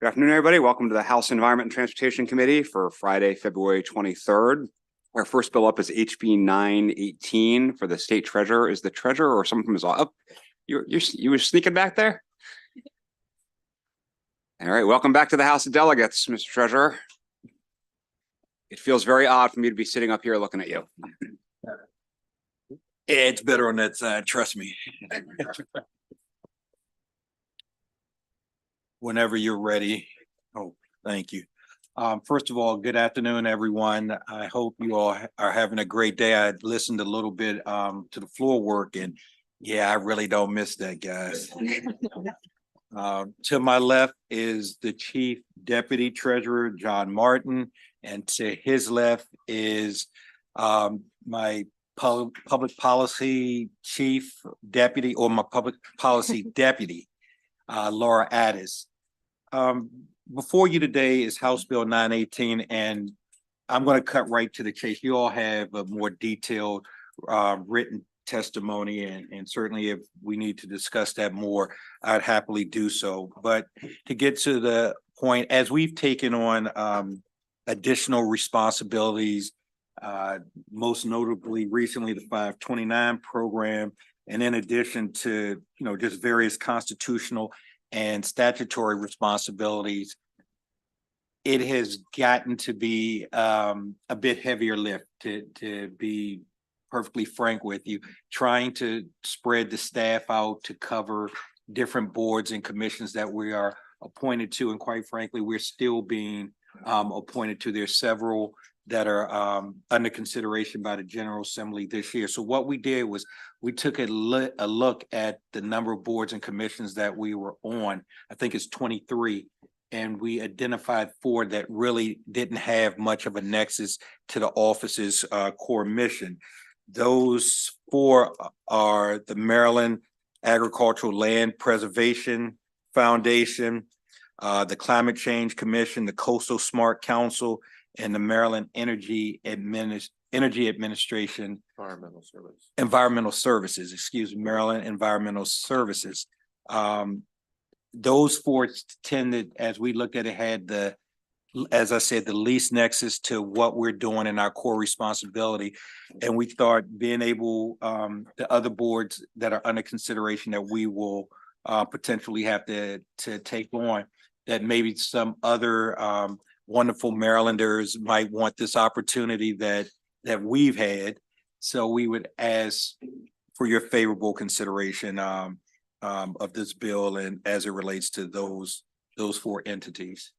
Good afternoon, everybody. Welcome to the House Environment and Transportation Committee for Friday, February 23rd. Our first bill up is HB 918 for the state treasurer. Is the treasurer or someone from his office? You were sneaking back there? All right, welcome back to the House of Delegates, Mr. Treasurer. It feels very odd for me to be sitting up here looking at you. It's better on that side, trust me. Whenever you're ready. Oh, thank you. First of all, good afternoon, everyone. I hope you all are having a great day. I listened a little bit to the floor work, and yeah, I really don't miss that, guys. To my left is the Chief Deputy Treasurer, John Martin, and to his left is my public policy chief deputy, or my public policy deputy, Laura Addis. Before you today is House Bill 918, and I'm going to cut right to the chase. You all have a more detailed written testimony, and certainly if we need to discuss that more, I'd happily do so. But to get to the point, as we've taken on additional responsibilities, most notably recently the 529 program, and in addition to just various constitutional and statutory responsibilities, it has gotten to be a bit heavier lift, to be perfectly frank with you, trying to spread the staff out to cover different boards and commissions that we are appointed to. And quite frankly, we're still being appointed to. There's several that are under consideration by the General Assembly this year. So what we did was we took a look at the number of boards and commissions that we were on. I think it's 23. And we identified 4 that really didn't have much of a nexus to the office's core mission. Those 4 are the Maryland Agricultural Land Preservation Foundation, the Climate Change Commission, the Coastal Smart Council, and the Maryland Energy Administration. Environmental Services, excuse me, Maryland Environmental Services. Those 4 tended, as we looked at it, had as I said, the least nexus to what we're doing in our core responsibility. And we thought being able, the other boards that are under consideration that we will potentially have to take on, that maybe some other wonderful Marylanders might want this opportunity that we've had. So we would ask for your favorable consideration of this bill, and as it relates to those 4 entities.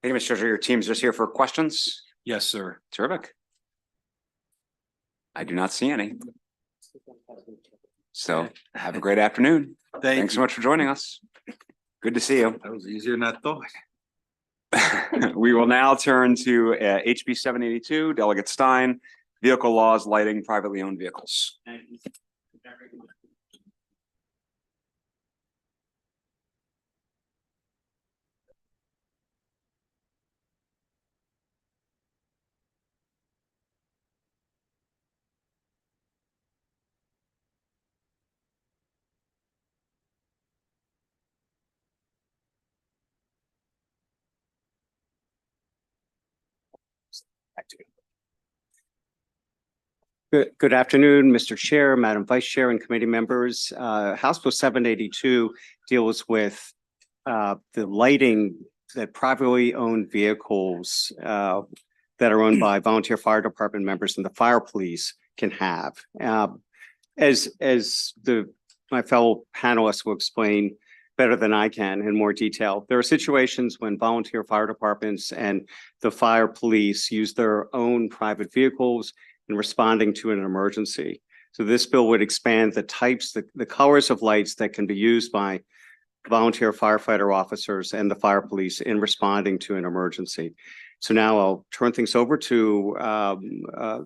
Hey, Mr. Treasurer, your team's just here for questions. Yes, sir. Terrific. I do not see any. So have a great afternoon. Thanks so much for joining us. Good to see you. That was easier than I thought. We will now turn to HB 782, Delegate Stein, vehicle laws, lighting privately owned vehicles. Thank you. Good afternoon, Mr. Chair, Madam Vice Chair, and committee members. House Bill 782 deals with the lighting that privately owned vehicles that are owned by volunteer fire department members and the fire police can have. As my fellow panelists will explain better than I can in more detail, there are situations when volunteer fire departments and the fire police use their own private vehicles in responding to an emergency. So this bill would expand the types, the colors of lights that can be used by volunteer firefighter officers and the fire police in responding to an emergency. So now I'll turn things over to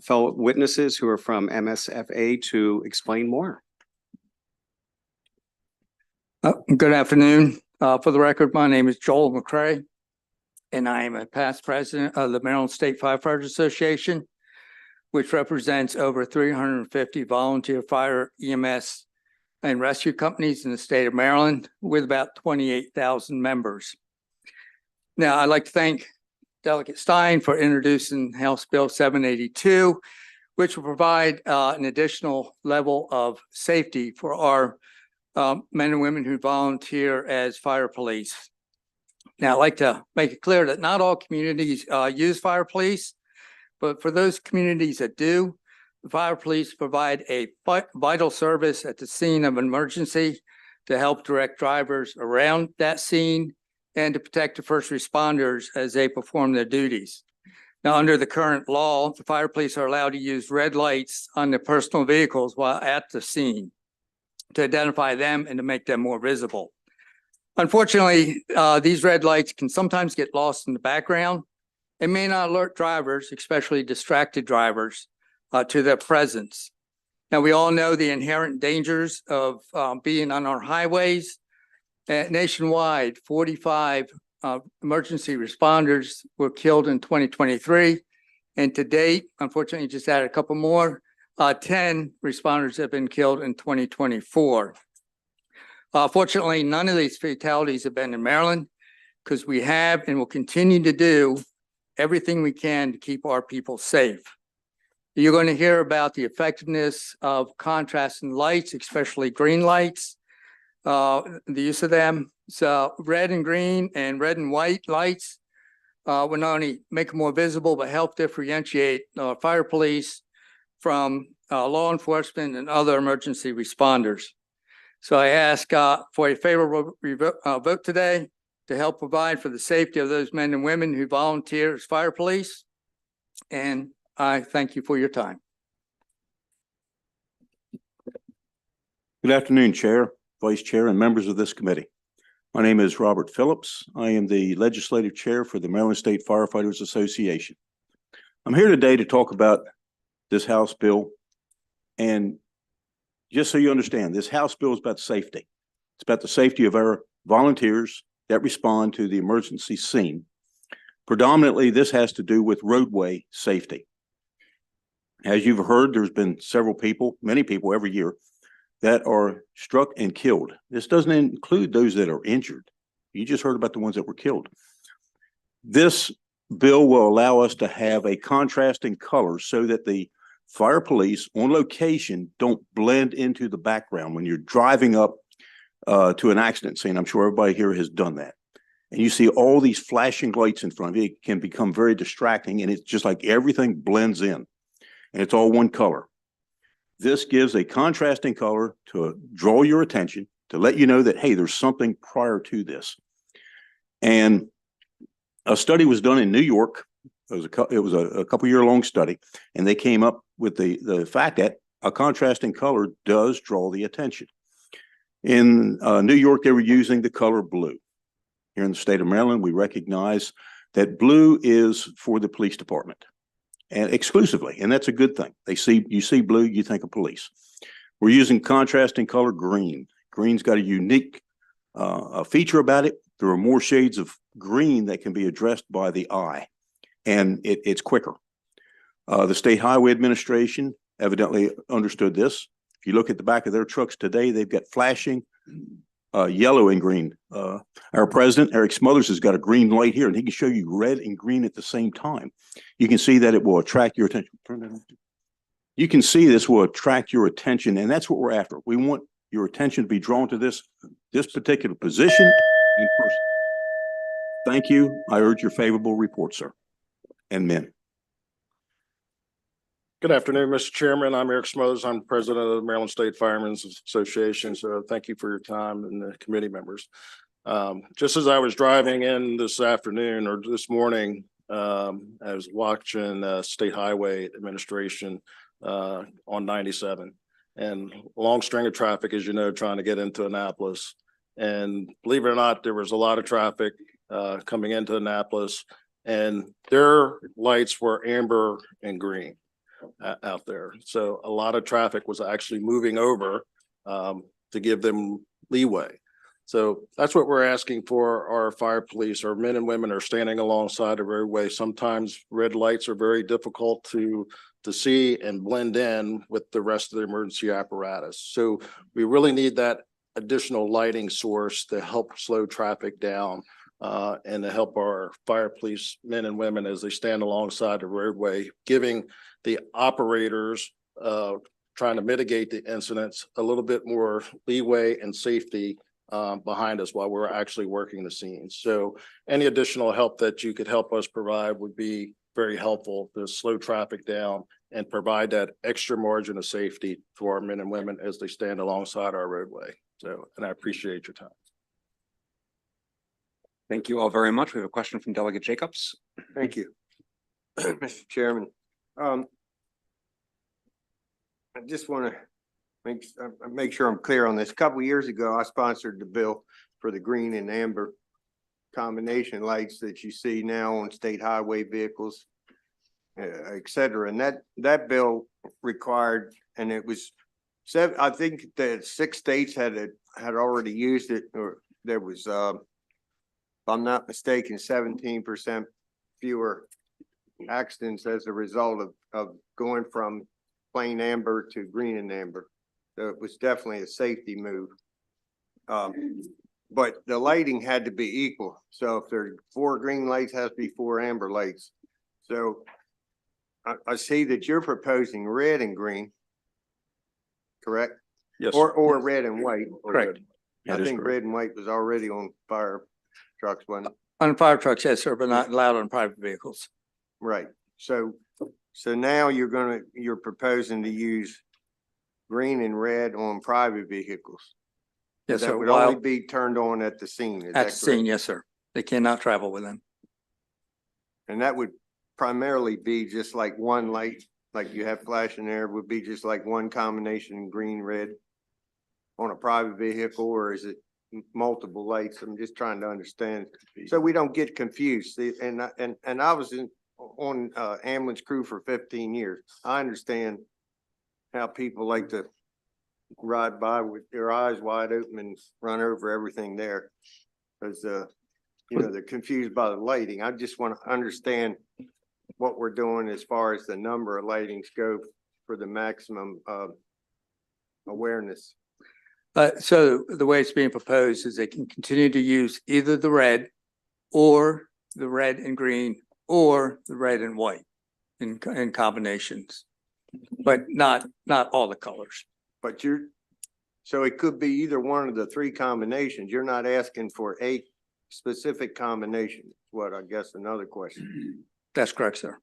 fellow witnesses who are from MSFA to explain more. Good afternoon. For the record, my name is Joel McCrae, and I am a past president of the Maryland State Firefighters Association, which represents over 350 volunteer fire EMS and rescue companies in the state of Maryland with about 28,000 members. Now, I'd like to thank Delegate Stein for introducing House Bill 782, which will provide an additional level of safety for our men and women who volunteer as fire police. Now, I'd like to make it clear that not all communities use fire police, but for those communities that do, the fire police provide a vital service at the scene of an emergency to help direct drivers around that scene and to protect the first responders as they perform their duties. Now, under the current law, the fire police are allowed to use red lights on their personal vehicles while at the scene to identify them and to make them more visible. Unfortunately, these red lights can sometimes get lost in the background and may not alert drivers, especially distracted drivers, to their presence. Now, we all know the inherent dangers of being on our highways. Nationwide, 45 emergency responders were killed in 2023. And to date, unfortunately, just added a couple more, 10 responders have been killed in 2024. Fortunately, none of these fatalities have been in Maryland because we have and will continue to do everything we can to keep our people safe. You're going to hear about the effectiveness of contrasting lights, especially green lights, the use of them. So red and green and red and white lights will not only make them more visible, but help differentiate fire police from law enforcement and other emergency responders. So I ask for a favorable vote today to help provide for the safety of those men and women who volunteer as fire police. And I thank you for your time. Good afternoon, Chair, Vice Chair, and members of this committee. My name is Robert Phillips. I am the Legislative Chair for the Maryland State Firefighters Association. I'm here today to talk about this House bill. And just so you understand, this House bill is about safety. It's about the safety of our volunteers that respond to the emergency scene. Predominantly, this has to do with roadway safety. As you've heard, there's been several people, many people every year that are struck and killed. This doesn't include those that are injured. You just heard about the ones that were killed. This bill will allow us to have a contrasting color so that the fire police on location don't blend into the background when you're driving up to an accident scene. I'm sure everybody here has done that. And you see all these flashing lights in front of you. It can become very distracting, and it's just like everything blends in, and it's all one color. This gives a contrasting color to draw your attention, to let you know that, hey, there's something prior to this. And a study was done in New York. It was a couple-year-long study, and they came up with the fact that a contrasting color does draw the attention. In New York, they were using the color blue. Here in the state of Maryland, we recognize that blue is for the police department, and exclusively, and that's a good thing. You see blue, you think of police. We're using contrasting color green. Green's got a unique feature about it. There are more shades of green that can be addressed by the eye, and it's quicker. The State Highway Administration evidently understood this. If you look at the back of their trucks today, they've got flashing yellow and green. Our president, Eric Smothers, has got a green light here, and he can show you red and green at the same time. You can see that it will attract your attention. You can see this will attract your attention, and that's what we're after. We want your attention to be drawn to this particular position in person. Thank you. I urge your favorable report, sir, and men. Good afternoon, Mr. Chairman. I'm Eric Smothers. I'm president of the Maryland State Firemen's Association. So thank you for your time and the committee members. Just as I was driving in this afternoon or this morning, I was watching State Highway Administration on 97 and a long string of traffic, as you know, trying to get into Annapolis. And believe it or not, there was a lot of traffic coming into Annapolis, and their lights were amber and green out there. So a lot of traffic was actually moving over to give them leeway. So that's what we're asking for our fire police. Our men and women are standing alongside the roadway. Sometimes red lights are very difficult to to see and blend in with the rest of the emergency apparatus. So we really need that additional lighting source to help slow traffic down and to help our fire police men and women as they stand alongside the roadway, giving the operators trying to mitigate the incidents a little bit more leeway and safety behind us while we're actually working the scenes. So any additional help that you could help us provide would be very helpful to slow traffic down and provide that extra margin of safety for our men and women as they stand alongside our roadway. So, and I appreciate your time. Thank you all very much. We have a question from Delegate Jacobs. Thank you, Mr. Chairman. I just want to make sure I'm clear on this. A couple of years ago, I sponsored the bill for the green and amber combination lights that you see now on state highway vehicles, et cetera. And that bill required, and it was I think that 6 states had already used it, or there was, if I'm not mistaken, 17% fewer accidents as a result of going from plain amber to green and amber. So it was definitely a safety move. But the lighting had to be equal. So if there's 4 green lights, has to be 4 amber lights. So I see that you're proposing red and green, correct? Yes. Or red and white. Correct. I think red and white was already on fire trucks, wasn't it? On fire trucks, yes, sir, but not allowed on private vehicles. Right. So now you're proposing to use green and red on private vehicles. Yes, That sir. would While only be turned on at the scene. Is at that the scene, correct? yes, sir. They cannot travel with them. And that would primarily be just like one light, like you have flashing there, would be just like one combination green, red on a private vehicle, or is it multiple lights? I'm just trying to understand so we don't get confused. See, and I was on ambulance crew for 15 years. I understand how people like to ride by with their eyes wide open and run over everything there because they're confused by the lighting. I just want to understand what we're doing as far as the number of lightings go for the maximum awareness. So the way it's being proposed is they can continue to use either the red or the red and green or the red and white in combinations, but not all the colors. But so it could be either one of the 3 combinations. You're not asking for a specific combination. What I guess another question. That's correct, sir.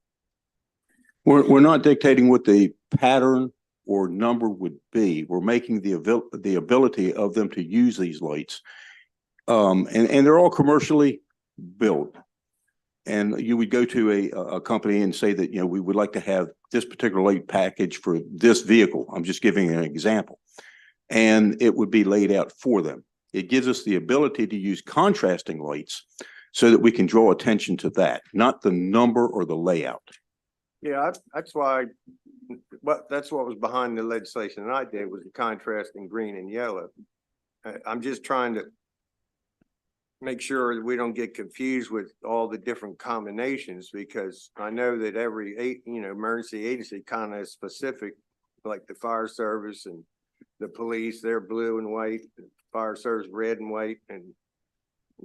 We're not dictating what the pattern or number would be. We're making the ability of them to use these lights. And they're all commercially built. And you would go to a company and say that, we would like to have this particular light package for this vehicle. I'm just giving an example. And it would be laid out for them. It gives us the ability to use contrasting lights so that we can draw attention to that, not the number or the layout. Yeah, that's why, that's what was behind the legislation that I did, was the contrast in green and yellow. I'm just trying to make sure that we don't get confused with all the different combinations, because I know that every emergency agency kind of is specific, like the fire service and the police, they're blue and white, the fire service red and white, and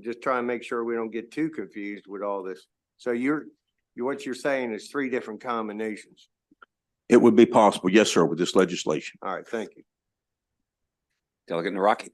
just try and make sure we don't get too confused with all this. So what you're saying is 3 different combinations. It would be possible, yes, sir, with this legislation. All right, thank you. Delegate Naraki.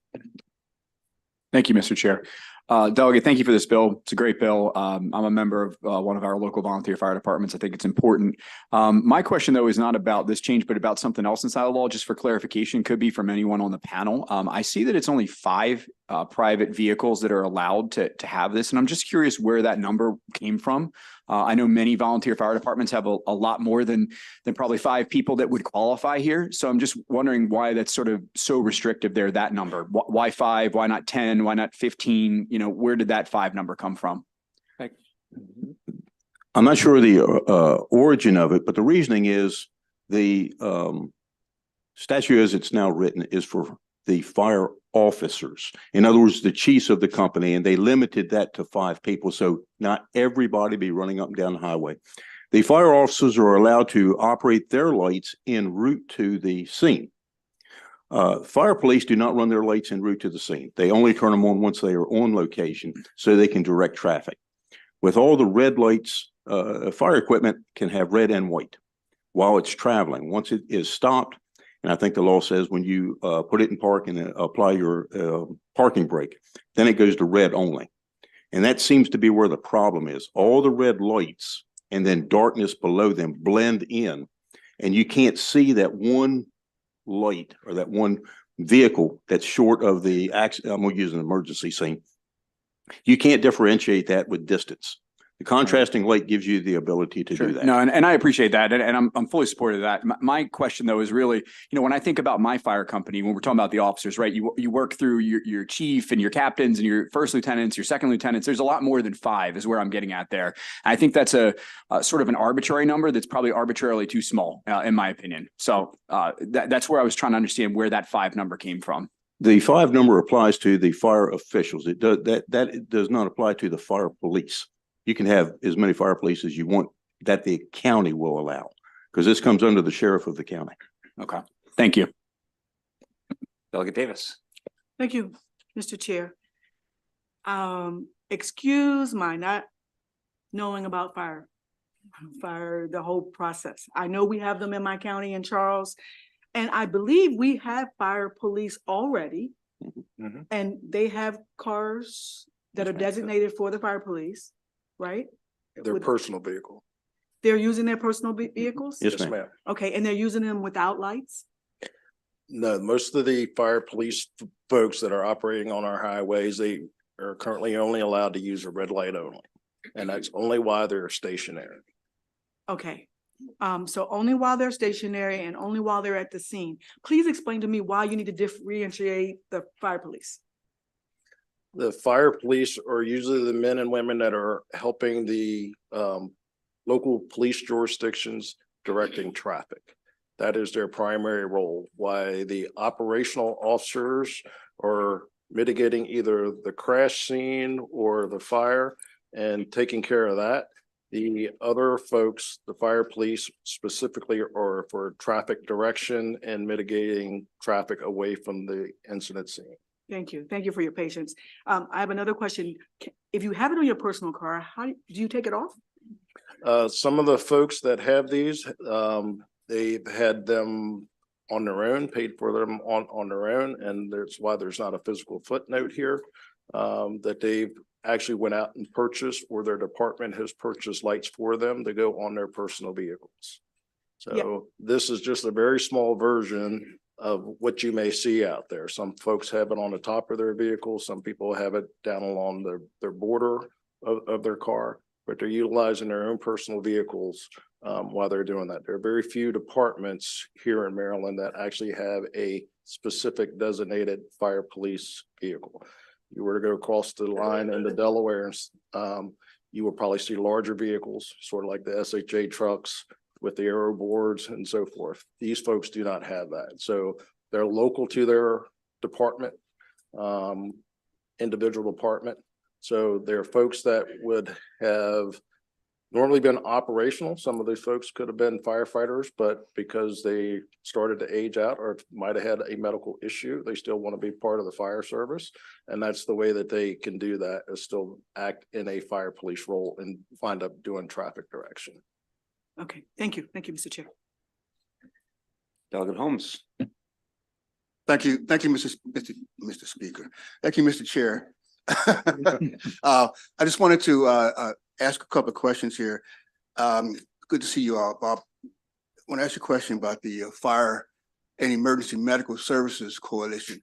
Thank you, Mr. Chair. Delegate, thank you for this bill. It's a great bill. I'm a member of one of our local volunteer fire departments. I think it's important. My question, though, is not about this change, but about something else inside the law, just for clarification, could be from anyone on the panel. I see that it's only 5 private vehicles that are allowed to have this, and I'm just curious where that number came from. I know many volunteer fire departments have a lot more than probably 5 people that would qualify here. So I'm just wondering why that's sort of so restrictive there, that number. Why 5? Why not 10? Why not 15? Where did that 5 number come from? I'm not sure the origin of it, but the reasoning is the statute as it's now written is for the fire officers. In other words, the chiefs of the company, and they limited that to 5 people. So not everybody be running up and down the highway. The fire officers are allowed to operate their lights en route to the scene. Fire police do not run their lights en route to the scene. They only turn them on once they are on location so they can direct traffic. With all the red lights, fire equipment can have red and white while it's traveling. Once it is stopped, and I think the law says when you put it in park and apply your parking brake, then it goes to red only. And that seems to be where the problem is. All the red lights and then darkness below them blend in, and you can't see that one light or that one vehicle that's short of the accident. I'm going to use an emergency scene. You can't differentiate that with distance. The contrasting light gives you the ability to do that. No, and I appreciate that. And I'm fully supportive of that. My question though is really, when I think about my fire company, when we're talking about the officers, right? You work through your chief and your captains and your first lieutenants, your second lieutenants. There's a lot more than 5 is where I'm getting at there. I think that's a sort of an arbitrary number that's probably arbitrarily too small, in my opinion. So that's where I was trying to understand where that 5 number came from. The 5 number applies to the fire officials. It does that does not apply to the fire police. You can have as many fire police as you want that the county will allow, because this comes under the sheriff of the county. Okay. Thank you. Delegate Davis. Thank you, Mr. Chair. Excuse my not knowing about fire, the whole process. I know we have them in my county in Charles, and I believe we have fire police already. Mhm. And they have cars that are designated for the fire police, right? Their personal vehicle. They're using their personal vehicles? Yes, ma'am. Okay, and they're using them without lights? No, most of the fire police folks that are operating on our highways, they are currently only allowed to use a red light only. And that's only why they're stationary. Okay, so only while they're stationary and only while they're at the scene. Please explain to me why you need to differentiate the fire police. The fire police are usually the men and women that are helping the local police jurisdictions directing traffic. That is their primary role. Why the operational officers are mitigating either the crash scene or the fire and taking care of that. The other folks, the fire police specifically, are for traffic direction and mitigating traffic away from the incident scene. Thank you. Thank you for your patience. I have another question. If you have it on your personal car, how do you take it off? Some of the folks that have these, they've had them on their own, paid for them on their own, and that's why there's not a physical footnote here, that they've actually went out and purchased, or their department has purchased lights for them to go on their personal vehicles. So this is just a very small version of what you may see out there. Some folks have it on the top of their vehicle. Some people have it down along their border of their car, but they're utilizing their own personal vehicles while they're doing that. There are very few departments here in Maryland that actually have a specific designated fire police vehicle. You were to go across the line into Delaware, you will probably see larger vehicles, sort of like the SHA trucks with the aero boards and so forth. These folks do not have that. So they're local to their department, individual department. So there are folks that would have normally been operational. Some of these folks could have been firefighters, but because they started to age out or might have had a medical issue, they still want to be part of the fire service. And that's the way that they can do that, is still act in a fire police role and wind up doing traffic direction. Okay, thank you. Thank you, Mr. Chair. Delegate Holmes. Thank you, Mr. Speaker. Thank you, Mr. Chair. I just wanted to ask a couple of questions here. Good to see you all, Bob. I want to ask you a question about the Fire and Emergency Medical Services Coalition.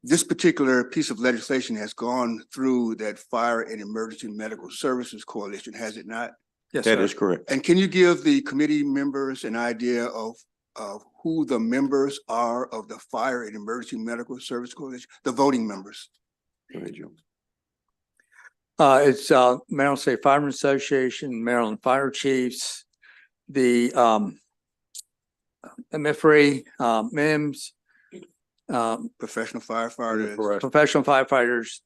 This particular piece of legislation has gone through that Fire and Emergency Medical Services Coalition, has it not? Yes, That sir. is correct. And can you give the committee members an idea of who the members are of the Fire and Emergency Medical Service Coalition, the voting members? Go ahead, Joe. It's Maryland State Firemen Association, Maryland Fire Chiefs, the MIFRE, MIMS, Professional firefighters. professional firefighters.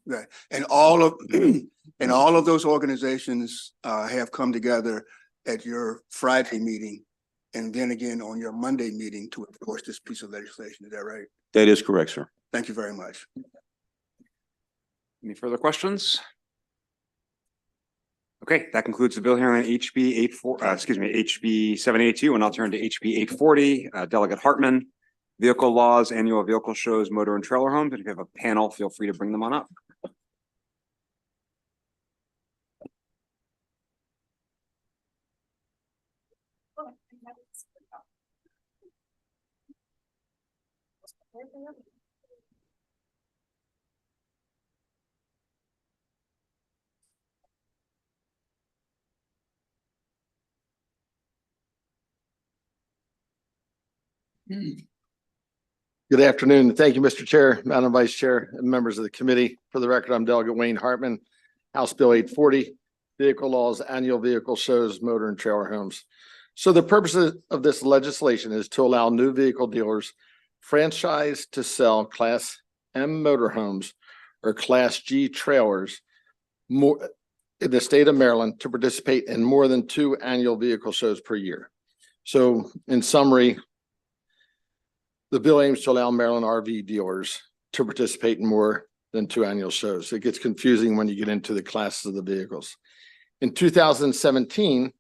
Right. And all of those organizations have come together at your Friday meeting and then again on your Monday meeting to endorse this piece of legislation. Is that right? That is correct, sir. Thank you very much. Any further questions? Okay, that concludes the bill hearing on HB 782, and I'll turn to HB 840. Delegate Hartman, vehicle laws, annual vehicle shows, motor and trailer homes. And if you have a panel, feel free to bring them on up. Good afternoon. Thank you, Mr. Chair, Madam Vice Chair, and members of the committee. For the record, I'm Delegate Wayne Hartman, House Bill 840, Vehicle Laws, Annual Vehicle Shows, Motor and Trailer Homes. So the purpose of this legislation is to allow new vehicle dealers franchised to sell Class M motorhomes or Class G trailers more in the state of Maryland to participate in more than 2 annual vehicle shows per year. So in summary, the bill aims to allow Maryland RV dealers to participate in more than 2 annual shows. It gets confusing when you get into the classes of the vehicles. In 2017,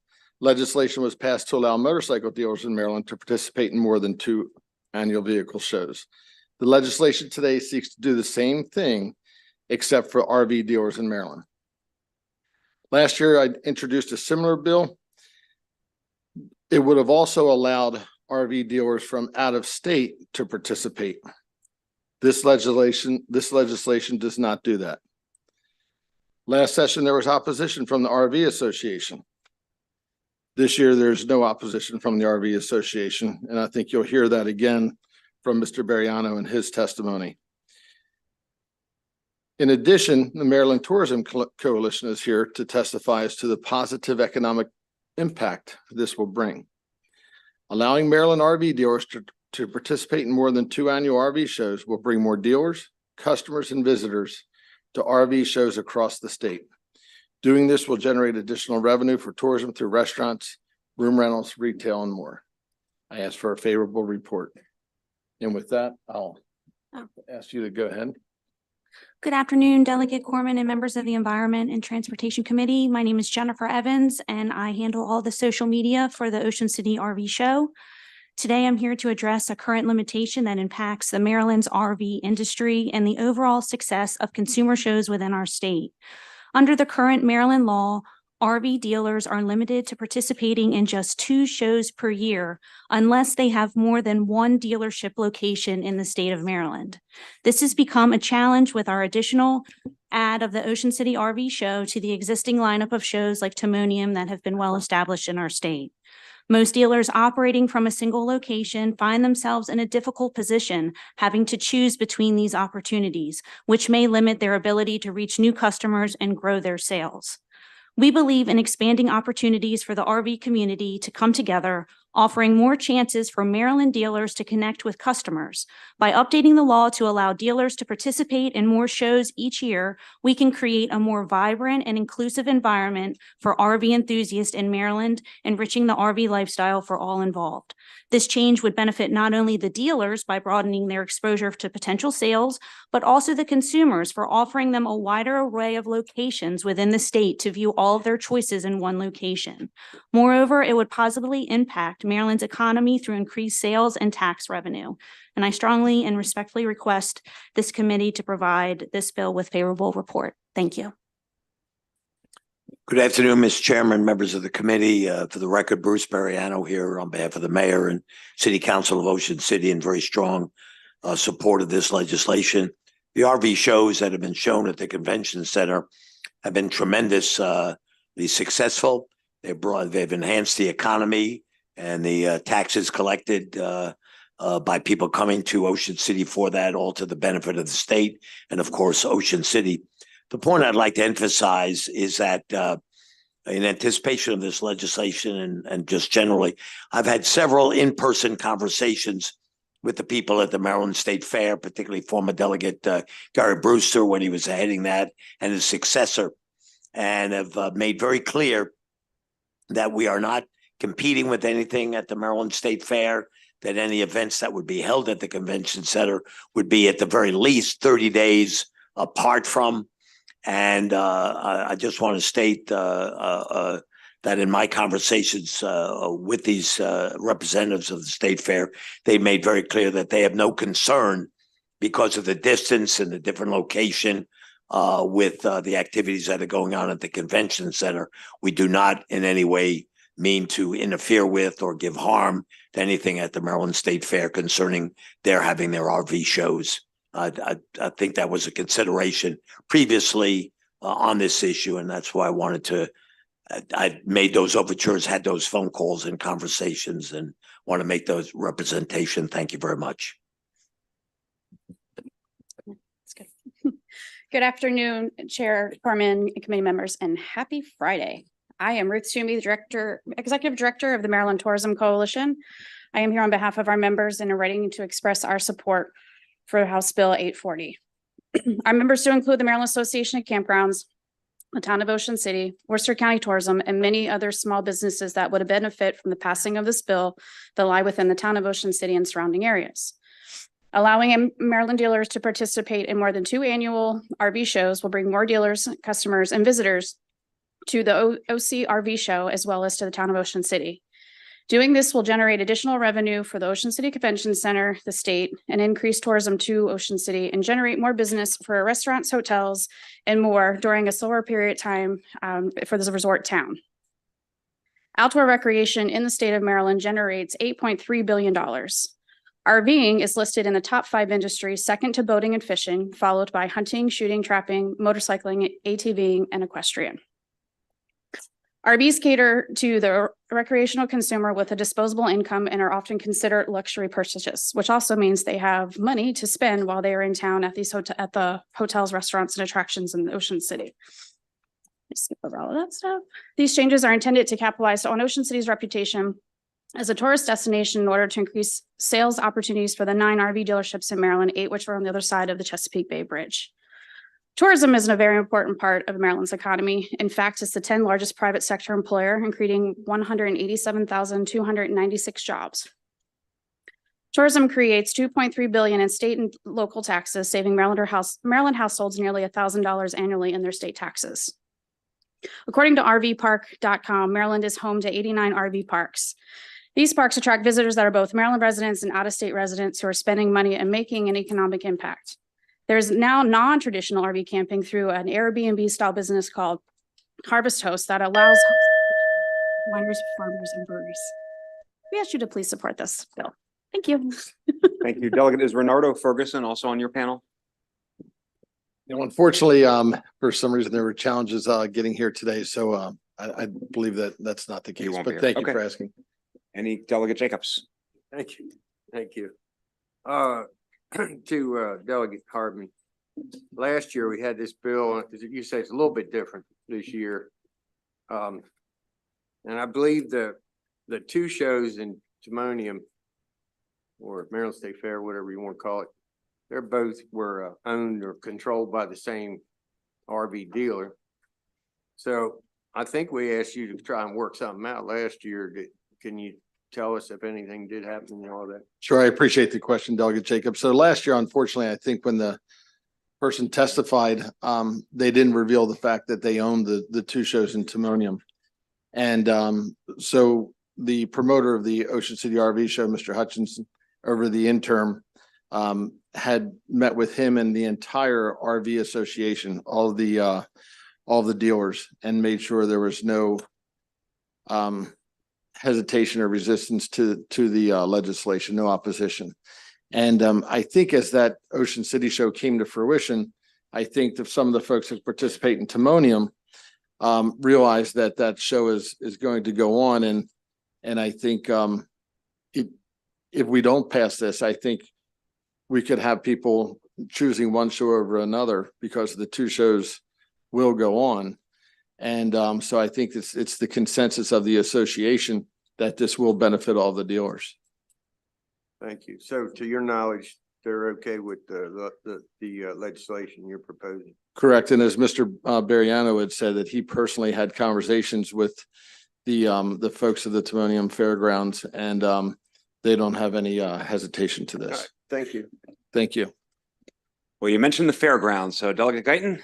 legislation was passed to allow motorcycle dealers in Maryland to participate in more than 2 annual vehicle shows. The legislation today seeks to do the same thing, except for RV dealers in Maryland. Last year, I introduced a similar bill. It would have also allowed RV dealers from out of state to participate. This legislation does not do that. Last session, there was opposition from the RV Association. This year, there's no opposition from the RV Association, and I think you'll hear that again from Mr. Bariano in his testimony. In addition, the Maryland Tourism Coalition is here to testify as to the positive economic impact this will bring. Allowing Maryland RV dealers to participate in more than 2 annual RV shows will bring more dealers, customers, and visitors to RV shows across the state. Doing this will generate additional revenue for tourism through restaurants, room rentals, retail, and more. I ask for a favorable report. And with that, I'll ask you to go ahead. Good afternoon, Delegate Corman and members of the Environment and Transportation Committee. My name is Jennifer Evans, and I handle all the social media for the Ocean City RV Show. Today, I'm here to address a current limitation that impacts the Maryland's RV industry and the overall success of consumer shows within our state. Under the current Maryland law, RV dealers are limited to participating in just 2 shows per year unless they have more than 1 dealership location in the state of Maryland. This has become a challenge with our additional add of the Ocean City RV Show to the existing lineup of shows like Timonium that have been well established in our state. Most dealers operating from a single location find themselves in a difficult position, having to choose between these opportunities, which may limit their ability to reach new customers and grow their sales. We believe in expanding opportunities for the RV community to come together, offering more chances for Maryland dealers to connect with customers. By updating the law to allow dealers to participate in more shows each year, we can create a more vibrant and inclusive environment for RV enthusiasts in Maryland, enriching the RV lifestyle for all involved. This change would benefit not only the dealers by broadening their exposure to potential sales, but also the consumers for offering them a wider array of locations within the state to view all of their choices in one location. Moreover, it would positively impact Maryland's economy through increased sales and tax revenue. And I strongly and respectfully request this committee to provide this bill with favorable report. Thank you. Good afternoon, Mr. Chairman, members of the committee. For the record, Bruce Bariano here on behalf of the mayor and city council of Ocean City, and very strong support of this legislation. The RV shows that have been shown at the convention center have been tremendously successful. They've enhanced the economy and the taxes collected by people coming to Ocean City for that, all to the benefit of the state and, of course, Ocean City. The point I'd like to emphasize is that in anticipation of this legislation and just generally, I've had several in-person conversations with the people at the Maryland State Fair, particularly former Delegate Gary Brewster when he was heading that, and his successor, and have made very clear that we are not competing with anything at the Maryland State Fair, that any events that would be held at the convention center would be at the very least 30 days apart from. And I just want to state that in my conversations with these representatives of the State Fair, they made very clear that they have no concern because of the distance and the different location with the activities that are going on at the convention center. We do not in any way mean to interfere with or give harm to anything at the Maryland State Fair concerning their having their RV shows. I think that was a consideration previously on this issue, and that's why I wanted to, I made those overtures, had those phone calls and conversations, and want to make those representation. Thank you very much. That's good. Good afternoon, Chair, Corman, and committee members, and happy Friday. I am Ruth Toomey, the Executive Director of the Maryland Tourism Coalition. I am here on behalf of our members and are writing to express our support for House Bill 840. Our members do include the Maryland Association of Campgrounds, the Town of Ocean City, Worcester County Tourism, and many other small businesses that would benefit from the passing of this bill that lie within the Town of Ocean City and surrounding areas. Allowing Maryland dealers to participate in more than 2 annual RV shows will bring more dealers, customers, and visitors to the OC RV show, as well as to the Town of Ocean City. Doing this will generate additional revenue for the Ocean City Convention Center, the state, and increase tourism to Ocean City and generate more business for restaurants, hotels, and more during a slower period of time for this resort town. Outdoor recreation in the state of Maryland generates $8.3 billion. RVing is listed in the top 5 industries, second to boating and fishing, followed by hunting, shooting, trapping, motorcycling, ATVing, and equestrian. RVs cater to the recreational consumer with a disposable income and are often considered luxury purchases, which also means they have money to spend while they are in town at these at the hotels, restaurants, and attractions in the Ocean City. Skip over all of that stuff. These changes are intended to capitalize on Ocean City's reputation as a tourist destination in order to increase sales opportunities for the 9 RV dealerships in Maryland, 8 which are on the other side of the Chesapeake Bay Bridge. Tourism is a very important part of Maryland's economy. In fact, it's the 10th largest private sector employer, creating 187,296 jobs. Tourism creates $2.3 billion in state and local taxes, saving Maryland households nearly $1,000 annually in their state taxes. According to RVpark.com, Maryland is home to 89 RV parks. These parks attract visitors that are both Maryland residents and out-of-state residents who are spending money and making an economic impact. There's now non-traditional RV camping through an Airbnb style business called Harvest Host that allows wineries, farmers, and breweries. We ask you to please support this bill. Thank you. Thank you. Delegate, is Renardo Ferguson also on your panel? You know, unfortunately, for some reason, there were challenges getting here today, so I believe that that's not the case, but thank you for asking. Any Delegate Jacobs? Thank you. Thank you. To Delegate Hartman, last year we had this bill, you say it's a little bit different this year. And I believe the 2 shows in Timonium or Maryland State Fair, whatever you want to call it, they're both were owned or controlled by the same RV dealer. So I think we asked you to try and work something out last year. Can you tell us if anything did happen and all that? Sure, I appreciate the question, Delegate Jacobs. So last year, unfortunately, I think when the person testified, they didn't reveal the fact that they owned the 2 shows in Timonium. And so the promoter of the Ocean City RV show, Mr. Hutchinson, over the interim, had met with him and the entire RV association, all the dealers, and made sure there was no hesitation or resistance to the legislation, no opposition. And I think as that Ocean City show came to fruition, I think that some of the folks that participate in Timonium realized that that show is going to go on. And I think if we don't pass this, I think we could have people choosing one show over another because the 2 shows will go on. And so I think it's the consensus of the association that this will benefit all the dealers. Thank you. So to your knowledge, they're okay with the legislation you're proposing? Correct. And as Mr. Bariano had said, that he personally had conversations with the folks at the Timonium Fairgrounds, and they don't have any hesitation to All this. right, thank you. Thank you. Well, you mentioned the fairgrounds, so Delegate Guyton.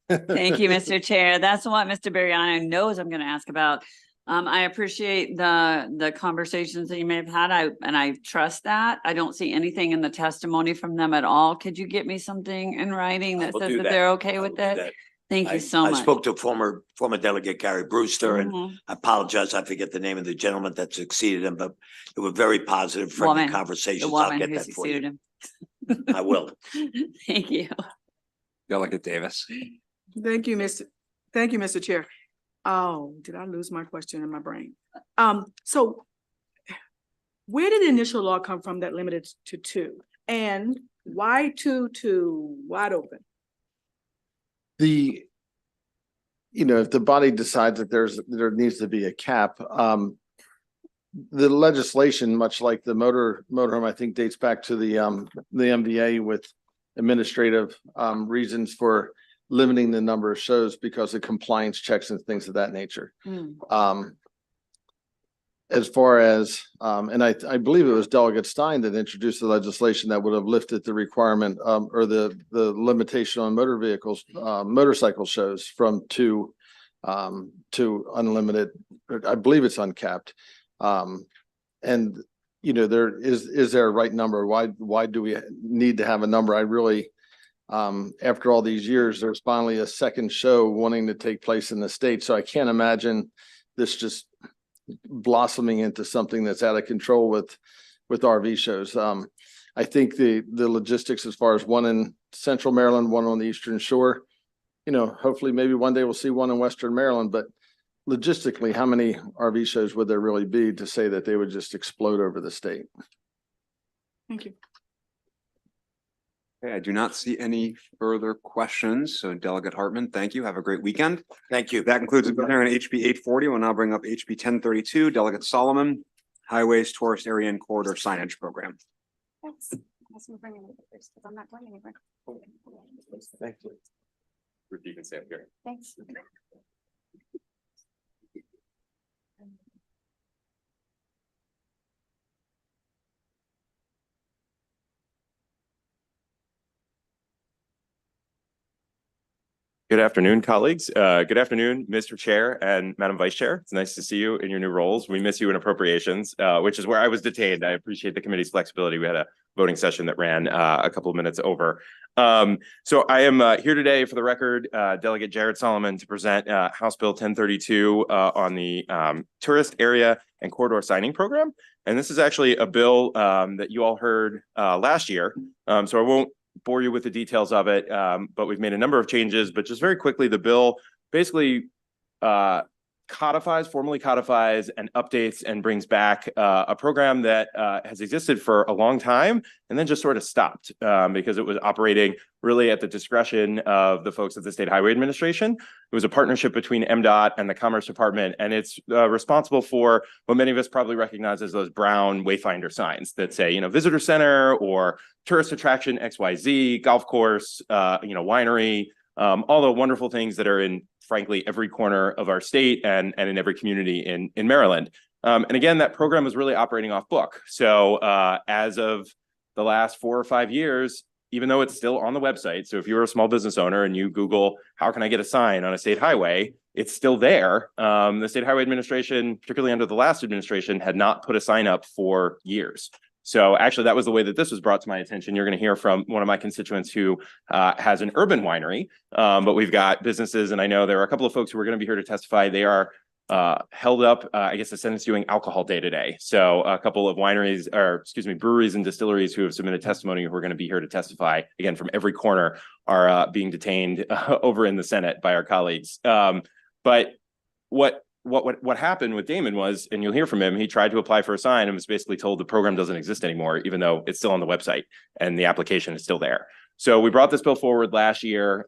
Thank you, Mr. Chair. That's what Mr. Buriano knows I'm going to ask about. I appreciate the conversations that you may have had. I trust that. I don't see anything in the testimony from them at all. Could you get me something in writing that will says do that that. they're okay I with will do it? that. Thank you so I much. spoke to former Delegate Gary Brewster, and Mhm. I apologize, I forget the name of the gentleman that succeeded him, but it was very positive, friendly Woman. The conversations. I'll woman get who that for succeeded you. him. I will. Thank you. Delegate Davis. Thank you, Mr. Chair. Oh, did I lose my question in my brain? So where did the initial law come from that limited to 2? And why 2 to wide open? If the body decides that there needs to be a cap, the legislation, much like the motorhome, I think dates back to the MVA with administrative reasons for limiting the number of shows because of compliance checks and things of that nature. As far as, and I believe it was Delegate Stein that introduced the legislation that would have lifted the requirement or the limitation on motorcycle shows from to unlimited, I believe it's uncapped. And is there a right number? Why do we need to have a number? I really, after all these years, there's finally a second show wanting to take place in the state. So I can't imagine this just blossoming into something that's out of control with RV shows. I think the logistics as far as one in Central Maryland, one on the Eastern Shore, hopefully maybe one day we'll see one in Western Maryland, but logistically, how many RV shows would there really be to say that they would just explode over the state? Thank you. Okay, I do not see any further questions. So Delegate Hartman, thank you. Have a great weekend. Thank you. That concludes the hearing on HB 840. We'll now bring up HB 1032. Delegate Solomon, Highways, Tourist Area and Corridor Signage Program. Thanks. I'm not going anywhere. Thank you. You can stay up here. Thanks. Good afternoon, colleagues. Good afternoon, Mr. Chair and Madam Vice Chair. It's nice to see you in your new roles. We miss you in appropriations, which is where I was detained. I appreciate the committee's flexibility. We had a voting session that ran a couple of minutes over. So I am here today for the record, Delegate Jared Solomon, to present House Bill 1032 on the Tourist Area and Corridor Signing Program. And this is actually a bill that you all heard last year. So I won't bore you with the details of it, but we've made a number of changes. But just very quickly, the bill basically formally codifies and updates and brings back a program that has existed for a long time and then just sort of stopped because it was operating really at the discretion of the folks at the State Highway Administration. It was a partnership between MDOT and the Commerce Department, and it's responsible for what many of us probably recognize as those brown wayfinder signs that say, visitor center or tourist attraction XYZ, golf course, winery, all the wonderful things that are in, frankly, every corner of our state and in every community in Maryland. And again, that program was really operating off book. So as of the last 4 or 5 years, even though it's still on the website, so if you're a small business owner and you Google, how can I get a sign on a state highway? It's still there. The State Highway Administration, particularly under the last administration, had not put a sign up for years. So actually, that was the way that this was brought to my attention. You're going to hear from one of my constituents who has an urban winery, but we've got businesses, and I know there are a couple of folks who are going to be here to testify. They are held up, I guess the Senate's doing alcohol day today. So a couple of breweries and distilleries who have submitted testimony who are going to be here to testify, again, from every corner, are being detained over in the Senate by our colleagues. But what happened with Damon was, and you'll hear from him, he tried to apply for a sign and was basically told the program doesn't exist anymore, even though it's still on the website and the application is still there. So we brought this bill forward last year.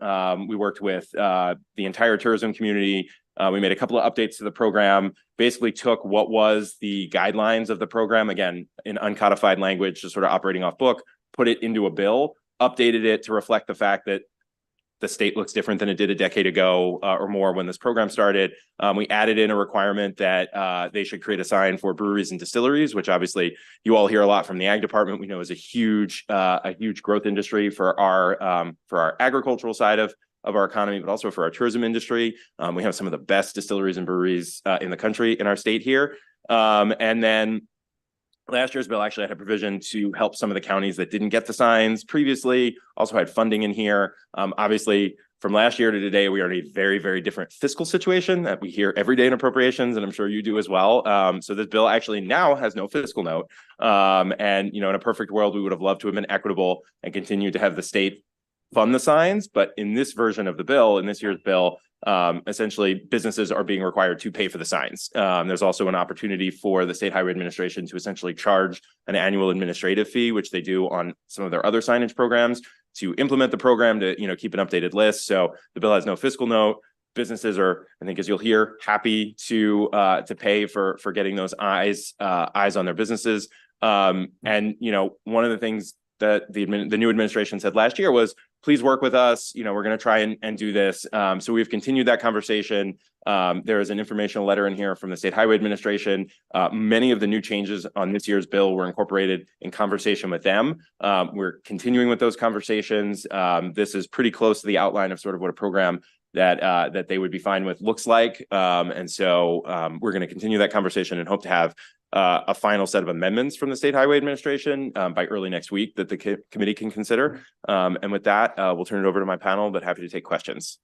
We worked with the entire tourism community. We made a couple of updates to the program, basically took what was the guidelines of the program, again, in uncodified language, just sort of operating off book, put it into a bill, updated it to reflect the fact that the state looks different than it did a decade ago or more when this program started. We added in a requirement that they should create a sign for breweries and distilleries, which obviously you all hear a lot from the ag department. We know is a huge growth industry for our agricultural side of our economy, but also for our tourism industry. We have some of the best distilleries and breweries in the country in our state here. And then last year's bill actually had a provision to help some of the counties that didn't get the signs previously, also had funding in here. Obviously, from last year to today, we are in a very, very different fiscal situation that we hear every day in appropriations, and I'm sure you do as well. So this bill actually now has no fiscal note. And, in a perfect world, we would have loved to have been equitable and continue to have the state fund the signs. But in this version of the bill, in this year's bill, essentially businesses are being required to pay for the signs. There's also an opportunity for the State Highway Administration to essentially charge an annual administrative fee, which they do on some of their other signage programs, to implement the program to keep an updated list. So the bill has no fiscal note. Businesses are, I think, as you'll hear, happy to pay for getting those eyes on their businesses. And one of the things that the new administration said last year was, please work with us. We're going to try and do this. So we've continued that conversation. There is an informational letter in here from the State Highway Administration. Many of the new changes on this year's bill were incorporated in conversation with them. We're continuing with those conversations. This is pretty close to the outline of sort of what a program that they would be fine with looks like. And so we're going to continue that conversation and hope to have a final set of amendments from the State Highway Administration by early next week that the committee can consider. And with that, we'll turn it over to my panel, but happy to take questions.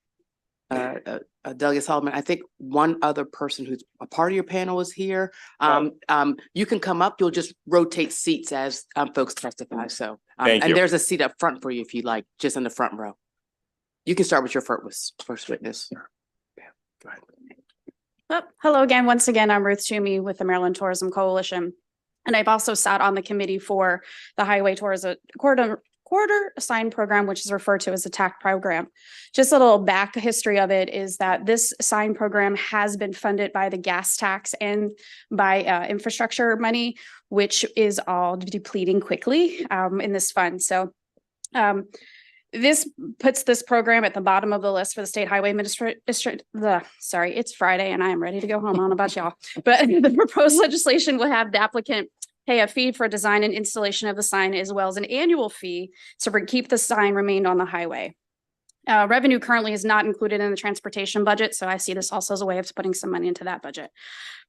Delegate Solomon, I think one other person who's a part of your panel is here. You can come up, you'll just rotate seats as folks testify. So, and there's a seat up front for you if you'd like, just in the front row. You can start with your first witness. Yeah, go ahead. Hello again. Once again, I'm Ruth Toomey with the Maryland Tourism Coalition. And I've also sat on the committee for the Highway Tourism Quarter Sign Program, which is referred to as the TAC program. Just a little back history of it is that this sign program has been funded by the gas tax and by infrastructure money, which is all depleting quickly in this fund. So this puts this program at the bottom of the list for the State Highway Administration. Sorry, it's Friday and I am ready to go home. I don't know about y'all, but the proposed legislation will have the applicant pay a fee for design and installation of the sign, as well as an annual fee to keep the sign remained on the highway. Revenue currently is not included in the transportation budget, so I see this also as a way of putting some money into that budget.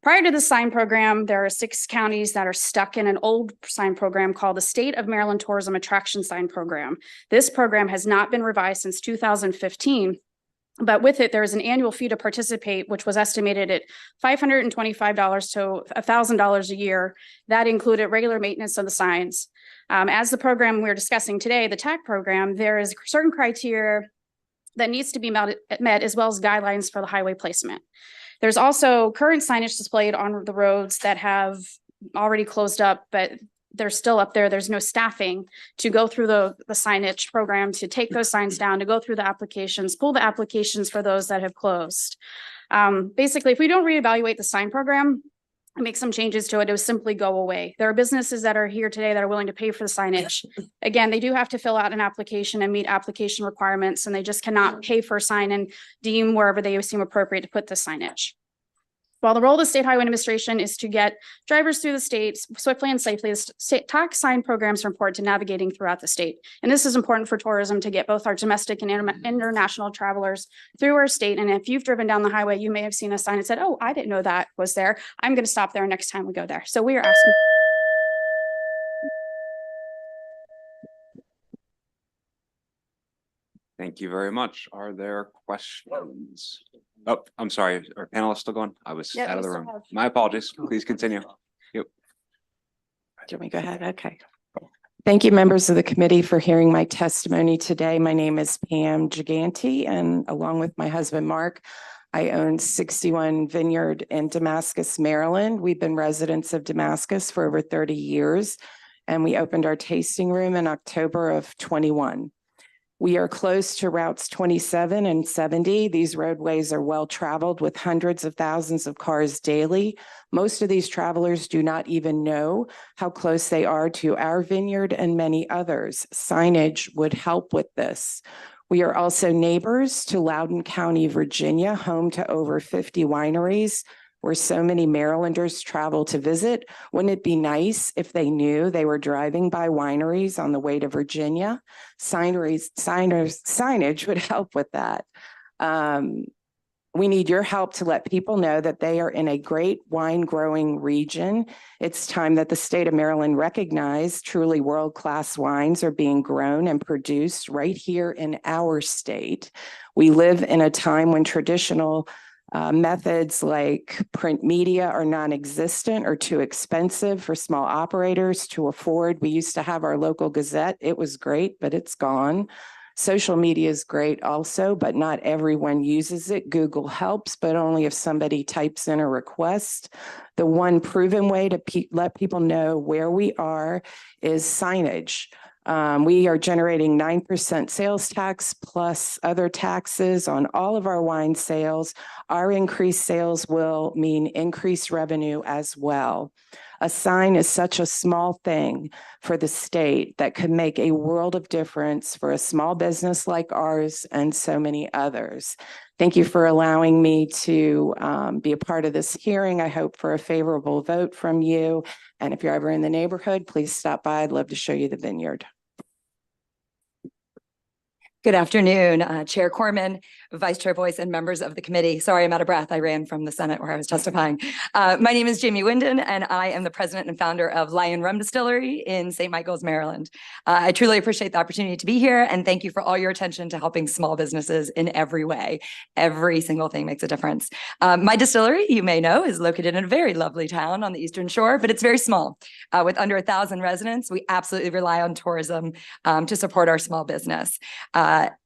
Prior to the sign program, there are 6 counties that are stuck in an old sign program called the State of Maryland Tourism Attraction Sign Program. This program has not been revised since 2015. But with it, there is an annual fee to participate, which was estimated at $525 to $1,000 a year. That included regular maintenance of the signs. As the program we're discussing today, the TAC program, there is certain criteria that needs to be met, as well as guidelines for the highway placement. There's also current signage displayed on the roads that have already closed up, but they're still up there. There's no staffing to go through the signage program, to take those signs down, to go through the applications, pull the applications for those that have closed. Basically, if we don't reevaluate the sign program, make some changes to it, it will simply go away. There are businesses that are here today that are willing to pay for the signage. Again, they do have to fill out an application and meet application requirements, and they just cannot pay for a sign and deem wherever they seem appropriate to put the signage. While the role of the State Highway Administration is to get drivers through the state swiftly and safely, the TAC sign programs are important to navigating throughout the state. And this is important for tourism to get both our domestic and international travelers through our state. And if you've driven down the highway, you may have seen a sign that said, oh, I didn't know that was there. I'm going to stop there next time we go there. So we are asking. Thank you very much. Are there questions? Oh, I'm sorry. Are panelists still going? I was out of the room. My apologies. Please continue. Yep. Do we go ahead? Okay. Thank you, members of the committee, for hearing my testimony today. My name is Pam Gigante, and along with my husband, Mark, I own 61 Vineyard in Damascus, Maryland. We've been residents of Damascus for over 30 years, and we opened our tasting room in October of 21. We are close to routes 27 and 70. These roadways are well traveled with hundreds of thousands of cars daily. Most of these travelers do not even know how close they are to our vineyard and many others. Signage would help with this. We are also neighbors to Loudoun County, Virginia, home to over 50 wineries where so many Marylanders travel to visit. Wouldn't it be nice if they knew they were driving by wineries on the way to Virginia? Signage would help with that. We need your help to let people know that they are in a great wine growing region. It's time that the state of Maryland recognize truly world-class wines are being grown and produced right here in our state. We live in a time when traditional methods like print media are non-existent or too expensive for small operators to afford. We used to have our local Gazette. It was great, but it's gone. Social media is great also, but not everyone uses it. Google helps, but only if somebody types in a request. The one proven way to let people know where we are is signage. We are generating 9% sales tax plus other taxes on all of our wine sales. Our increased sales will mean increased revenue as well. A sign is such a small thing for the state that could make a world of difference for a small business like ours and so many others. Thank you for allowing me to be a part of this hearing. I hope for a favorable vote from you. And if you're ever in the neighborhood, please stop by. I'd love to show you the vineyard. Good afternoon, Chair Corman, Vice Chair Boyce, and members of the committee. Sorry, I'm out of breath. I ran from the Senate where I was testifying. My name is Jamie Winden, and I am the president and founder of Lion Rum Distillery in St. Michael's, Maryland. I truly appreciate the opportunity to be here, and thank you for all your attention to helping small businesses in every way. Every single thing makes a difference. My distillery, you may know, is located in a very lovely town on the Eastern Shore, but it's very small. With under 1,000 residents, we absolutely rely on tourism to support our small business.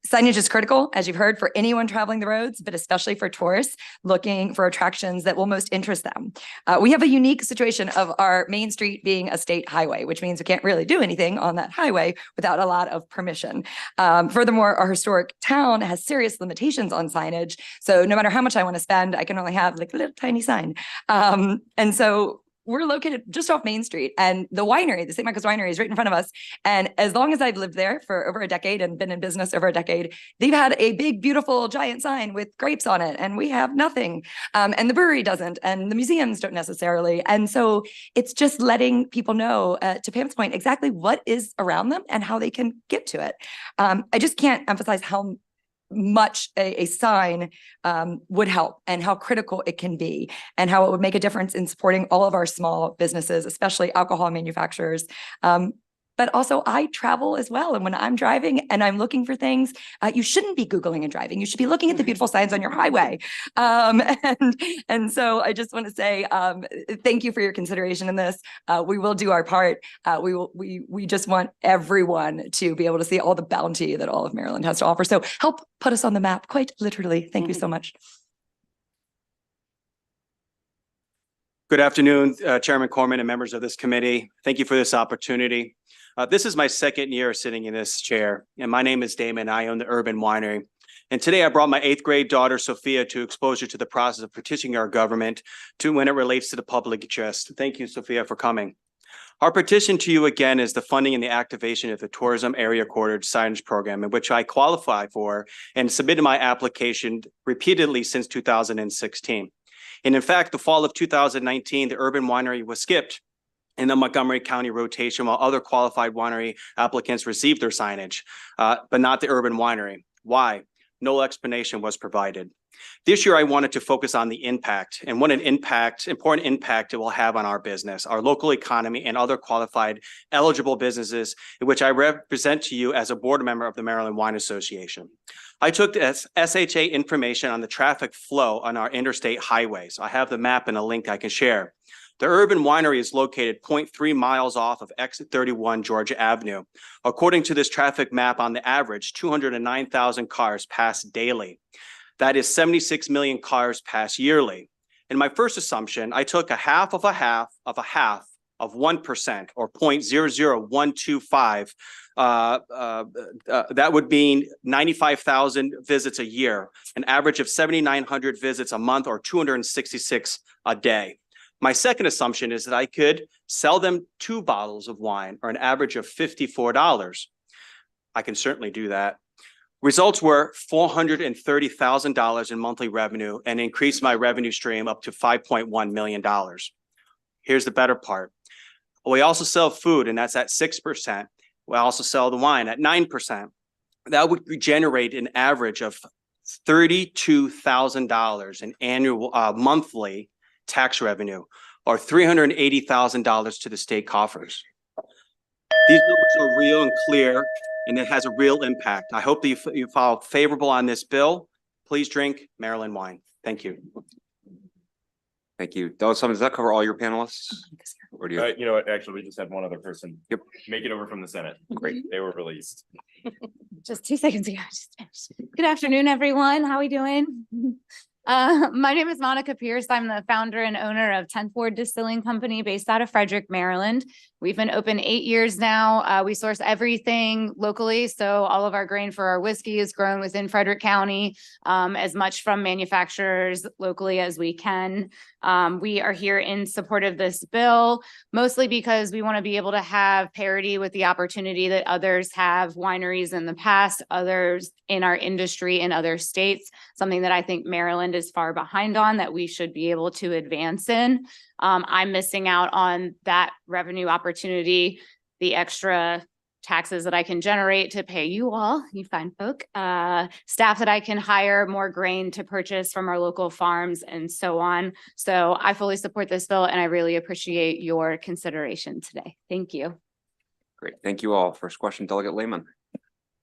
Signage is critical, as you've heard, for anyone traveling the roads, but especially for tourists looking for attractions that will most interest them. We have a unique situation of our main street being a state highway, which means we can't really do anything on that highway without a lot of permission. Furthermore, our historic town has serious limitations on signage. So no matter how much I want to spend, I can only have like a little tiny sign. And so we're located just off Main Street, and the winery, the St. Michael's Winery, is right in front of us. And as long as I've lived there for over a decade and been in business over a decade, they've had a big, beautiful, giant sign with grapes on it, and we have nothing. And the brewery doesn't, and the museums don't necessarily. And so it's just letting people know, to Pam's point, exactly what is around them and how they can get to it. I just can't emphasize how much a sign would help and how critical it can be and how it would make a difference in supporting all of our small businesses, especially alcohol manufacturers. But also I travel as well. And when I'm driving and I'm looking for things, you shouldn't be Googling and driving. You should be looking at the beautiful signs on your highway. And so I just want to say, thank you for your consideration in this. We will do our part. We just want everyone to be able to see all the bounty that all of Maryland has to offer. So help put us on the map, quite literally. Thank you so much. Good afternoon, Chairman Corman and members of this committee. Thank you for this opportunity. This is my second year sitting in this chair, and my name is Damon. I own the Urban Winery. And today I brought my 8th grade daughter, Sophia, to exposure to the process of petitioning our government to when it relates to the public interest. Thank you, Sophia, for coming. Our petition to you again is the funding and the activation of the Tourism Area Quartered Signage Program, in which I qualify for and submitted my application repeatedly since 2016. And in fact, the fall of 2019, the Urban Winery was skipped in the Montgomery County rotation while other qualified winery applicants received their signage, but not the Urban Winery. Why? No explanation was provided. This year, I wanted to focus on the impact and what an important impact it will have on our business, our local economy, and other qualified eligible businesses, in which I represent to you as a board member of the Maryland Wine Association. I took the SHA information on the traffic flow on our interstate highways. I have the map and a link I can share. The Urban Winery is located 0.3 miles off of exit 31 Georgia Avenue. According to this traffic map, on the average, 209,000 cars pass daily. That is 76 million cars pass yearly. In my first assumption, I took a half of 1% or 0.00125. That would mean 95,000 visits a year, an average of 7,900 visits a month, or 266 a day. My second assumption is that I could sell them 2 bottles of wine, or an average of $54. I can certainly do that. Results were $430,000 in monthly revenue and increased my revenue stream up to $5.1 million. Here's the better part. We also sell food, and that's at 6%. We also sell the wine at 9%. That would generate an average of $32,000 in annual, monthly tax revenue, or $380,000 to the state coffers. These numbers are real and clear, and it has a real impact. I hope that you follow favorable on this bill. Please drink Maryland wine. Thank you. Thank you. Does that cover all your panelists? Or do you? You know what? Actually, we just had one other person. Yep. Make it over from the Senate. Great. They were released. Just 2 seconds ago. Good afternoon, everyone. How are we doing? My name is Monica Pierce. I'm the founder and owner of 10th Ward Distilling Company based out of Frederick, Maryland. We've been open 8 years now. We source everything locally. So all of our grain for our whiskey is grown within Frederick County, as much from manufacturers locally as we can. We are here in support of this bill, mostly because we want to be able to have parity with the opportunity that others have, wineries in the past, others in our industry in other states, something that I think Maryland is far behind on that we should be able to advance in. I'm missing out on that revenue opportunity, the extra taxes that I can generate to pay you all, you fine folk, staff that I can hire, more grain to purchase from our local farms and so on. So I fully support this bill and I really appreciate your consideration today. Thank you. Great. Thank you all. First question, Delegate Lehman.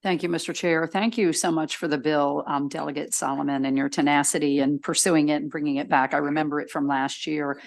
Thank you, Mr. Chair. Thank you so much for the bill, Delegate Solomon, and your tenacity in pursuing it and bringing it back. I remember it from last year.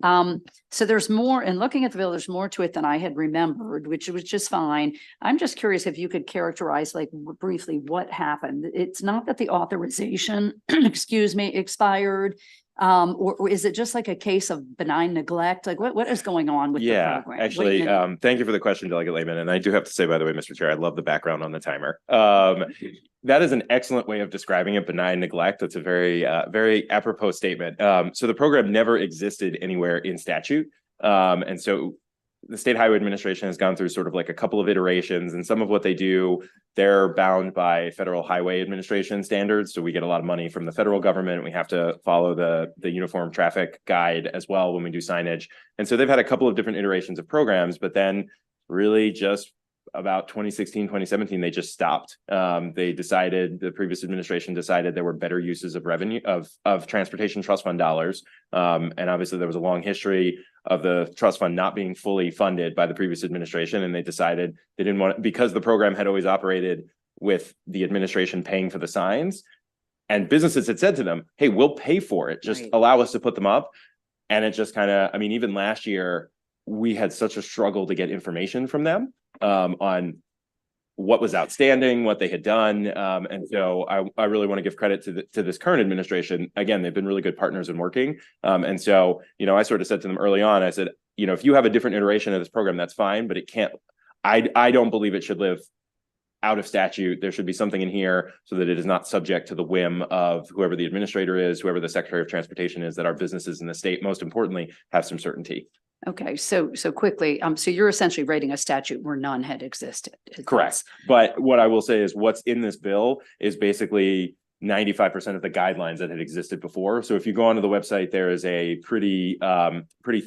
So there's more, and looking at the bill, there's more to it than I had remembered, which was just fine. I'm just curious if you could characterize like briefly what happened. It's not that the authorization, excuse me, expired. Or is it just like a case of benign neglect? Like what is going on with the program? Actually, thank you for the question, Delegate Lehman. And I do have to say, by the way, Mr. Chair, I love the background on the timer. That is an excellent way of describing it, benign neglect. That's a very, very apropos statement. So the program never existed anywhere in statute. And so the State Highway Administration has gone through sort of like a couple of iterations, and some of what they do, they're bound by Federal Highway Administration standards. So we get a lot of money from the federal government. We have to follow the Uniform Traffic Guide as well when we do signage. And so they've had a couple of different iterations of programs, but then really just about 2016, 2017, they just stopped. The previous administration decided there were better uses of revenue of transportation trust fund dollars. And obviously there was a long history of the trust fund not being fully funded by the previous administration. And they decided they didn't want, because the program had always operated with the administration paying for the signs, and businesses had said to them, hey, we'll pay for it. Just allow us to put them up. And it just kind of, I mean, even last year, we had such a struggle to get information from them on what was outstanding, what they had done. And so I really want to give credit to this current administration. Again, they've been really good partners in working. And so, you know, I sort of said to them early on, I said, you know, if you have a different iteration of this program, that's fine, but it can't, I don't believe it should live out of statute. There should be something in here so that it is not subject to the whim of whoever the administrator is, whoever the Secretary of Transportation is, that our businesses in the state, most importantly, have some certainty. Okay, so quickly, so you're essentially writing a statute where none had existed. Correct. But what I will say is what's in this bill is basically 95% of the guidelines that had existed before. So if you go onto the website, there is a pretty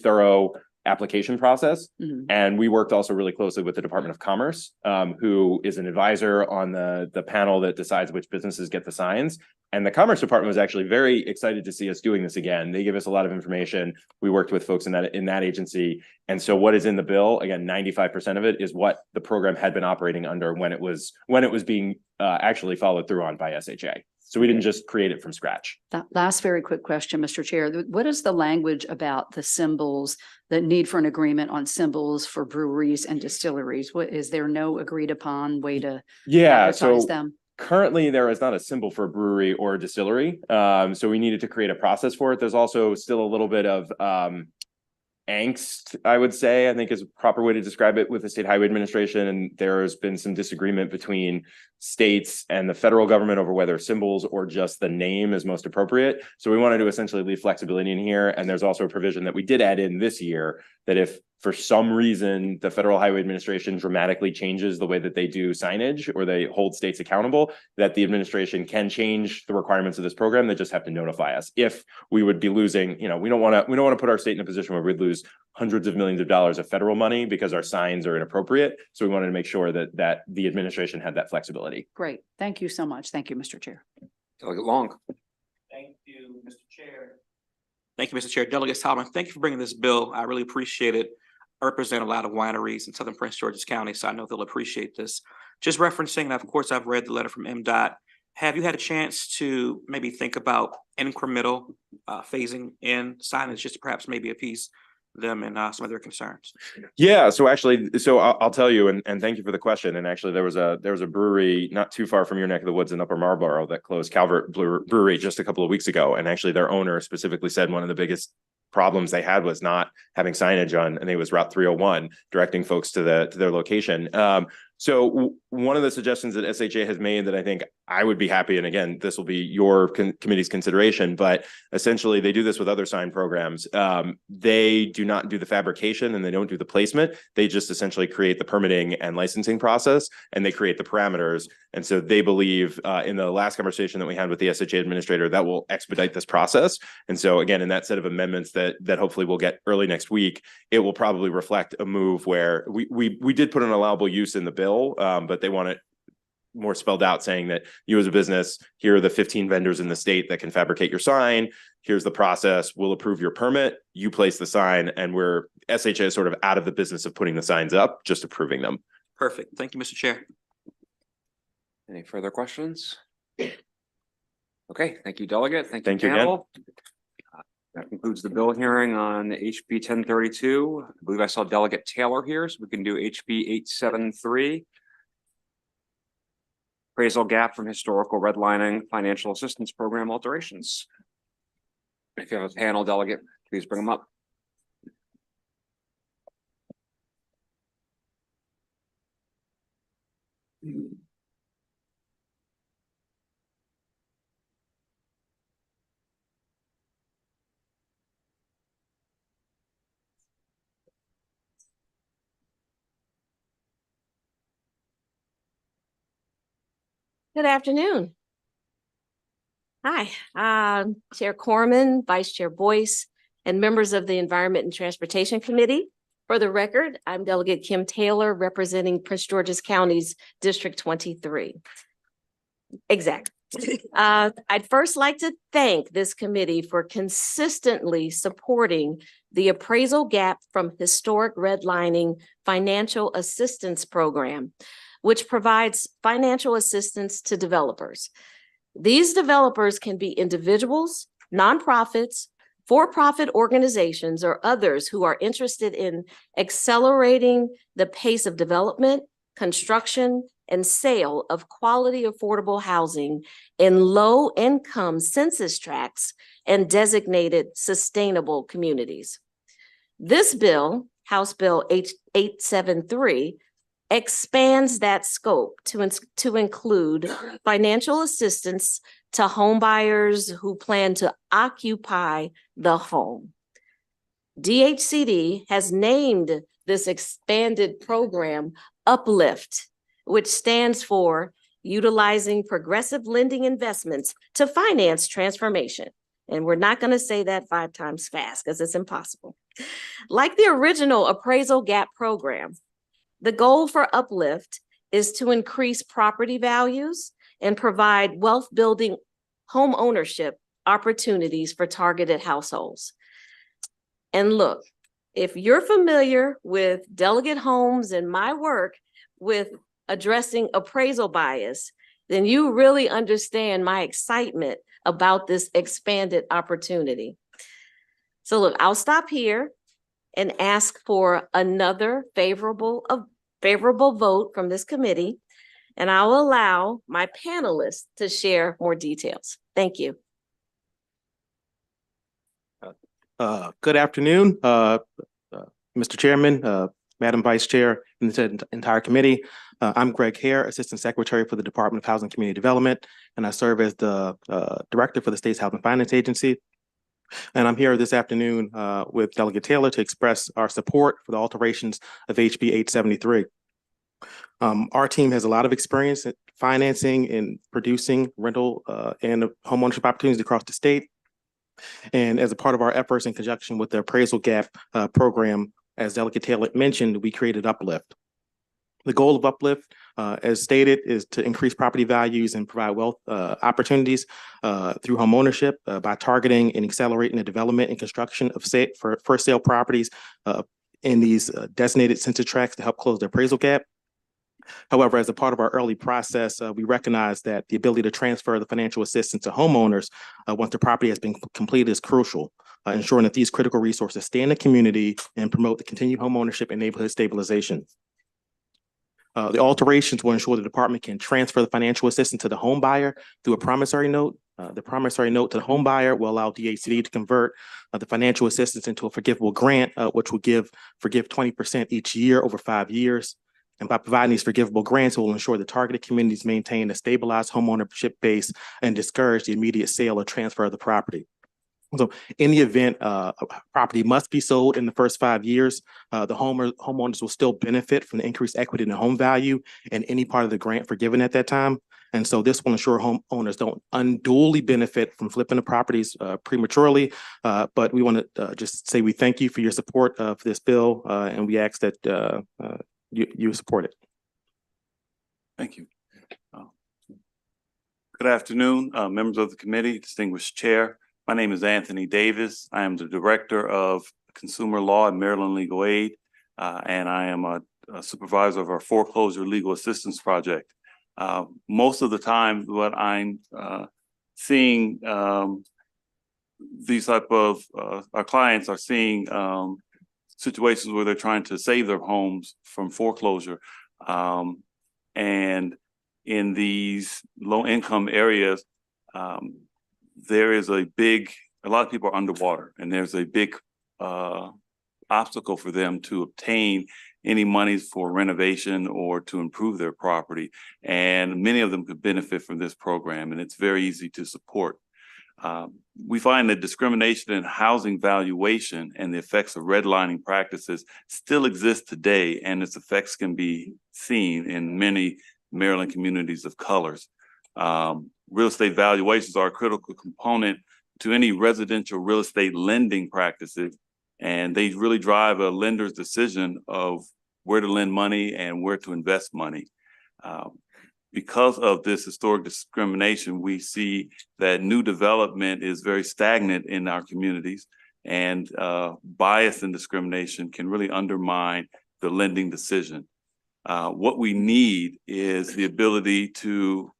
thorough application process. And we worked also really closely with the Department of Commerce, who is an advisor on the panel that decides which businesses get the signs. And the Commerce Department was actually very excited to see us doing this again. They give us a lot of information. We worked with folks in that agency. And so what is in the bill, again, 95% of it is what the program had been operating under when it was being actually followed through on by SHA. So we didn't just create it from scratch. That last very quick question, Mr. Chair. What is the language about the symbols, the need for an agreement on symbols for breweries and distilleries? Is there no agreed upon way to advertise them? Currently, there is not a symbol for a brewery or a distillery. So we needed to create a process for it. There's also still a little bit of angst, I would say, I think is a proper way to describe it, with the State Highway Administration. And there has been some disagreement between states and the federal government over whether symbols or just the name is most appropriate. So we wanted to essentially leave flexibility in here. And there's also a provision that we did add in this year that if for some reason, the Federal Highway Administration dramatically changes the way that they do signage or they hold states accountable, that the administration can change the requirements of this program. They just have to notify us. If we would be losing, you know, we don't want to put our state in a position where we'd lose hundreds of millions of dollars of federal money because our signs are inappropriate. So we wanted to make sure that the administration had that flexibility. Great. Thank you so much. Thank you, Mr. Chair. Delegate Long. Thank you, Mr. Chair. Thank you, Mr. Chair. Delegate Solomon, thank you for bringing this bill. I really appreciate it. I represent a lot of wineries in Southern Prince George's County, so I know they'll appreciate this. Just referencing, and of course, I've read the letter from MDOT. Have you had a chance to maybe think about incremental phasing in signage, just to perhaps maybe appease them and some of their concerns? Yeah, so actually, I'll tell you, and thank you for the question. And actually, there was a brewery not too far from your neck of the woods in Upper Marlboro that closed, Calvert Brewery, just a couple of weeks ago. And actually, their owner specifically said one of the biggest problems they had was not having signage on, and it was Route 301, directing folks to their location. So one of the suggestions that SHA has made that I think I would be happy, and again, this will be your committee's consideration, but essentially they do this with other sign programs. They do not do the fabrication and they don't do the placement. They just essentially create the permitting and licensing process, and they create the parameters. And so they believe in the last conversation that we had with the SHA administrator, that will expedite this process. And so again, in that set of amendments that hopefully we'll get early next week, it will probably reflect a move where we did put an allowable use in the bill, but they want it more spelled out, saying that you as a business, here are the 15 vendors in the state that can fabricate your sign. Here's the process. We'll approve your permit. You place the sign, and SHA is sort of out of the business of putting the signs up, just approving them. Perfect. Thank you, Mr. Chair. Any further questions? Okay, thank you, Delegate. Thank you you, panel. That concludes the bill hearing on HB 1032. I believe I saw Delegate Taylor here, so we can do HB 873. Appraisal gap from historical redlining financial assistance program alterations. If you have a panel, Delegate, please bring them up. Good afternoon. Hi, Chair Corman, Vice Chair Boyce, and members of the Environment and Transportation Committee. For the record, I'm Delegate Kim Taylor, representing Prince George's County's District 23. Exactly. I'd first like to thank this committee for consistently supporting the appraisal gap from historic redlining financial assistance program, which provides financial assistance to developers. These developers can be individuals, nonprofits, for-profit organizations, or others who are interested in accelerating the pace of development, construction, and sale of quality affordable housing in low-income census tracts and designated sustainable communities. This bill, House Bill 873, expands that scope to include financial assistance to home buyers who plan to occupy the home. DHCD has named this expanded program Uplift, which stands for Utilizing Progressive Lending Investments to Finance Transformation. And we're not going to say that 5 times fast because it's impossible. Like the original appraisal gap program, the goal for Uplift is to increase property values and provide wealth-building home ownership opportunities for targeted households. And look, if you're familiar with Delegate Holmes and my work with addressing appraisal bias, then you really understand my excitement about this expanded opportunity. So look, I'll stop here and ask for another favorable vote from this committee, and I'll allow my panelists to share more details. Thank you. Good afternoon, Mr. Chairman, Madam Vice Chair, and the entire committee. I'm Greg Hare, Assistant Secretary for the Department of Housing and Community Development, and I serve as the Director for the State's Housing Finance Agency. And I'm here this afternoon with Delegate Taylor to express our support for the alterations of HB 873. Our team has a lot of experience in financing and producing rental and homeownership opportunities across the state. And as a part of our efforts in conjunction with the appraisal gap program, as Delegate Taylor mentioned, we created Uplift. The goal of Uplift, as stated, is to increase property values and provide wealth opportunities through homeownership by targeting and accelerating the development and construction of for sale properties in these designated census tracts to help close the appraisal gap. However, as a part of our early process, we recognize that the ability to transfer the financial assistance to homeowners once the property has been completed is crucial, ensuring that these critical resources stay in the community and promote the continued homeownership and neighborhood stabilization. The alterations will ensure the department can transfer the financial assistance to the home buyer through a promissory note. The promissory note to the home buyer will allow DHCD to convert the financial assistance into a forgivable grant, which will forgive 20% each year over 5 years. And by providing these forgivable grants, it will ensure the targeted communities maintain a stabilized homeownership base and discourage the immediate sale or transfer of the property. So in the event a property must be sold in the first 5 years, the homeowners will still benefit from the increased equity in the home value and any part of the grant forgiven at that time. And so this will ensure homeowners don't unduly benefit from flipping the properties prematurely. But we want to just say we thank you for your support for this bill, and we ask that you support it. Thank you. Good afternoon, members of the committee, distinguished chair. My name is Anthony Davis. I am the Director of Consumer Law at Maryland Legal Aid, and I am a supervisor of our foreclosure legal assistance project. Most of the time, what I'm seeing, these type of our clients are seeing situations where they're trying to save their homes from foreclosure, and in these low-income areas, there is a lot of people are underwater, and there's a big obstacle for them to obtain any monies for renovation or to improve their property. And many of them could benefit from this program, and it's very easy to support. We find that discrimination in housing valuation and the effects of redlining practices still exist today, and its effects can be seen in many Maryland communities of colors. Real estate valuations are a critical component to any residential real estate lending practices, and they really drive a lender's decision of where to lend money and where to invest money. Because of this historic discrimination, we see that new development is very stagnant in our communities, and bias and discrimination can really undermine the lending decision. What we need is the ability to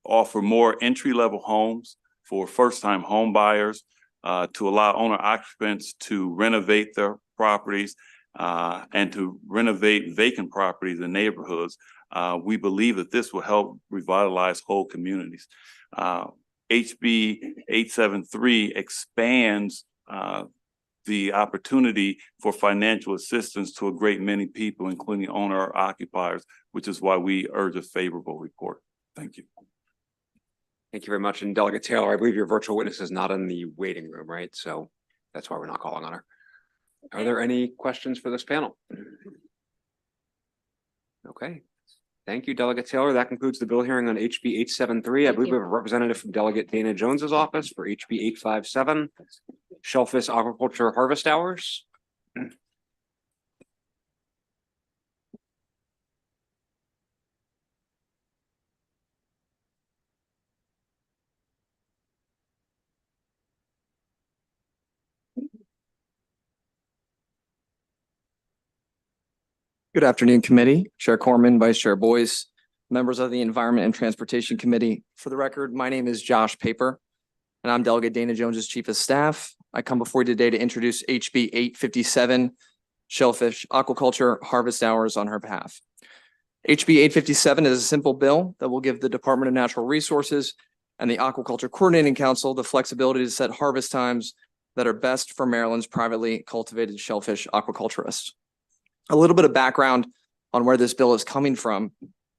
offer more entry-level homes for first-time home buyers, to allow owner-occupants to renovate their properties and to renovate vacant properties in neighborhoods. We believe that this will help revitalize whole communities. HB 873 expands the opportunity for financial assistance to a great many people, including owner occupiers, which is why we urge a favorable report. Thank you. Thank you very much. And Delegate Taylor, I believe your virtual witness is not in the waiting room, right? So that's why we're not calling on her. Are there any questions for this panel? Okay. Thank you, Delegate Taylor. That concludes the bill hearing on HB 873. I believe we have a representative from Delegate Dana Jones's office for HB 857, Shellfish Aquaculture Harvest Hours. Good afternoon, committee, Chair Corman, Vice Chair Boyce, members of the Environment and Transportation Committee. For the record, my name is Josh Paper, and I'm Delegate Dana Jones's Chief of Staff. I come before you today to introduce HB 857, Shellfish Aquaculture Harvest Hours on her behalf. HB 857 is a simple bill that will give the Department of Natural Resources and the Aquaculture Coordinating Council the flexibility to set harvest times that are best for Maryland's privately cultivated shellfish aquaculturists. A little bit of background on where this bill is coming from.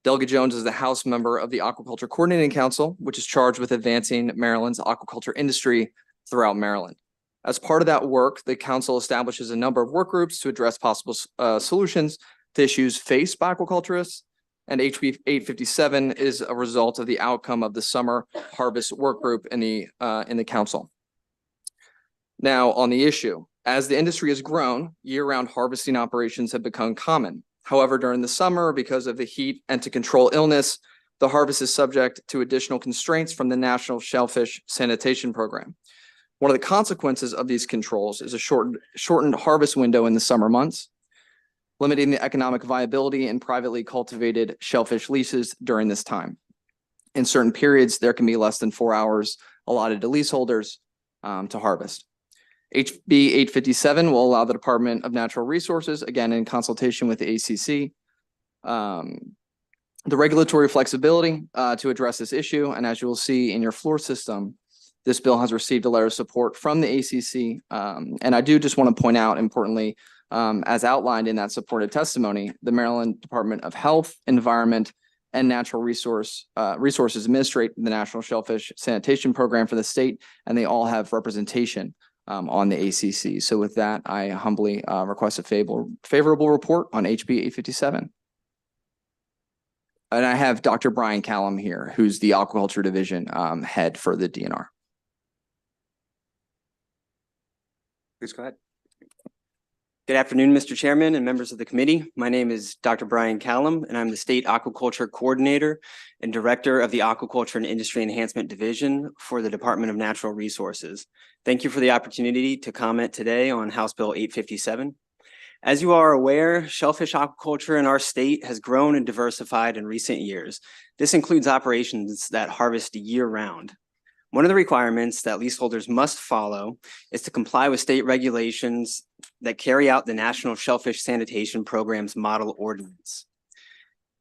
Delegate Jones is the House member of the Aquaculture Coordinating Council, which is charged with advancing Maryland's aquaculture industry throughout Maryland. As part of that work, the council establishes a number of work groups to address possible solutions to issues faced by aquaculturists. And HB 857 is a result of the outcome of the summer harvest work group in the council. Now, on the issue, as the industry has grown, year-round harvesting operations have become common. However, during the summer, because of the heat and to control illness, the harvest is subject to additional constraints from the National Shellfish Sanitation Program. One of the consequences of these controls is a shortened harvest window in the summer months, limiting the economic viability in privately cultivated shellfish leases during this time. In certain periods, there can be less than 4 hours allotted to leaseholders to harvest. HB 857 will allow the Department of Natural Resources, again in consultation with the ACC, the regulatory flexibility to address this issue. And as you will see in your floor system, this bill has received a letter of support from the ACC. And I do just want to point out, importantly, as outlined in that supported testimony, the Maryland Department of Health, Environment, and Natural Resources administrate the National Shellfish Sanitation Program for the state, and they all have representation on the ACC. So with that, I humbly request a favorable report on HB 857. And I have Dr. Brian Callum here, who's the Aquaculture Division head for the DNR. Please go ahead. Good afternoon, Mr. Chairman and members of the committee. My name is Dr. Brian Callum, and I'm the State Aquaculture Coordinator and Director of the Aquaculture and Industry Enhancement Division for the Department of Natural Resources. Thank you for the opportunity to comment today on House Bill 857. As you are aware, shellfish aquaculture in our state has grown and diversified in recent years. This includes operations that harvest year-round. One of the requirements that leaseholders must follow is to comply with state regulations that carry out the National Shellfish Sanitation Program's model ordinance.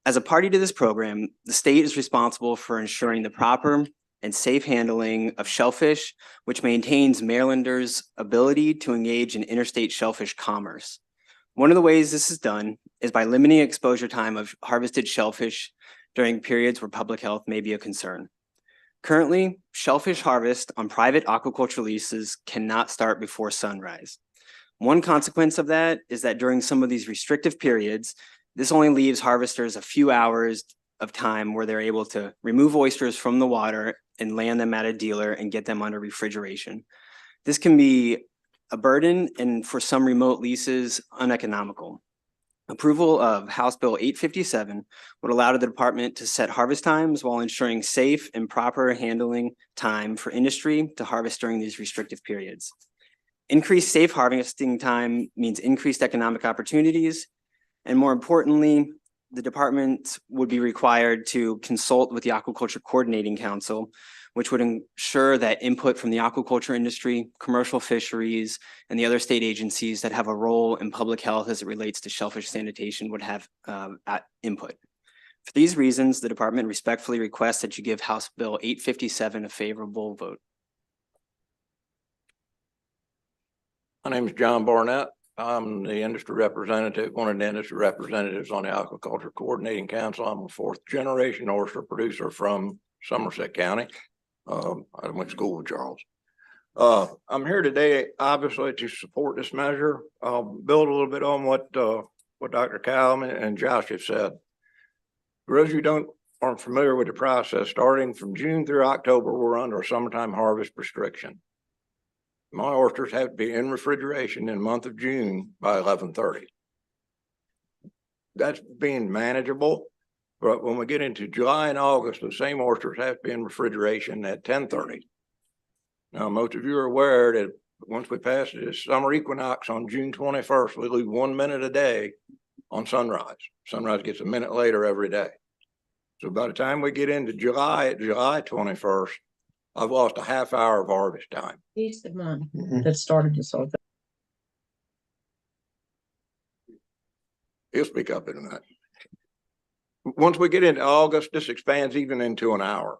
As a party to this program, the state is responsible for ensuring the proper and safe handling of shellfish, which maintains Marylanders' ability to engage in interstate shellfish commerce. One of the ways this is done is by limiting exposure time of harvested shellfish during periods where public health may be a concern. Currently, shellfish harvest on private aquaculture leases cannot start before sunrise. One consequence of that is that during some of these restrictive periods, this only leaves harvesters a few hours of time where they're able to remove oysters from the water and land them at a dealer and get them under refrigeration. This can be a burden and for some remote leases, uneconomical. Approval of House Bill 857 would allow the department to set harvest times while ensuring safe and proper handling time for industry to harvest during these restrictive periods. Increased safe harvesting time means increased economic opportunities, and more importantly, the department would be required to consult with the Aquaculture Coordinating Council, which would ensure that input from the aquaculture industry, commercial fisheries, and the other state agencies that have a role in public health as it relates to shellfish sanitation would have input. For these reasons, the department respectfully requests that you give House Bill 857 a favorable vote. My name is John Barnett. I'm the industry representative, one of the industry representatives on the Aquaculture Coordinating Council. I'm a fourth generation oyster producer from Somerset County. I went to school with Charles. I'm here today, obviously, to support this measure. I'll build a little bit on what Dr. Callum and Josh have said. For those of you who aren't familiar with the process, starting from June through October, we're under a summertime harvest restriction. My oysters have to be in refrigeration in the month of June by 11:30. That's being manageable. But when we get into July and August, the same oysters have to be in refrigeration at 10:30. Now, most of you are aware that once we pass this summer equinox on June 21st, we lose 1 minute a day on sunrise. Sunrise gets a minute later every day. So by the time we get into July, at July 21st, I've lost a half hour of harvest time. He's the one that started this whole thing. He'll speak up in a minute. Once we get into August, this expands even into an hour.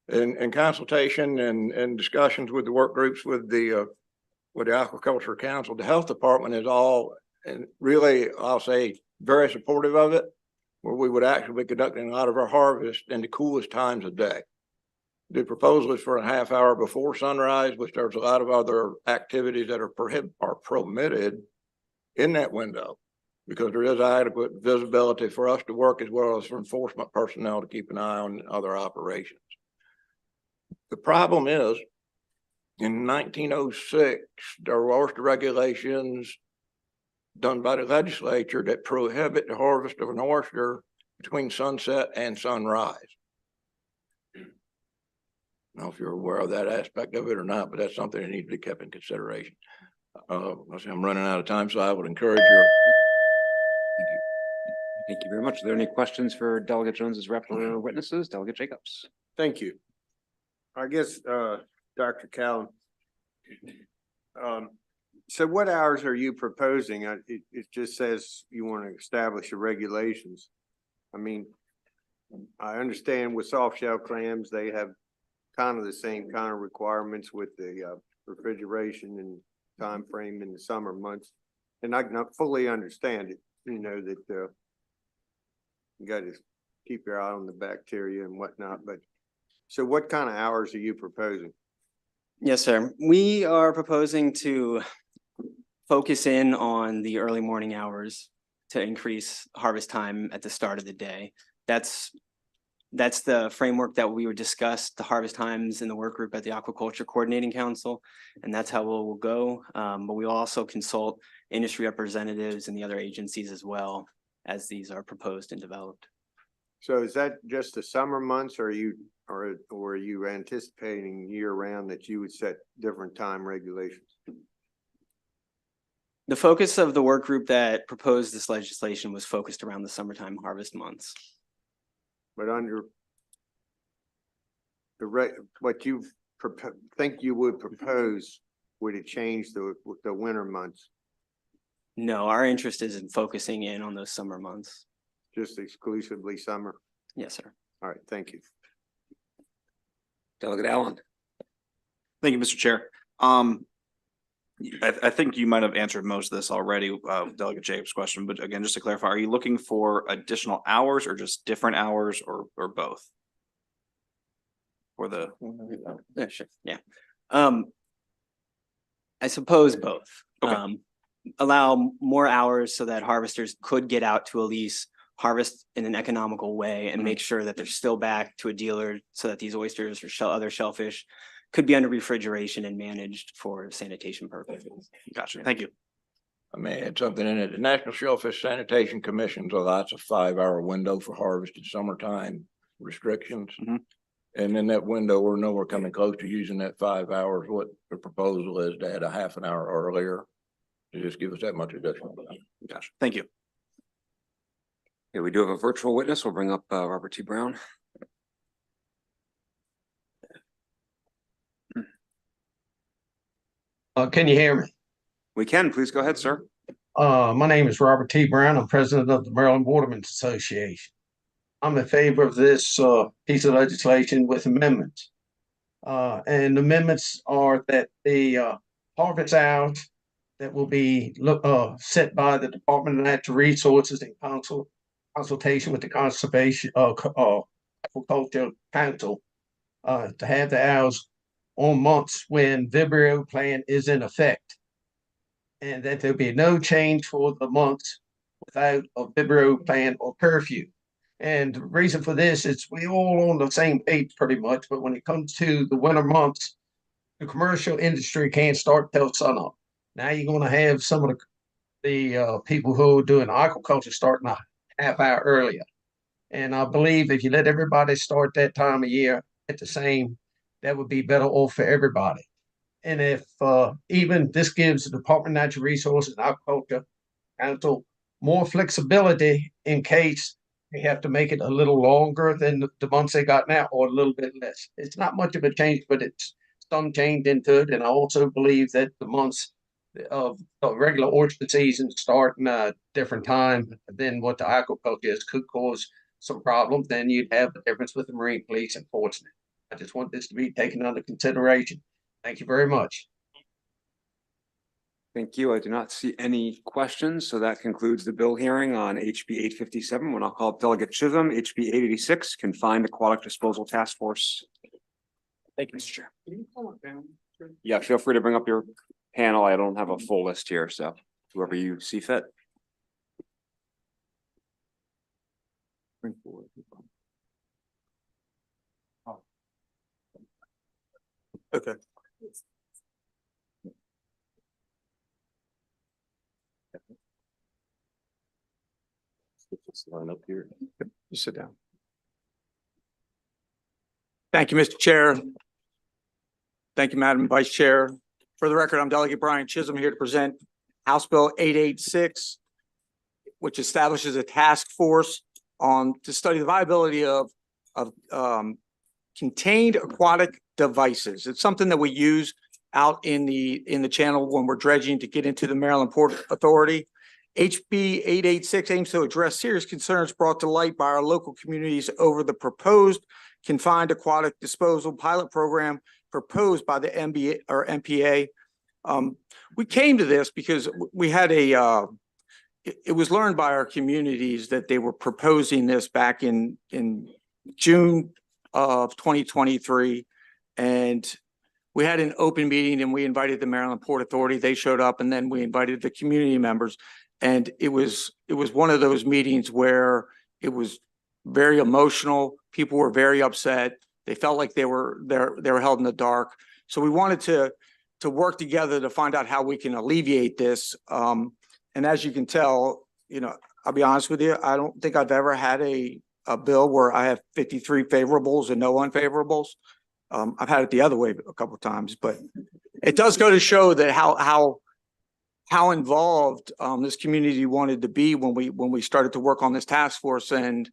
In consultation and discussions with the work groups with the Aquaculture Council, the Health Department is all, and really, I'll say, very supportive of it, where we would actually be conducting a lot of our harvest in the coolest times of day. The proposal is for a half hour before sunrise, which there's a lot of other activities that are permitted in that window, because there is adequate visibility for us to work as well as for enforcement personnel to keep an eye on other operations. The problem is, in 1906, there were oyster regulations done by the legislature that prohibit the harvest of an oyster between sunset and sunrise. I don't know if you're aware of that aspect of it or not, but that's something that needs to be kept in consideration. I'm running out of time, so I would encourage your. Thank you very much. Are there any questions for Delegate Jones's rep or witnesses? Delegate Jacobs. Thank you. I guess, Dr. Callum. So what hours are you proposing? It just says you want to establish the regulations. I mean, I understand with soft shell clams, they have kind of the same kind of requirements with the refrigeration and time frame in the summer months. And I can fully understand it, you know, that you got to keep your eye on the bacteria and whatnot. But so what kind of hours are you proposing? Yes, sir. We are proposing to focus in on the early morning hours to increase harvest time at the start of the day. That's the framework that we would discuss the harvest times in the work group at the Aquaculture Coordinating Council, and that's how we'll go. But we'll also consult industry representatives and the other agencies as well as these are proposed and developed. So is that just the summer months, or are you anticipating year round that you would set different time regulations? The focus of the work group that proposed this legislation was focused around the summertime harvest months. But under what you think you would propose, would it change the winter months? No, our interest is in focusing in on those summer months. Just exclusively summer? Yes, sir. All right, thank you. Delegate Allen. Thank you, Mr. Chair. I think you might have answered most of this already, Delegate Jacobs' question, but again, just to clarify, are you looking for additional hours or just different hours or both? For the Yeah, sure. Yeah. I suppose both. Okay. Allow more hours so that harvesters could get out to at least harvest in an economical way and make sure that they're still back to a dealer so that these oysters or other shellfish could be under refrigeration and managed for sanitation purposes. Gotcha. Thank you. I may add something in it. The National Shellfish Sanitation Commission allows a 5-hour window for harvest in summertime restrictions. And in that window, we're nowhere coming close to using that 5 hours. What the proposal is to add a half an hour earlier to just give us that much additional time. Gotcha. Thank you. Yeah, we do have a virtual witness. We'll bring up Robert T. Brown. Can you hear me? We can. Please go ahead, sir. My name is Robert T. Brown. I'm president of the Maryland Watermen's Association. I'm in favor of this piece of legislation with amendments. And amendments are that the harvest hours that will be set by the Department of Natural Resources in consultation with the Conservation Aquaculture Council to have the hours on months when Vibrio plan is in effect, and that there'll be no change for the months without a Vibrio plan or curfew. And the reason for this is we all on the same page pretty much, but when it comes to the winter months, the commercial industry can't start till sunup. Now you're going to have some of the people who are doing aquaculture starting a half hour earlier. And I believe if you let everybody start that time of year at the same, that would be better off for everybody. And if even this gives the Department of Natural Resources and Aquaculture Council more flexibility in case they have to make it a little longer than the months they got now or a little bit less. It's not much of a change, but it's some change into it. And I also believe that the months of regular oyster season starting a different time than what the aquaculture is could cause some problems. Then you'd have a difference with the Marine Police enforcement. I just want this to be taken under consideration. Thank you very much. Thank you. I do not see any questions. So that concludes the bill hearing on HB 857. When I'll call up Delegate Chisholm, HB 886, Confined Aquatic Disposal Task Force. Thank you, Mr. Chair. Yeah, feel free to bring up your panel. I don't have a full list here, so whoever you see fit. Bring forward. Okay. Let's line up here. You sit down. Thank you, Mr. Chair. Thank you, Madam Vice Chair. For the record, I'm Delegate Brian Chisholm here to present House Bill 886, which establishes a task force to study the viability of contained aquatic devices. It's something that we use out in the channel when we're dredging to get into the Maryland Port Authority. HB 886 aims to address serious concerns brought to light by our local communities over the proposed confined aquatic disposal pilot program proposed by the MBA or MPA. We came to this because we had it was learned by our communities that they were proposing this back in June of 2023. And we had an open meeting and we invited the Maryland Port Authority. They showed up, and then we invited the community members. And it was one of those meetings where it was very emotional. People were very upset. They felt like they were held in the dark. So we wanted to work together to find out how we can alleviate this. And as you can tell, I'll be honest with you, I don't think I've ever had a bill where I have 53 favorables and no unfavorables. I've had it the other way a couple of times, but it does go to show that how involved this community wanted to be when we started to work on this task force. And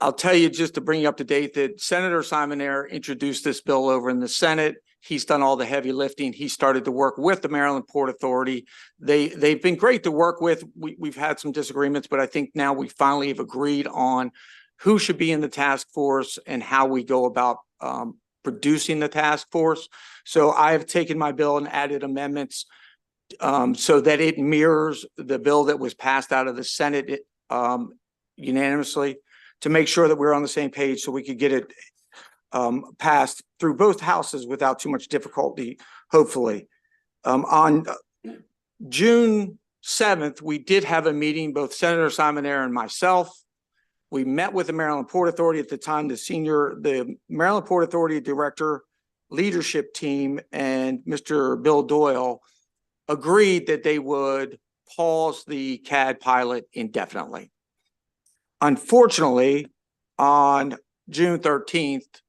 I'll tell you, just to bring you up to date, that Senator Simon Ayer introduced this bill over in the Senate. He's done all the heavy lifting. He started to work with the Maryland Port Authority. They've been great to work with. We've had some disagreements, but I think now we finally have agreed on who should be in the task force and how we go about producing the task force. So I have taken my bill and added amendments so that it mirrors the bill that was passed out of the Senate unanimously, to make sure that we're on the same page so we could get it passed through both houses without too much difficulty, hopefully. On June 7th, we did have a meeting, both Senator Simon Ayer and myself. We met with the Maryland Port Authority at the time, the Maryland Port Authority Director leadership team and Mr. Bill Doyle agreed that they would pause the CAD pilot indefinitely. Unfortunately, on June 13th,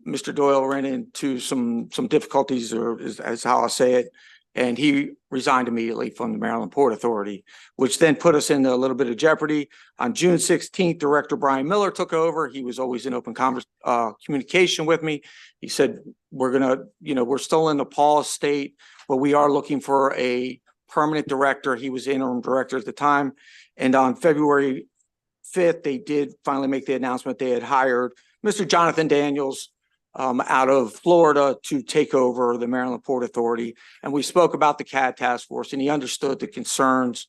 Mr. Doyle ran into some difficulties, or as how I say it, and he resigned immediately from the Maryland Port Authority, which then put us in a little bit of jeopardy. On June 16th, Director Brian Miller took over. He was always in open communication with me. He said, we're still in the pause state, but we are looking for a permanent director. He was interim director at the time. And on February 5th, they did finally make the announcement they had hired Mr. Jonathan Daniels out of Florida to take over the Maryland Port Authority. And we spoke about the CAD task force, and he understood the concerns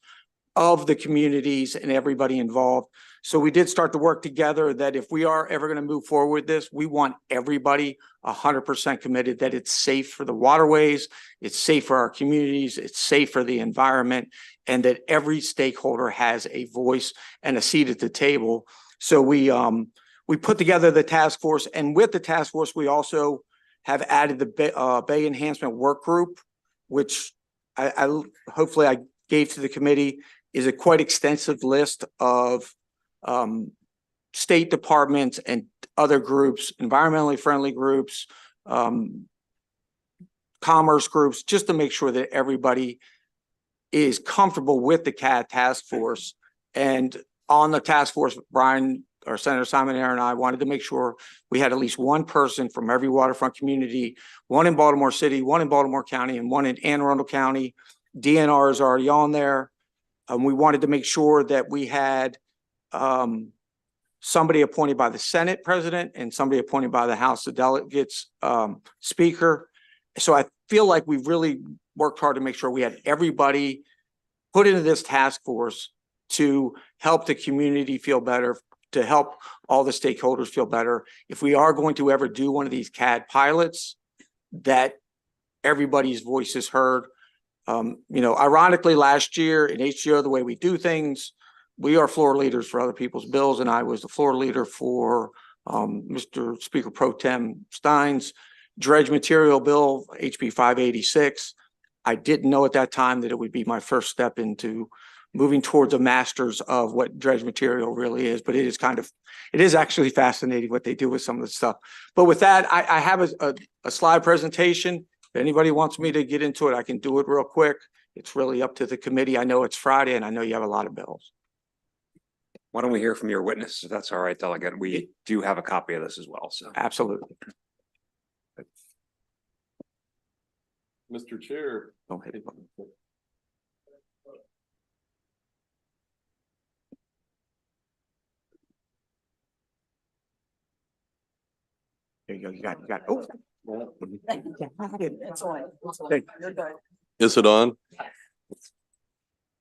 of the communities and everybody involved. So we did start to work together that if we are ever going to move forward with this, we want everybody 100% committed that it's safe for the waterways, it's safe for our communities, it's safe for the environment, and that every stakeholder has a voice and a seat at the table. So we put together the task force, and with the task force, we also have added the Bay Enhancement Work Group, which I hopefully I gave to the committee, is a quite extensive list of state departments and other groups, environmentally friendly groups, commerce groups, just to make sure that everybody is comfortable with the CAD task force. And on the task force, Senator Simon Ayer and I wanted to make sure we had at least one person from every waterfront community, one in Baltimore City, one in Baltimore County, and one in Anne Arundel County. DNR is already on there. We wanted to make sure that we had somebody appointed by the Senate President and somebody appointed by the House of Delegates Speaker. So I feel like we've really worked hard to make sure we had everybody put into this task force to help the community feel better, to help all the stakeholders feel better. If we are going to ever do one of these CAD pilots, that everybody's voice is heard. Ironically, last year in HGO, the way we do things, we are floor leaders for other people's bills, and I was the floor leader for Mr. Speaker Pro Tem Stein's dredge material bill, HB 586. I didn't know at that time that it would be my first step into moving towards a masters of what dredge material really is, but it is actually fascinating what they do with some of the stuff. But with that, I have a slide presentation. If anybody wants me to get into it, I can do it real quick. It's really up to the committee. I know it's Friday and I know you have a lot of bills. Why don't we hear from your witness, if that's all right, Delegate? We do have a copy of this as well, so. Absolutely. Mr. Chair. Don't hit it. There you go. You got it. Oh. Is it on?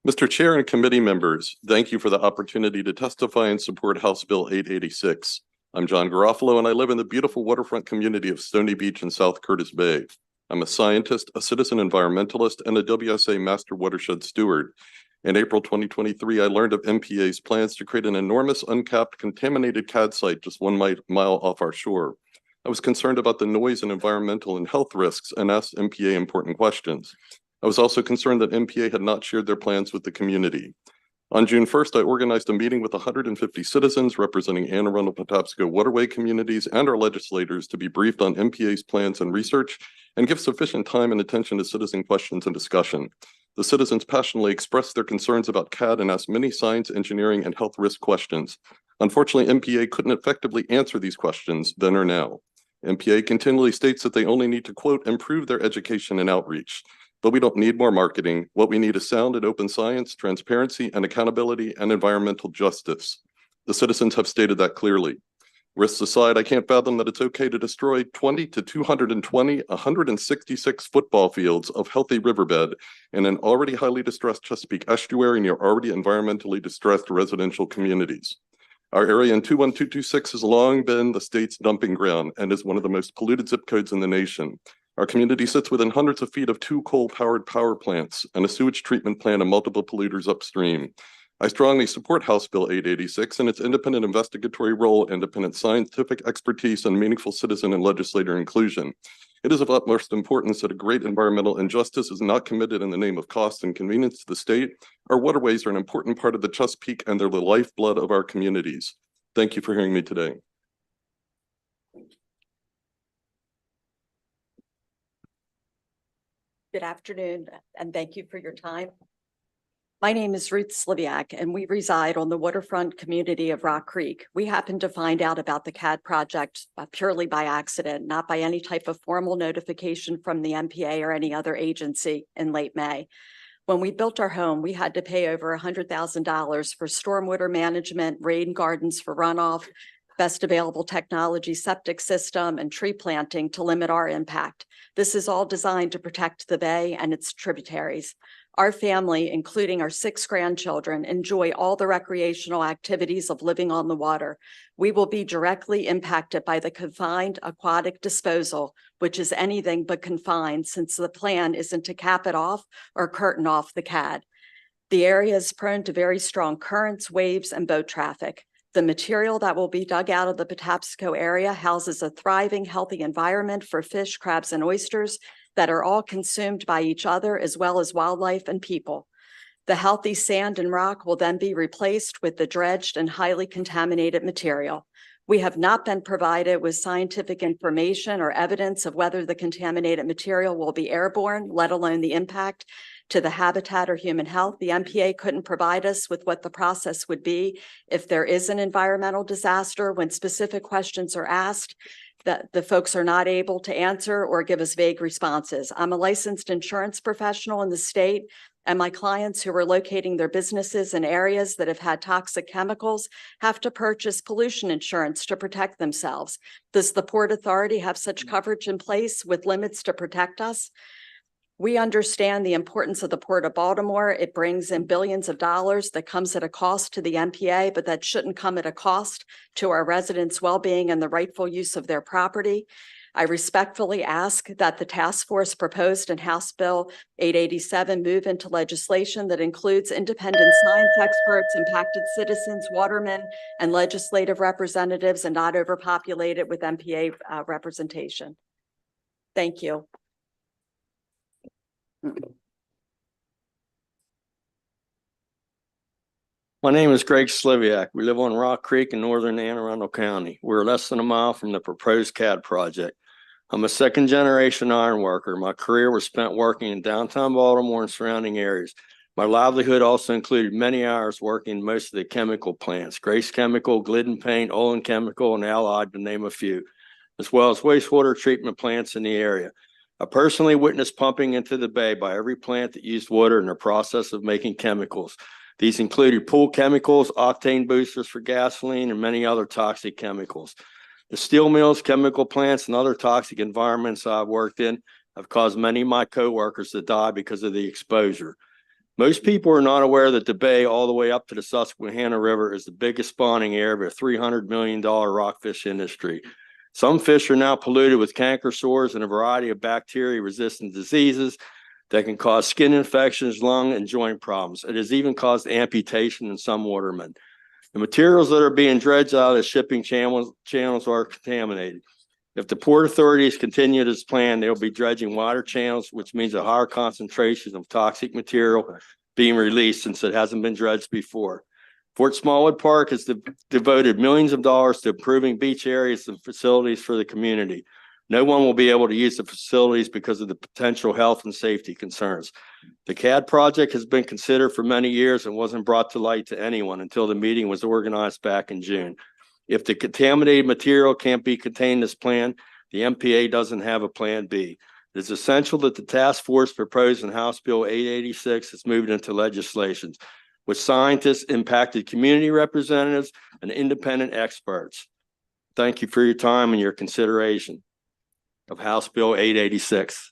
Mr. Chair and committee members, thank you for the opportunity to testify and support House Bill 886. I'm John Garofalo, and I live in the beautiful waterfront community of Stony Beach in South Curtis Bay. I'm a scientist, a citizen environmentalist, and a WSA Master Watershed Steward. In April 2023, I learned of MPA's plans to create an enormous uncapped contaminated CAD site just 1 mile off our shore. I was concerned about the noise and environmental and health risks and asked MPA important questions. I was also concerned that MPA had not shared their plans with the community. On June 1st, I organized a meeting with 150 citizens representing Anne Arundel Patapsco waterway communities and our legislators to be briefed on MPA's plans and research and give sufficient time and attention to citizen questions and discussion. The citizens passionately expressed their concerns about CAD and asked many science, engineering, and health risk questions. Unfortunately, MPA couldn't effectively answer these questions then or now. MPA continually states that they only need to, quote, improve their education and outreach. But we don't need more marketing. What we need is sound and open science, transparency, and accountability, and environmental justice. The citizens have stated that clearly. Risks aside, I can't fathom that it's okay to destroy 20 to 220, 166 football fields of healthy riverbed in an already highly distressed Chesapeake estuary near already environmentally distressed residential communities. Our area in 21226 has long been the state's dumping ground and is one of the most polluted zip codes in the nation. Our community sits within hundreds of feet of 2 coal-powered power plants and a sewage treatment plant and multiple polluters upstream. I strongly support House Bill 886 and its independent investigatory role, independent scientific expertise, and meaningful citizen and legislator inclusion. It is of utmost importance that a great environmental injustice is not committed in the name of cost and convenience to the state. Our waterways are an important part of the Chesapeake and they're the lifeblood of our communities. Thank you for hearing me today. Good afternoon, and thank you for your time. My name is Ruth Sliviak, and we reside on the waterfront community of Rock Creek. We happened to find out about the CAD project purely by accident, not by any type of formal notification from the MPA or any other agency in late May. When we built our home, we had to pay over $100,000 for stormwater management, rain gardens for runoff, best available technology septic system, and tree planting to limit our impact. This is all designed to protect the bay and its tributaries. Our family, including our 6 grandchildren, enjoy all the recreational activities of living on the water. We will be directly impacted by the confined aquatic disposal, which is anything but confined since the plan isn't to cap it off or curtain off the CAD. The area is prone to very strong currents, waves, and boat traffic. The material that will be dug out of the Patapsco area houses a thriving, healthy environment for fish, crabs, and oysters that are all consumed by each other as well as wildlife and people. The healthy sand and rock will then be replaced with the dredged and highly contaminated material. We have not been provided with scientific information or evidence of whether the contaminated material will be airborne, let alone the impact to the habitat or human health. The MPA couldn't provide us with what the process would be if there is an environmental disaster. When specific questions are asked, that the folks are not able to answer or give us vague responses. I'm a licensed insurance professional in the state, and my clients who are locating their businesses in areas that have had toxic chemicals have to purchase pollution insurance to protect themselves. Does the Port Authority have such coverage in place with limits to protect us? We understand the importance of the Port of Baltimore. It brings in billions of dollars that comes at a cost to the MPA, but that shouldn't come at a cost to our residents' well-being and the rightful use of their property. I respectfully ask that the task force proposed in House Bill 887 move into legislation that includes independent science experts, impacted citizens, watermen, and legislative representatives, and not overpopulated with MPA representation. Thank you. My name is Greg Sliviak. We live on Rock Creek in northern Anne Arundel County. We're less than a mile from the proposed CAD project. I'm a second generation iron worker. My career was spent working in downtown Baltimore and surrounding areas. My livelihood also included many hours working in most of the chemical plants, Grace Chemical, Glidden Paint, Olin Chemical, and Allied, to name a few, as well as wastewater treatment plants in the area. I personally witnessed pumping into the bay by every plant that used water in the process of making chemicals. These included pool chemicals, octane boosters for gasoline, and many other toxic chemicals. The steel mills, chemical plants, and other toxic environments I've worked in have caused many of my coworkers to die because of the exposure. Most people are not aware that the bay all the way up to the Susquehanna River is the biggest spawning area of a $300 million rockfish industry. Some fish are now polluted with canker sores and a variety of bacteria-resistant diseases that can cause skin infections, lung, and joint problems. It has even caused amputation in some watermen. The materials that are being dredged out of the shipping channels are contaminated. If the Port authorities continue this plan, they'll be dredging wider channels, which means a higher concentration of toxic material being released since it hasn't been dredged before. Fort Smallwood Park has devoted millions of dollars to improving beach areas and facilities for the community. No one will be able to use the facilities because of the potential health and safety concerns. The CAD project has been considered for many years and wasn't brought to light to anyone until the meeting was organized back in June. If the contaminated material can't be contained as planned, the MPA doesn't have a plan B. It is essential that the task force proposed in House Bill 886 is moved into legislation, with scientists, impacted community representatives, and independent experts. Thank you for your time and your consideration of House Bill 886.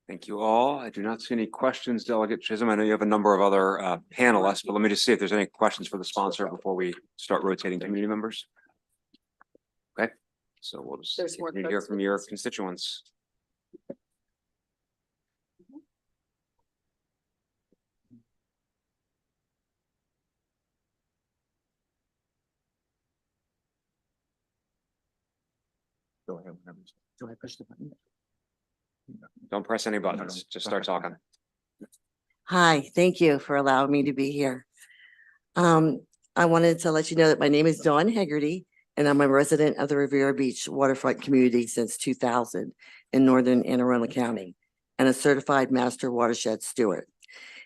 Thank you all. I do not see any questions, Delegate Chisholm. I know you have a number of other panelists, but let me just see if there's any questions for the sponsor before we start rotating community members. Okay, so we'll just hear from your constituents. Go ahead. Do I push the button? Don't press any buttons, just start talking. Hi, thank you for allowing me to be here. I wanted to let you know that my name is Dawn Hegarty, and I'm a resident of the Riviera Beach waterfront community since 2000 in northern Anne Arundel County, and a certified master watershed steward.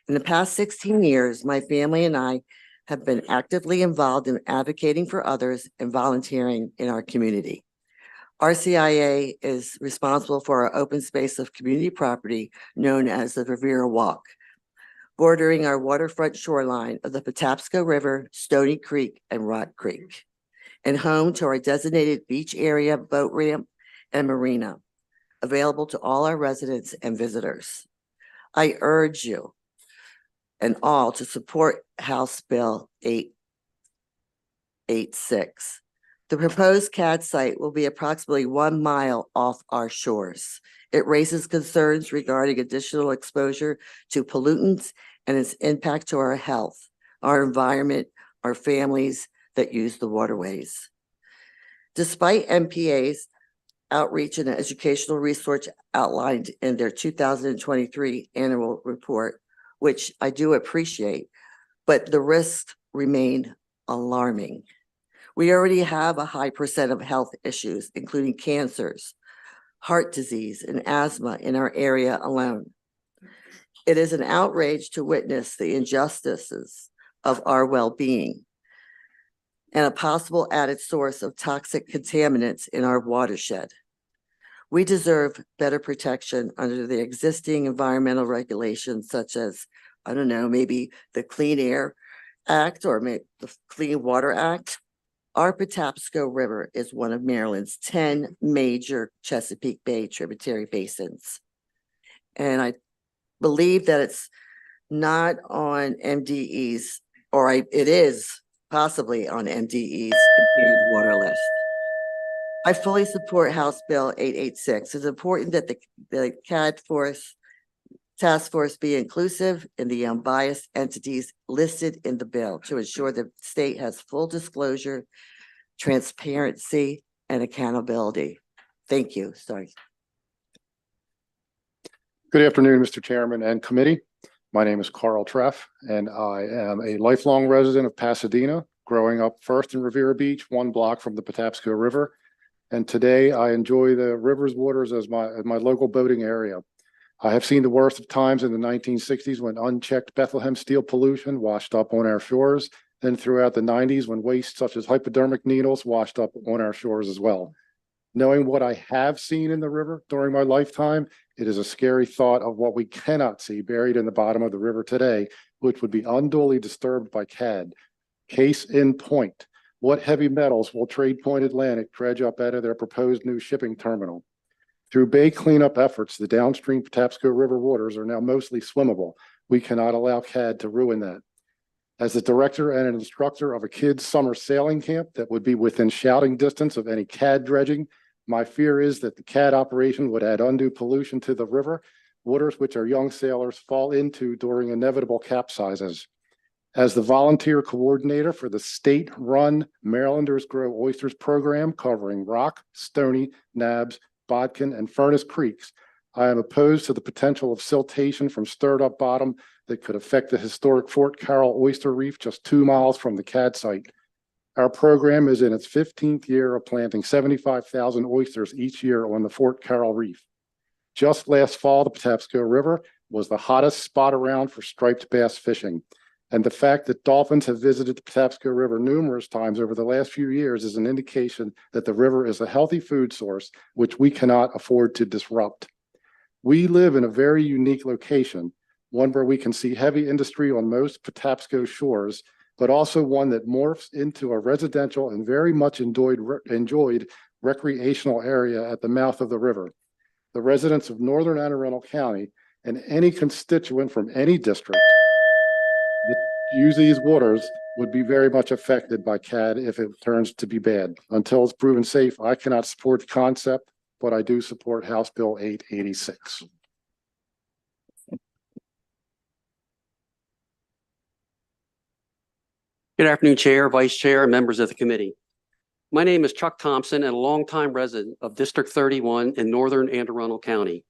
In the past 16 years, my family and I have been actively involved in advocating for others and volunteering in our community. RCIA is responsible for our open space of community property known as the Riviera Walk, bordering our waterfront shoreline of the Patapsco River, Stony Creek, and Rock Creek, and home to our designated beach area, boat ramp, and marina, available to all our residents and visitors. I urge you and all to support House Bill 886. The proposed CAD site will be approximately 1 mile off our shores. It raises concerns regarding additional exposure to pollutants and its impact to our health, our environment, our families that use the waterways. Despite MPA's outreach and educational research outlined in their 2023 annual report, which I do appreciate, but the risks remain alarming. We already have a high percent of health issues, including cancers, heart disease, and asthma in our area alone. It is an outrage to witness the injustices of our well-being and a possible added source of toxic contaminants in our watershed. We deserve better protection under the existing environmental regulations, such as, I don't know, maybe the Clean Air Act or maybe the Clean Water Act. Our Patapsco River is one of Maryland's 10 major Chesapeake Bay tributary basins. And I believe that it's not on MDE's, it is possibly on MDE's impaired water list. I fully support House Bill 886. It's important that the task force be inclusive in the unbiased entities listed in the bill to ensure the state has full disclosure, transparency, and accountability. Thank you. Sorry. Good afternoon, Mr. Chairman and committee. My name is Carl Treff, and I am a lifelong resident of Pasadena, growing up first in Riviera Beach, 1 block from the Patapsco River. And today I enjoy the river's waters as my local boating area. I have seen the worst of times in the 1960s when unchecked Bethlehem steel pollution washed up on our shores, then throughout the 90s when waste such as hypodermic needles washed up on our shores as well. Knowing what I have seen in the river during my lifetime, it is a scary thought of what we cannot see buried in the bottom of the river today, which would be unduly disturbed by CAD. Case in point, what heavy metals will Trade Point Atlantic dredge up out of their proposed new shipping terminal? Through bay cleanup efforts, the downstream Patapsco River waters are now mostly swimmable. We cannot allow CAD to ruin that. As the director and an instructor of a kids' summer sailing camp that would be within shouting distance of any CAD dredging, my fear is that the CAD operation would add undue pollution to the river, waters which our young sailors fall into during inevitable capsizes. As the volunteer coordinator for the state-run Marylanders Grow Oysters program covering Rock, Stony, Nabs, Bodkin, and Furnace Creeks, I am opposed to the potential of siltation from stirred-up bottom that could affect the historic Fort Carroll Oyster Reef just 2 miles from the CAD site. Our program is in its 15th year of planting 75,000 oysters each year on the Fort Carroll Reef. Just last fall, the Patapsco River was the hottest spot around for striped bass fishing. And the fact that dolphins have visited the Patapsco River numerous times over the last few years is an indication that the river is a healthy food source, which we cannot afford to disrupt. We live in a very unique location, one where we can see heavy industry on most Patapsco shores, but also one that morphs into a residential and very much enjoyed recreational area at the mouth of the river. The residents of Northern Anne Arundel County and any constituent from any district that use these waters would be very much affected by CAD if it turns to be bad. Until it's proven safe, I cannot support the concept, but I do support House Bill 886. Good afternoon, Chair, Vice Chair, and members of the committee. My name is Chuck Thompson and a longtime resident of District 31 in Northern Anne Arundel County.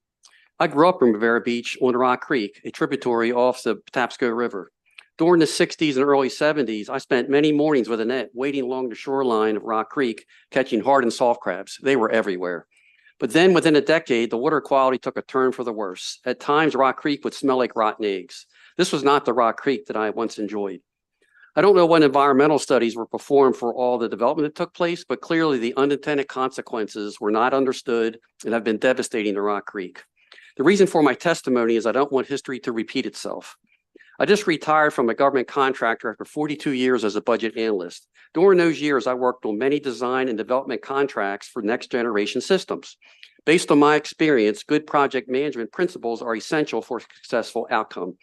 I grew up in Riviera Beach on Rock Creek, a tributary off the Patapsco River. During the 60s and early 70s, I spent many mornings with a net wading along the shoreline of Rock Creek, catching hard and soft crabs. They were everywhere. But then within a decade, the water quality took a turn for the worse. At times, Rock Creek would smell like rotten eggs. This was not the Rock Creek that I once enjoyed. I don't know what environmental studies were performed for all the development that took place, but clearly the unintended consequences were not understood and have been devastating to Rock Creek. The reason for my testimony is I don't want history to repeat itself. I just retired from a government contractor after 42 years as a budget analyst. During those years, I worked on many design and development contracts for next generation systems. Based on my experience, good project management principles are essential for a successful outcome.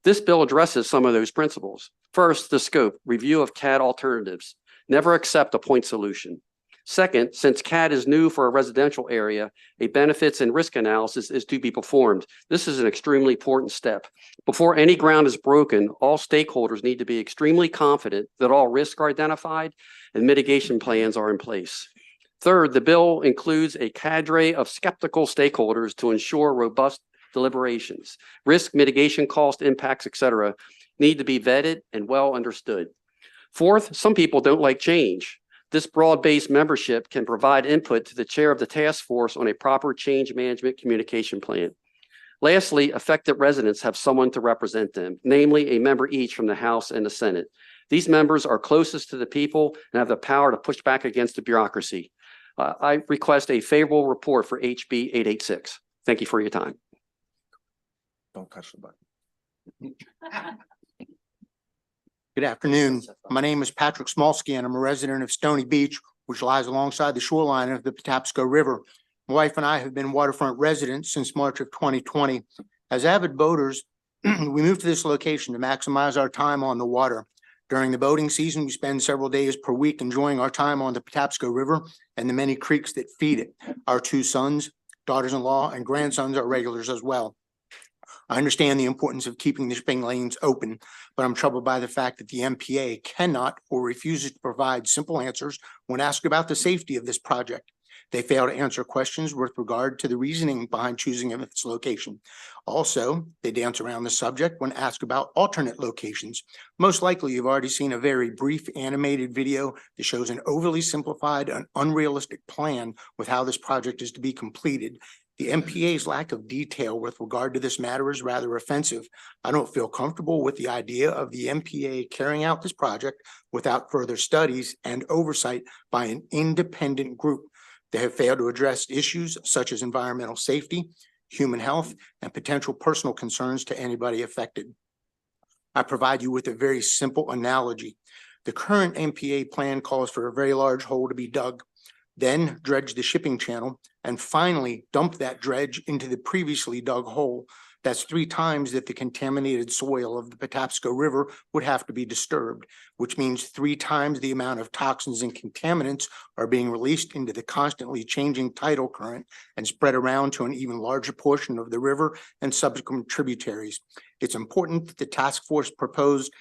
This bill addresses some of those principles. First, the scope, review of CAD alternatives. Never accept a point solution. Second, since CAD is new for a residential area, a benefits and risk analysis is to be performed. This is an extremely important step. Before any ground is broken, all stakeholders need to be extremely confident that all risks are identified and mitigation plans are in place. Third, the bill includes a cadre of skeptical stakeholders to ensure robust deliberations. Risk, mitigation, cost, impacts, etc., need to be vetted and well understood. Fourth, some people don't like change. This broad-based membership can provide input to the chair of the task force on a proper change management communication plan. Lastly, affected residents have someone to represent them, namely a member each from the House and the Senate. These members are closest to the people and have the power to push back against the bureaucracy. I request a favorable report for HB 886. Thank you for your time. Don't touch the button. Good afternoon. My name is Patrick Smolsky and I'm a resident of Stony Beach, which lies alongside the shoreline of the Patapsco River. My wife and I have been waterfront residents since March of 2020. As avid boaters, we moved to this location to maximize our time on the water. During the boating season, we spend several days per week enjoying our time on the Patapsco River and the many creeks that feed it. Our two sons, daughters-in-law, and grandsons are regulars as well. I understand the importance of keeping the shipping lanes open, but I'm troubled by the fact that the MPA cannot or refuses to provide simple answers when asked about the safety of this project. They fail to answer questions with regard to the reasoning behind choosing its location. Also, they dance around the subject when asked about alternate locations. Most likely, you've already seen a very brief animated video that shows an overly simplified and unrealistic plan with how this project is to be completed. The MPA's lack of detail with regard to this matter is rather offensive. I don't feel comfortable with the idea of the MPA carrying out this project without further studies and oversight by an independent group. They have failed to address issues such as environmental safety, human health, and potential personal concerns to anybody affected. I provide you with a very simple analogy. The current MPA plan calls for a very large hole to be dug, then dredge the shipping channel, and finally dump that dredge into the previously dug hole. That's 3 times that the contaminated soil of the Patapsco River would have to be disturbed, which means 3 times the amount of toxins and contaminants are being released into the constantly changing tidal current and spread around to an even larger portion of the river and subsequent tributaries. It's important that the task force proposed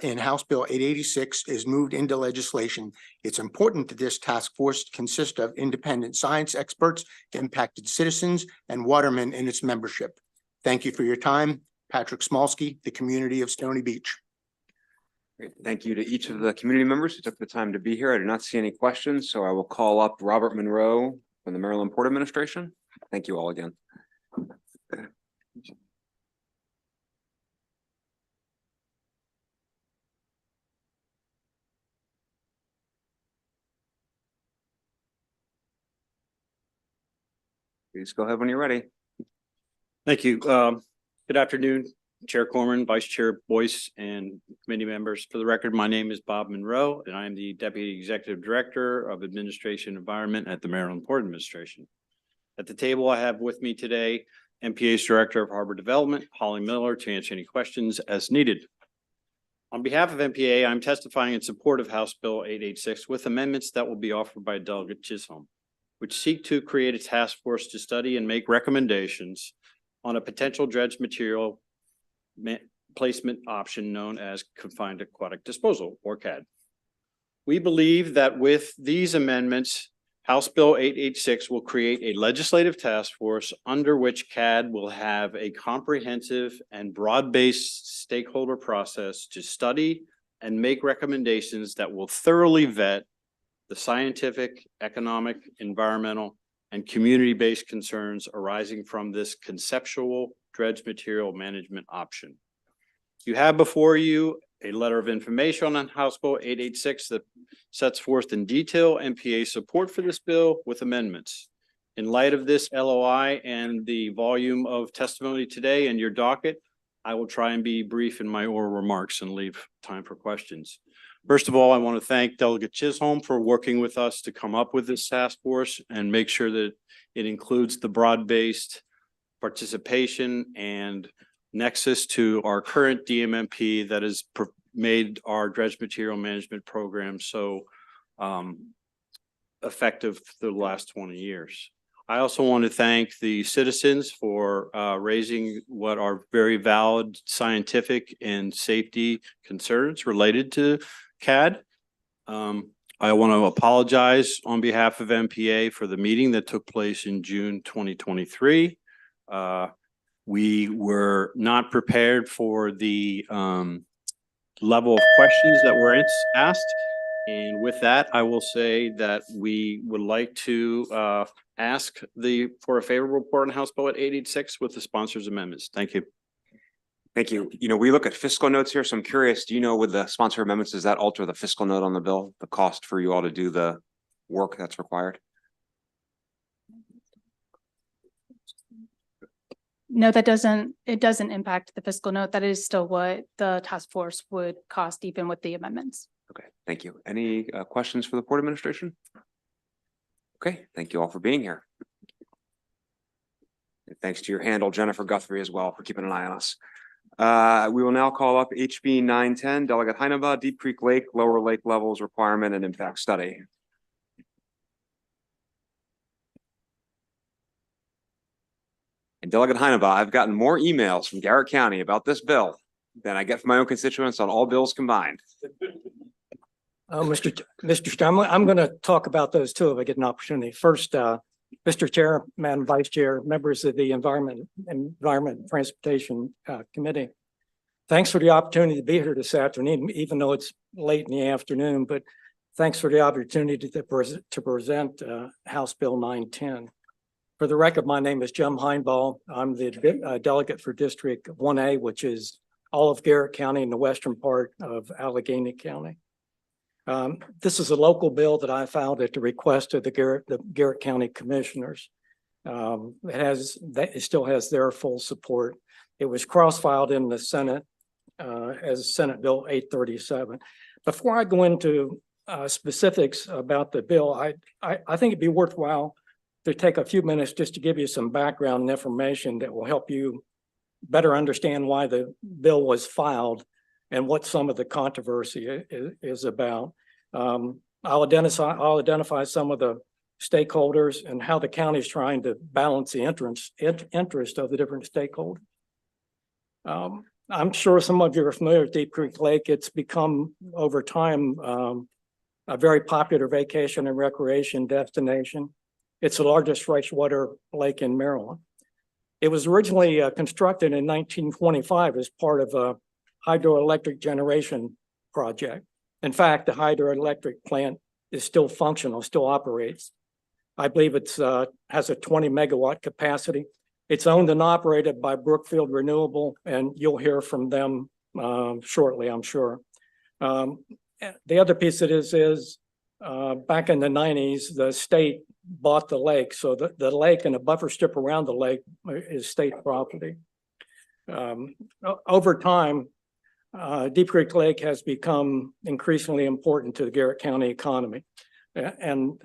in House Bill 886 is moved into legislation. It's important that this task force consist of independent science experts, impacted citizens, and watermen in its membership. Thank you for your time. Patrick Smolsky, the community of Stony Beach. Great. Thank you to each of the community members who took the time to be here. I do not see any questions, so I will call up Robert Monroe from the Maryland Port Administration. Thank you all again. Please go ahead when you're ready. Thank you. Good afternoon, Chair Corman, Vice Chair Boyce, and committee members. For the record, my name is Bob Monroe, and I am the Deputy Executive Director of Administration Environment at the Maryland Port Administration. At the table, I have with me today MPA's Director of Harbor Development, Holly Miller, to answer any questions as needed. On behalf of MPA, I'm testifying in support of House Bill 886 with amendments that will be offered by Delegate Chisholm, which seek to create a task force to study and make recommendations on a potential dredge material placement option known as confined aquatic disposal, or CAD. We believe that with these amendments, House Bill 886 will create a legislative task force under which CAD will have a comprehensive and broad-based stakeholder process to study and make recommendations that will thoroughly vet the scientific, economic, environmental, and community-based concerns arising from this conceptual dredge material management option. You have before you a letter of information on House Bill 886 that sets forth in detail MPA support for this bill with amendments. In light of this LOI and the volume of testimony today in your docket, I will try and be brief in my oral remarks and leave time for questions. First of all, I want to thank Delegate Chisholm for working with us to come up with this task force and make sure that it includes the broad-based participation and nexus to our current DMMP that has made our dredge material management program so effective for the last 20 years. I also want to thank the citizens for raising what are very valid scientific and safety concerns related to CAD. I want to apologize on behalf of MPA for the meeting that took place in June 2023. We were not prepared for the level of questions that were asked. And with that, I will say that we would like to ask for a favorable report on House Bill 886 with the sponsors' amendments. Thank you. Thank you. You know, we look at fiscal notes here, so I'm curious, do you know with the sponsor amendments, does that alter the fiscal note on the bill, the cost for you all to do the work that's required? No, it doesn't impact the fiscal note. That is still what the task force would cost even with the amendments. Okay, thank you. Any questions for the Port Administration? Okay, thank you all for being here. And thanks to your handle, Jennifer Guthrie, as well, for keeping an eye on us. We will now call up HB 910, Delegate Heineba, Deep Creek Lake, Lower Lake Levels Requirement and Impact Study. And Delegate Heineba, I've gotten more emails from Garrett County about this bill than I get from my own constituents on all bills combined. Mr. Chairman, I'm going to talk about those two if I get an opportunity. First, Mr. Chair, Madam Vice Chair, members of the Environment and Transportation Committee. Thanks for the opportunity to be here this afternoon, even though it's late in the afternoon, but thanks for the opportunity to present House Bill 910. For the record, my name is Jim Heinball. I'm the delegate for District 1A, which is all of Garrett County and the western part of Allegheny County. This is a local bill that I filed at the request of the Garrett County Commissioners. It still has their full support. It was cross-filed in the Senate as Senate Bill 837. Before I go into specifics about the bill, I think it'd be worthwhile to take a few minutes just to give you some background and information that will help you better understand why the bill was filed and what some of the controversy is about. I'll identify some of the stakeholders and how the county is trying to balance the interest of the different stakeholders. I'm sure some of you are familiar with Deep Creek Lake. It's become over time a very popular vacation and recreation destination. It's the largest freshwater lake in Maryland. It was originally constructed in 1925 as part of a hydroelectric generation project. In fact, the hydroelectric plant is still functional, still operates. I believe it's has a 20 megawatt capacity. It's owned and operated by Brookfield Renewable, and you'll hear from them shortly, I'm sure. The other piece of this is back in the 90s, the state bought the lake. So the lake and the buffer strip around the lake is state property. Over time, Deep Creek Lake has become increasingly important to the Garrett County economy. And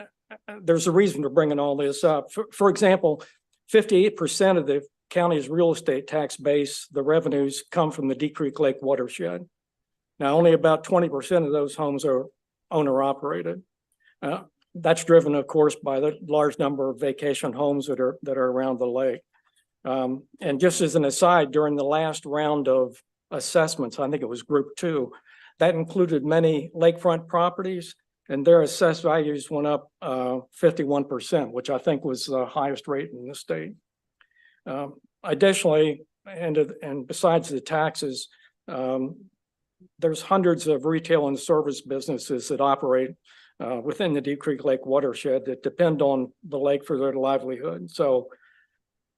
there's a reason for bringing all this up. For example, 58% of the county's real estate tax base, the revenues come from the Deep Creek Lake watershed. Now, only about 20% of those homes are owner operated. That's driven, of course, by the large number of vacation homes that are around the lake. And just as an aside, during the last round of assessments, I think it was Group 2, that included many lakefront properties, and their assessed values went up 51%, which I think was the highest rate in the state. Additionally, and besides the taxes, there's hundreds of retail and service businesses that operate within the Deep Creek Lake watershed that depend on the lake for their livelihood. So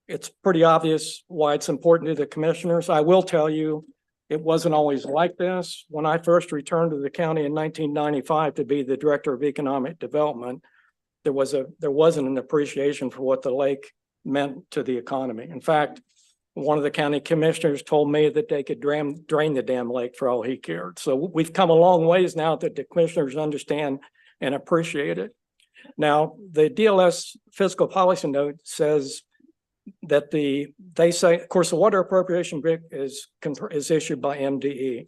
it's pretty obvious why it's important to the commissioners. I will tell you, it wasn't always like this. When I first returned to the county in 1995 to be the director of economic development, there wasn't an appreciation for what the lake meant to the economy. In fact, one of the county commissioners told me that they could drain the damn lake for all he cared. So we've come a long ways now that the commissioners understand and appreciate it. Now, the DLS fiscal policy note says that they say, of course, the water appropriation is issued by MDE.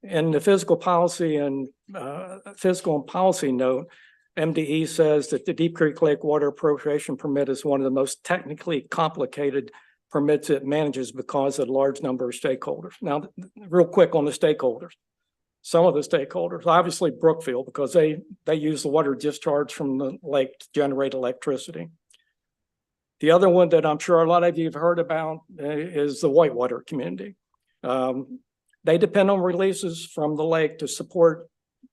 In the fiscal policy and policy note, MDE says that the Deep Creek Lake water appropriation permit is one of the most technically complicated permits it manages because of the large number of stakeholders. Now, real quick on the stakeholders. Some of the stakeholders, obviously Brookfield, because they use the water discharge from the lake to generate electricity. The other one that I'm sure a lot of you have heard about is the whitewater community. They depend on releases from the lake to support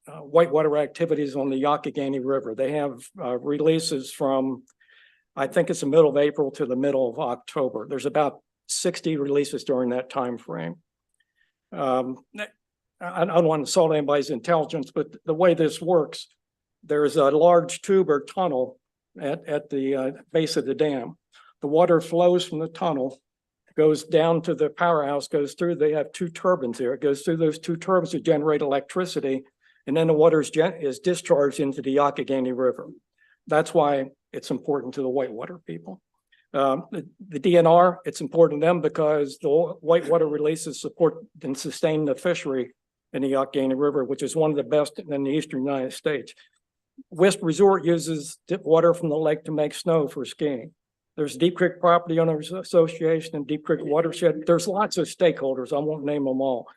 whitewater activities on the Youghiogheny River. They have releases from, I think it's the middle of April to the middle of October. There's about 60 releases during that time frame. I don't want to insult anybody's intelligence, but the way this works, there's a large tube or tunnel at the base of the dam. The water flows from the tunnel, goes down to the powerhouse, goes through, they have two turbines there. It goes through those two turbines to generate electricity, and then the water is discharged into the Youghiogheny River. That's why it's important to the whitewater people. The DNR, it's important to them because the whitewater releases support and sustain the fishery in the Allegheny River, which is one of the best in the eastern United States. Wisp Resort uses water from the lake to make snow for skiing. There's Deep Creek Property Owners Association and Deep Creek Watershed. There's lots of stakeholders. I won't name them all,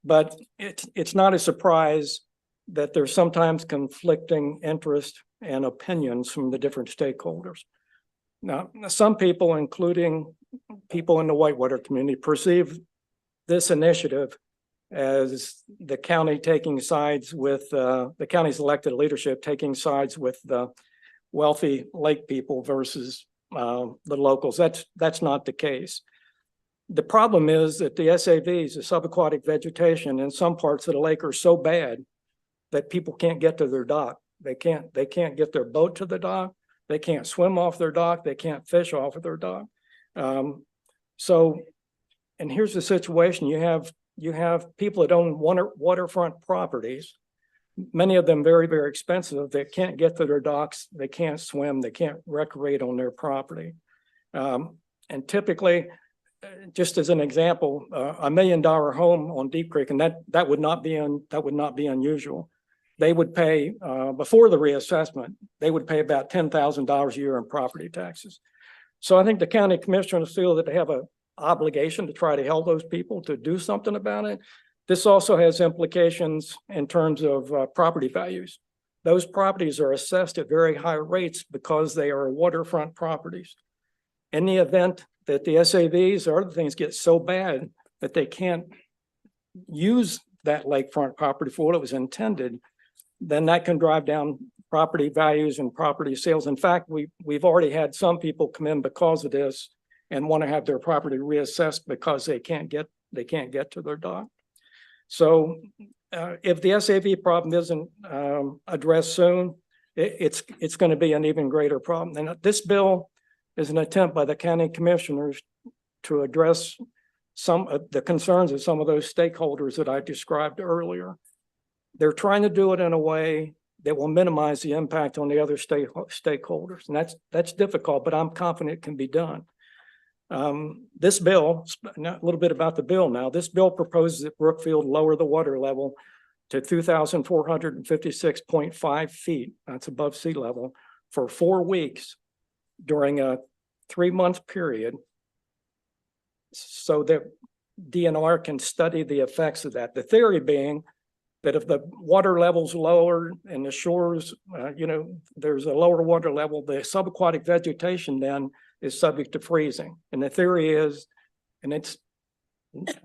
but it's not a surprise that there's sometimes conflicting interest and opinions from the different stakeholders. Now, some people, including people in the whitewater community, perceive this initiative as the county taking sides with the county's elected leadership taking sides with the wealthy lake people versus the locals. That's not the case. The problem is that the SAVs, the subaquatic vegetation in some parts of the lake are so bad that people can't get to their dock. They can't get their boat to the dock. They can't swim off their dock. They can't fish off of their dock. And here's the situation. You have people that own waterfront properties, many of them very, very expensive. They can't get to their docks. They can't swim. They can't recreate on their property. And typically, just as an example, $1 million home on Deep Creek, and that would not be unusual. They would pay before the reassessment, they would pay about $10,000 a year in property taxes. So I think the county commissioners feel that they have an obligation to try to help those people to do something about it. This also has implications in terms of property values. Those properties are assessed at very high rates because they are waterfront properties. In the event that the SAVs or other things get so bad that they can't use that lakefront property for what it was intended, then that can drive down property values and property sales. In fact, we've already had some people come in because of this and want to have their property reassessed because they can't get to their dock. So if the SAV problem isn't addressed soon, it's going to be an even greater problem. And this bill is an attempt by the county commissioners to address some of the concerns of some of those stakeholders that I described earlier. They're trying to do it in a way that will minimize the impact on the other stakeholders. And that's difficult, but I'm confident it can be done. This bill, a little bit about the bill now, this bill proposes that Brookfield lower the water level to 2,456.5 feet, that's above sea level, for 4 weeks during a 3-month period so that DNR can study the effects of that. The theory being that if the water level's lower and the shores, there's a lower water level, the subaquatic vegetation then is subject to freezing. And the theory is, and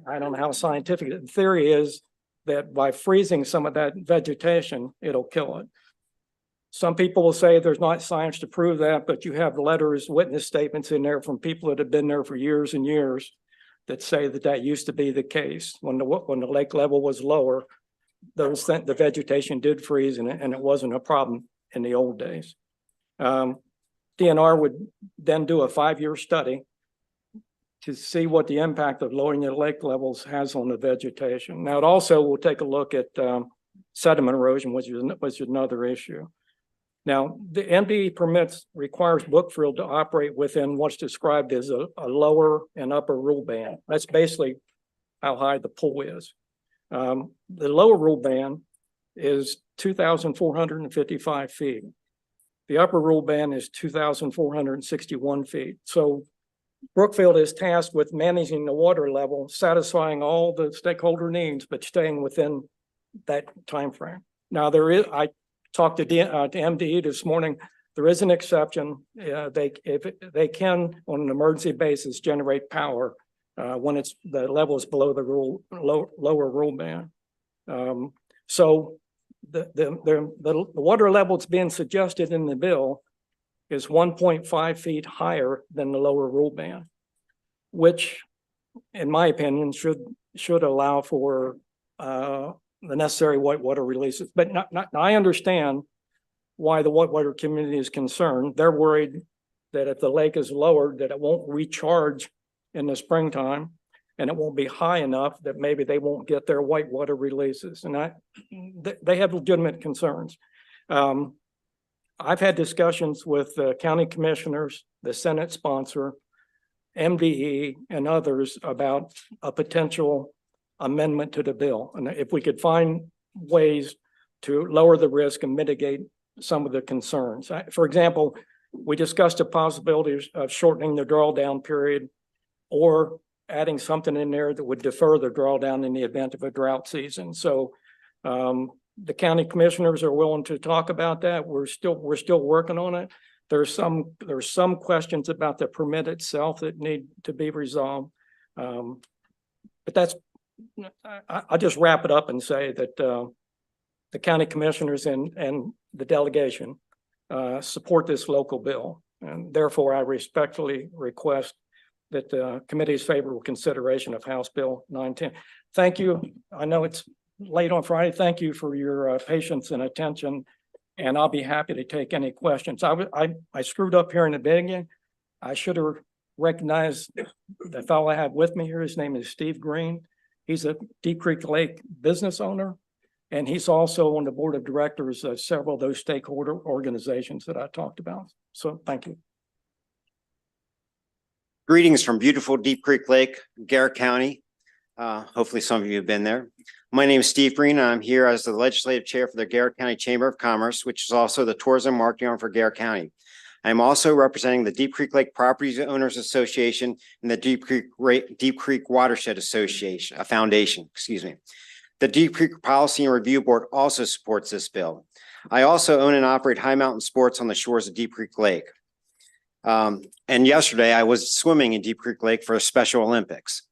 I don't know how scientific, the theory is that by freezing some of that vegetation, it'll kill it. Some people will say there's not science to prove that, but you have letters, witness statements in there from people that have been there for years and years that say that used to be the case. When the lake level was lower, the vegetation did freeze and it wasn't a problem in the old days. DNR would then do a 5-year study to see what the impact of lowering the lake levels has on the vegetation. Now, it also will take a look at sediment erosion, which is another issue. Now, the MDE requires Brookfield to operate within what's described as a lower and upper rule band. That's basically how high the pool is. The lower rule band is 2,455 feet. The upper rule band is 2,461 feet. So Brookfield is tasked with managing the water level, satisfying all the stakeholder needs, but staying within that time frame. Now, I talked to MDE this morning. There is an exception. If they can, on an emergency basis, generate power when the level is below the lower rule band. So the water level that's being suggested in the bill is 1.5 feet higher than the lower rule band, which, in my opinion, should allow for the necessary whitewater releases. But I understand why the whitewater community is concerned. They're worried that if the lake is lowered, that it won't recharge in the springtime, and it won't be high enough that maybe they won't get their whitewater releases. And they have legitimate concerns. I've had discussions with the county commissioners, the Senate sponsor, MDE, and others about a potential amendment to the bill. And if we could find ways to lower the risk and mitigate some of the concerns. For example, we discussed the possibility of shortening the drawdown period or adding something in there that would defer the drawdown in the event of a drought season. So the county commissioners are willing to talk about that. We're still working on it. There's some questions about the permit itself that need to be resolved. But that's, I'll just wrap it up and say that the county commissioners and the delegation support this local bill. And therefore, I respectfully request that the committee's favorable consideration of House Bill 910. Thank you. I know it's late on Friday. Thank you for your patience and attention. And I'll be happy to take any questions. I screwed up here in the beginning. I should have recognized the fellow I have with me here. His name is Steve Green. He's a Deep Creek Lake business owner. And he's also on the board of directors of several of those stakeholder organizations that I talked about. So thank you. Greetings from beautiful Deep Creek Lake, Garrett County. Hopefully some of you have been there. My name is Steve Green. I'm here as the legislative chair for the Garrett County Chamber of Commerce, which is also the tourism marketing arm for Garrett County. I'm also representing the Deep Creek Lake Properties Owners Association and the Deep Creek Watershed Association, Foundation, excuse me. The Deep Creek Policy and Review Board also supports this bill. I also own and operate High Mountain Sports on the shores of Deep Creek Lake. And yesterday I was swimming in Deep Creek Lake for a Special Olympics.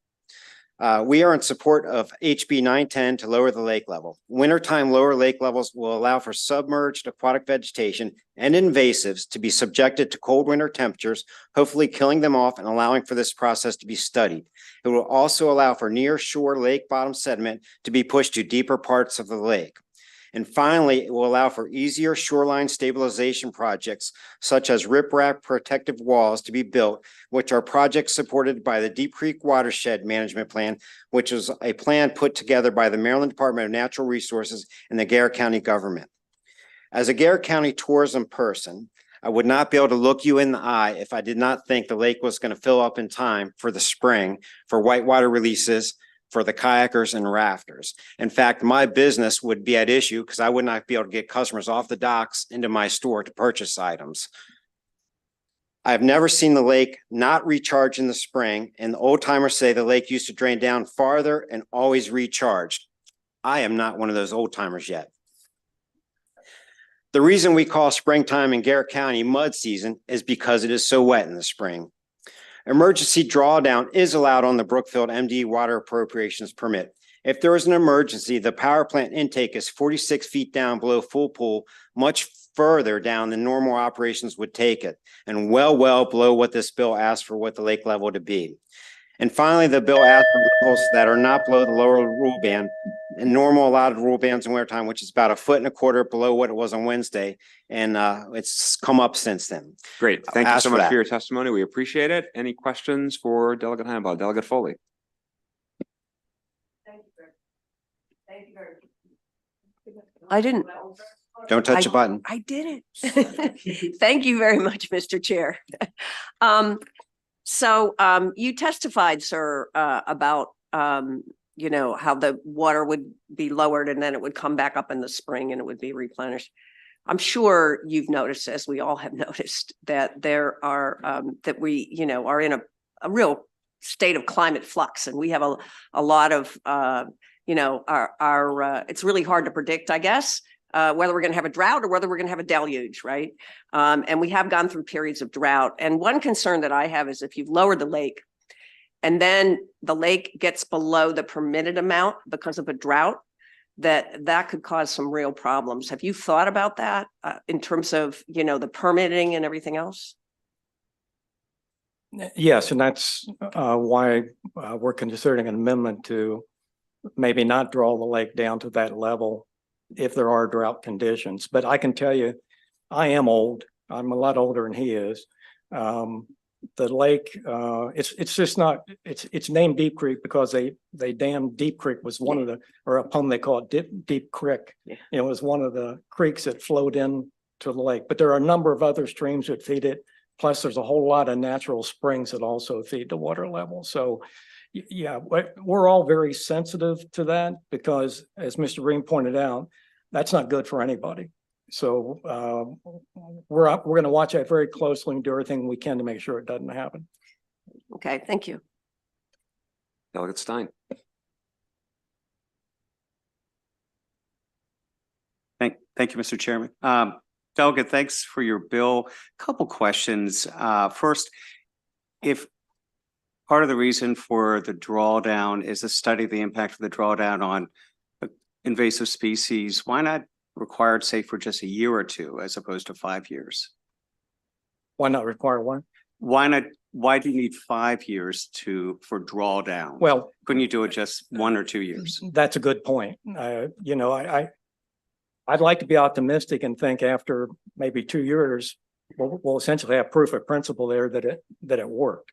We are in support of HB 910 to lower the lake level. Wintertime lower lake levels will allow for submerged aquatic vegetation and invasives to be subjected to cold winter temperatures, hopefully killing them off and allowing for this process to be studied. It will also allow for near shore lake bottom sediment to be pushed to deeper parts of the lake. And finally, it will allow for easier shoreline stabilization projects such as riprap protective walls to be built, which are projects supported by the Deep Creek Watershed Management Plan, which is a plan put together by the Maryland Department of Natural Resources and the Garrett County government. As a Garrett County tourism person, I would not be able to look you in the eye if I did not think the lake was going to fill up in time for the spring for whitewater releases, for the kayakers and rafters. In fact, my business would be at issue because I would not be able to get customers off the docks into my store to purchase items. I've never seen the lake not recharge in the spring, and the old timers say the lake used to drain down farther and always recharged. I am not one of those old timers yet. The reason we call springtime in Garrett County mud season is because it is so wet in the spring. Emergency drawdown is allowed on the Brookfield MD water appropriations permit. If there is an emergency, the power plant intake is 46 feet down below full pool, much further down than normal operations would take it, and well below what this bill asks for what the lake level to be. And finally, the bill asks for levels that are not below the lower rule band and normal allowed rule bands in wintertime, which is about 1.25 feet below what it was on Wednesday. And it's come up since then. Great. Thank you so much for your testimony. We appreciate it. Any questions for Delegate Heimbach? Delegate Foley. Thank you. I didn't. Don't touch a button. I did it. Thank you very much, Mr. Chair. So you testified, sir, about you know, how the water would be lowered and then it would come back up in the spring and it would be replenished. I'm sure you've noticed, as we all have noticed, that there are that we, you know, are in a real state of climate flux, and we have a lot of you know, it's really hard to predict, I guess, whether we're going to have a drought or whether we're going to have a deluge, right? And we have gone through periods of drought. And one concern that I have is if you've lowered the lake and then the lake gets below the permitted amount because of a drought, that could cause some real problems. Have you thought about that in terms of, you know, the permitting and everything else? Yes, and that's why we're considering an amendment to maybe not draw the lake down to that level if there are drought conditions. But I can tell you, I am old. I'm a lot older than he is. The lake, it's just not, it's named Deep Creek because they dammed Deep Creek was one of the, or a pump they call it Deep Creek. Yeah. It was one of the creeks that flowed in to the lake, but there are a number of other streams that feed it. Plus, there's a whole lot of natural springs that also feed the water level. So yeah, we're all very sensitive to that because, as Mr. Green pointed out, that's not good for anybody. So we're going to watch that very closely and do everything we can to make sure it doesn't happen. Okay, thank you. Delegate Stein. Thank you, Mr. Chairman. Delegate, thanks for your bill. Couple questions. First, if part of the reason for the drawdown is to study the impact of the drawdown on invasive species, why not require it, say, for just a year or two as opposed to 5 years? Why not require one? Why not? Why do you need 5 years for drawdown? Well, couldn't you do it just 1 or 2 years? That's a good point. You know, I'd like to be optimistic and think after maybe 2 years, we'll essentially have proof of principle there that it worked.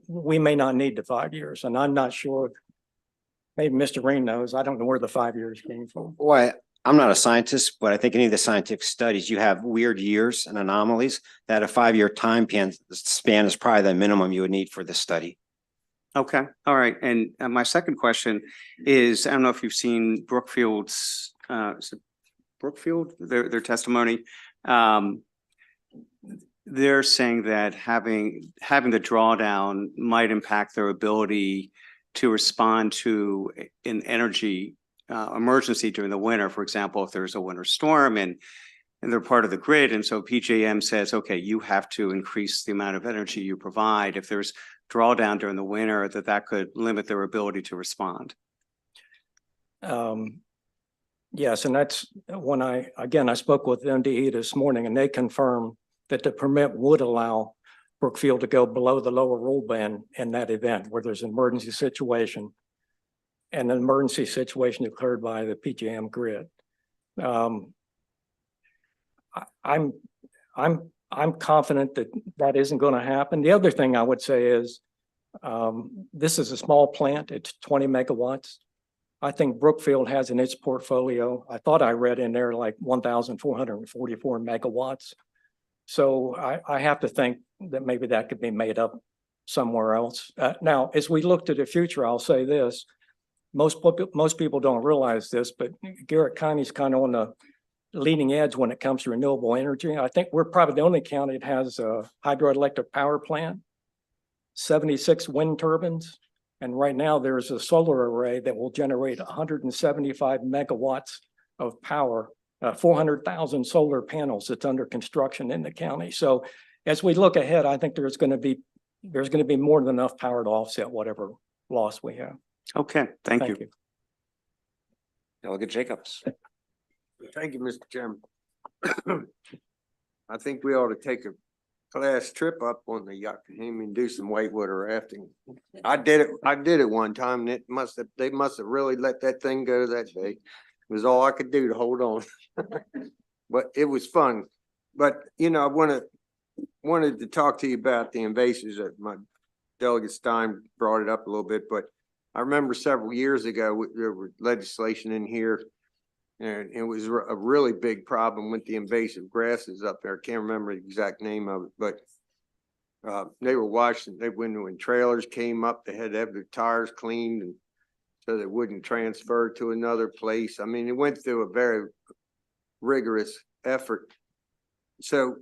We may not need the 5 years, and I'm not sure. Maybe Mr. Green knows. I don't know where the 5 years came from. Well, I'm not a scientist, but I think any of the scientific studies, you have weird years and anomalies that a 5-year time span is probably the minimum you would need for this study. Okay, all right. And my second question is, I don't know if you've seen Brookfield's, is it Brookfield, their testimony. They're saying that having the drawdown might impact their ability to respond to an energy emergency during the winter. For example, if there's a winter storm and they're part of the grid. And so PJM says, okay, you have to increase the amount of energy you provide. If there's drawdown during the winter, that could limit their ability to respond. Yes, and that's when I spoke with MDE this morning and they confirmed that the permit would allow Brookfield to go below the lower rule band in that event where there's an emergency situation and an emergency situation declared by the PJM grid. I'm confident that isn't going to happen. The other thing I would say is this is a small plant. It's 20 megawatts. I think Brookfield has in its portfolio, I thought I read in there like 1,444 megawatts. So I have to think that maybe that could be made up somewhere else. Now, as we look to the future, I'll say this. Most people don't realize this, but Garrett County is kind of on the leading edge when it comes to renewable energy. I think we're probably the only county that has a hydroelectric power plant, 76 wind turbines. And right now there's a solar array that will generate 175 megawatts of power, 400,000 solar panels that's under construction in the county. So as we look ahead, I think there's going to be more than enough power to offset whatever loss we have. Okay, thank you. Delegate Jacobs. Thank you, Mr. Chairman. I think we ought to take a class trip up on the Yucatan and do some whitewater rafting. I did it one time and they must have really let that thing go that day. It was all I could do to hold on. But it was fun. But you know, I wanted to talk to you about the invasives. My delegate Stein brought it up a little bit, but I remember several years ago there was legislation in here. And it was a really big problem with the invasive grasses up there. I can't remember the exact name of it, but they were watching. When trailers came up, they had to have their tires cleaned, and so they wouldn't transfer to another place. I mean, it went through a very rigorous effort. So,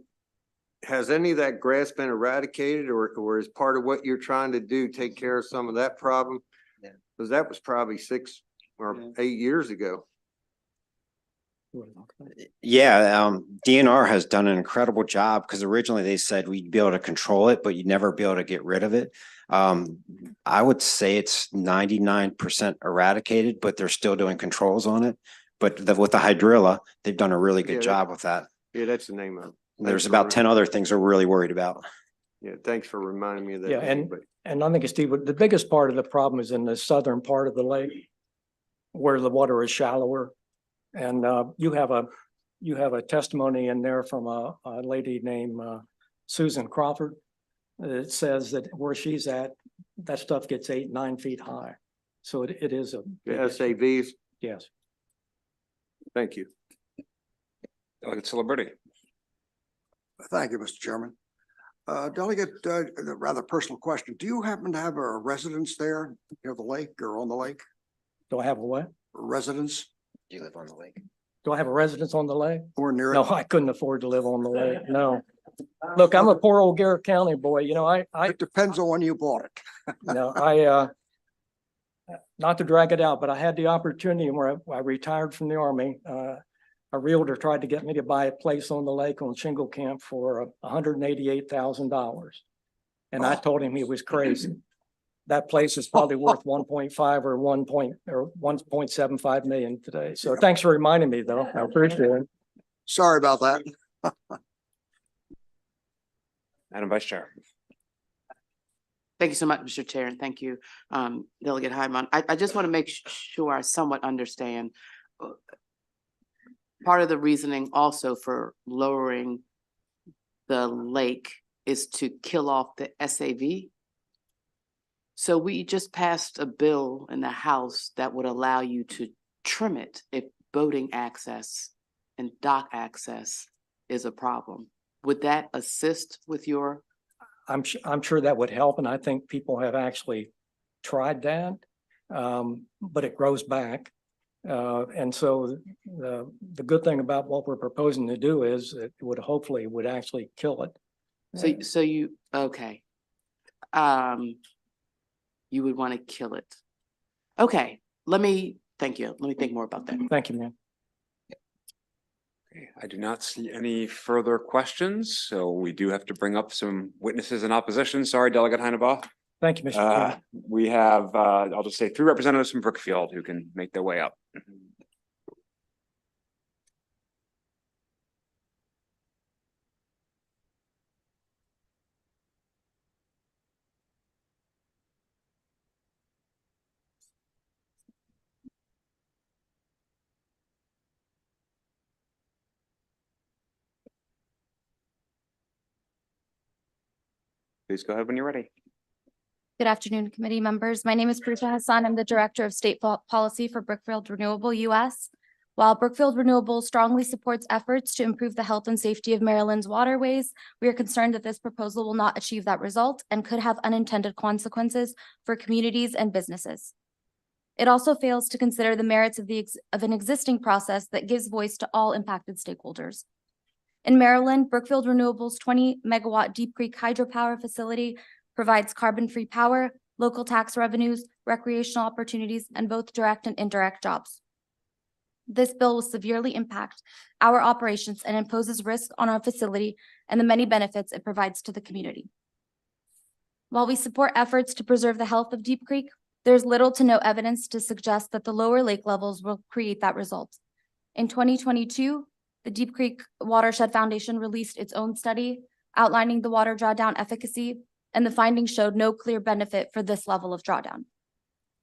has any of that grass been eradicated, or is part of what you're trying to do take care of some of that problem? Because that was probably 6 or 8 years ago. Yeah, DNR has done an incredible job because originally they said we'd be able to control it, but you'd never be able to get rid of it. I would say it's 99% eradicated, but they're still doing controls on it. But with the hydrilla, they've done a really good job with that. Yeah, that's the name of it. There's about 10 other things we're really worried about. Yeah, thanks for reminding me of that. Yeah, and I think, Steve, the biggest part of the problem is in the southern part of the lake where the water is shallower. And you have a testimony in there from a lady named Susan Crawford. It says that where she's at, that stuff gets 8-9 feet high. So it is a SAVs. Yes. Thank you. Delegate Celebrity. Thank you, Mr. Chairman. Delegate, a rather personal question. Do you happen to have a residence there near the lake or on the lake? Do I have a what? Residence Do you live on the lake? Do I have a residence on the lake? or near it? No, I couldn't afford to live on the lake. No. Look, I'm a poor old Garrett County boy. You know, I, It depends on when you bought it. no, not to drag it out, but I had the opportunity where I retired from the Army. A realtor tried to get me to buy a place on the lake on Shingle Camp for $188,000. And I told him he was crazy. That place is probably worth 1.5 or 1.75 million today. So thanks for reminding me though. I appreciate it. Sorry about that. Madam Vice Chair. Thank you so much, Mr. Chair, and thank you, Delegate Hyman. I just want to make sure I somewhat understand. Part of the reasoning also for lowering the lake is to kill off the SAV. So we just passed a bill in the House that would allow you to trim it if boating access and dock access is a problem. Would that assist with your? I'm sure that would help, and I think people have actually tried that, but it grows back. And so the good thing about what we're proposing to do is it would hopefully would actually kill it. So you, okay. You would want to kill it. Okay, thank you. Let me think more about that. Thank you, ma'am. Okay, I do not see any further questions, so we do have to bring up some witnesses in opposition. Sorry, Delegate Heinebaugh. Thank you, Mr. Chairman. We have, I'll just say 3 representatives from Brookfield who can make their way up. Please go ahead when you're ready. Good afternoon, committee members. My name is Pruta Hassan. I'm the Director of State Policy for Brookfield Renewable US. While Brookfield Renewable strongly supports efforts to improve the health and safety of Maryland's waterways, we are concerned that this proposal will not achieve that result and could have unintended consequences for communities and businesses. It also fails to consider the merits of an existing process that gives voice to all impacted stakeholders. In Maryland, Brookfield Renewable's 20-megawatt Deep Creek hydropower facility provides carbon-free power, local tax revenues, recreational opportunities, and both direct and indirect jobs. This bill will severely impact our operations and imposes risk on our facility and the many benefits it provides to the community. While we support efforts to preserve the health of Deep Creek, there's little to no evidence to suggest that the lower lake levels will create that result. In 2022, the Deep Creek Watershed Foundation released its own study outlining the water drawdown efficacy, and the findings showed no clear benefit for this level of drawdown.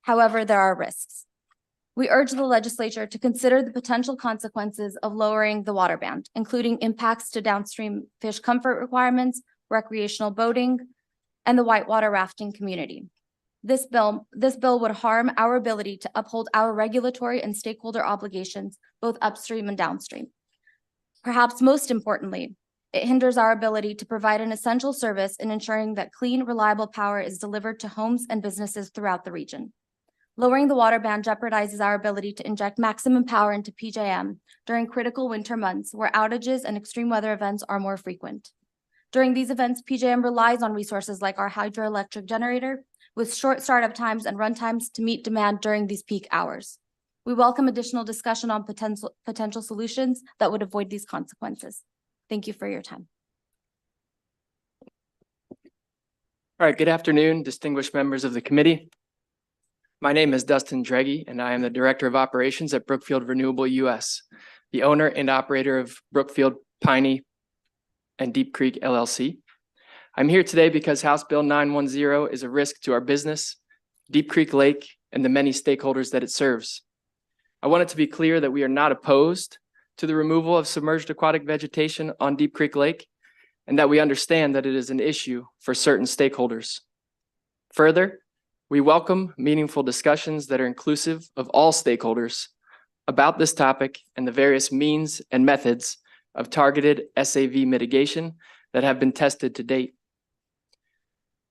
However, there are risks. We urge the legislature to consider the potential consequences of lowering the water band, including impacts to downstream fish comfort requirements, recreational boating, and the whitewater rafting community. This bill would harm our ability to uphold our regulatory and stakeholder obligations, both upstream and downstream. Perhaps most importantly, it hinders our ability to provide an essential service in ensuring that clean, reliable power is delivered to homes and businesses throughout the region. Lowering the water band jeopardizes our ability to inject maximum power into PJM during critical winter months where outages and extreme weather events are more frequent. During these events, PJM relies on resources like our hydroelectric generator with short startup times and run times to meet demand during these peak hours. We welcome additional discussion on potential solutions that would avoid these consequences. Thank you for your time. All right, good afternoon, distinguished members of the committee. My name is Dustin Dregge, and I am the Director of Operations at Brookfield Renewable US, the owner and operator of Brookfield, Piney, and Deep Creek LLC. I'm here today because House Bill 910 is a risk to our business, Deep Creek Lake, and the many stakeholders that it serves. I want it to be clear that we are not opposed to the removal of submerged aquatic vegetation on Deep Creek Lake, and that we understand that it is an issue for certain stakeholders. Further, we welcome meaningful discussions that are inclusive of all stakeholders about this topic and the various means and methods of targeted SAV mitigation that have been tested to date.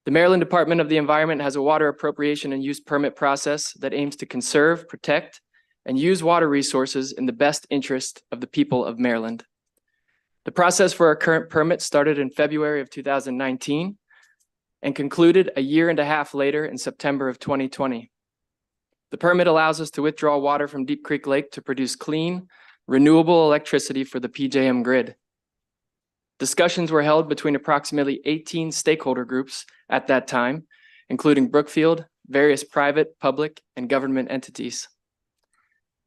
The Maryland Department of the Environment has a water appropriation and use permit process that aims to conserve, protect, and use water resources in the best interest of the people of Maryland. The process for our current permit started in February of 2019 and concluded a year and a half later in September of 2020. The permit allows us to withdraw water from Deep Creek Lake to produce clean, renewable electricity for the PJM grid. Discussions were held between approximately 18 stakeholder groups at that time, including Brookfield, various private, public, and government entities.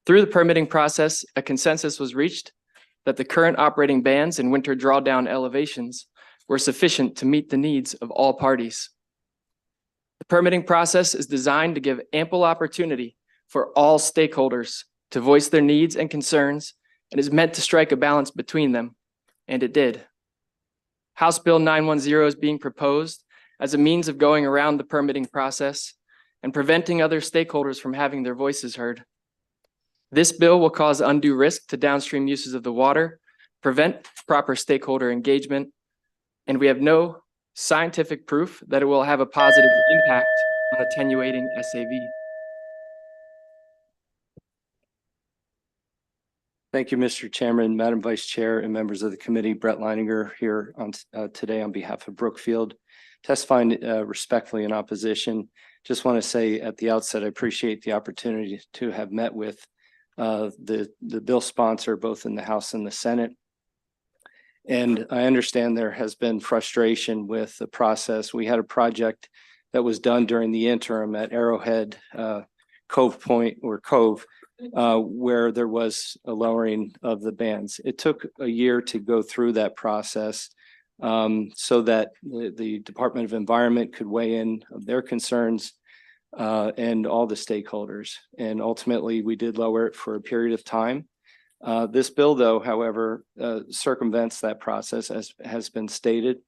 Through the permitting process, a consensus was reached that the current operating bands and winter drawdown elevations were sufficient to meet the needs of all parties. The permitting process is designed to give ample opportunity for all stakeholders to voice their needs and concerns and is meant to strike a balance between them, and it did. House Bill 910 is being proposed as a means of going around the permitting process and preventing other stakeholders from having their voices heard. This bill will cause undue risk to downstream uses of the water, prevent proper stakeholder engagement, and we have no scientific proof that it will have a positive impact on attenuating SAV. Thank you, Mr. Chairman, Madam Vice Chair, and members of the committee. Brett Leininger here on today on behalf of Brookfield, testifying respectfully in opposition. Just want to say at the outset, I appreciate the opportunity to have met with the bill sponsor, both in the House and the Senate. And I understand there has been frustration with the process. We had a project that was done during the interim at Arrowhead Cove Point or Cove, where there was a lowering of the bands. It took a year to go through that process so that the Department of Environment could weigh in of their concerns and all the stakeholders. And ultimately, we did lower it for a period of time. This bill, though, however, circumvents that process, as has been stated.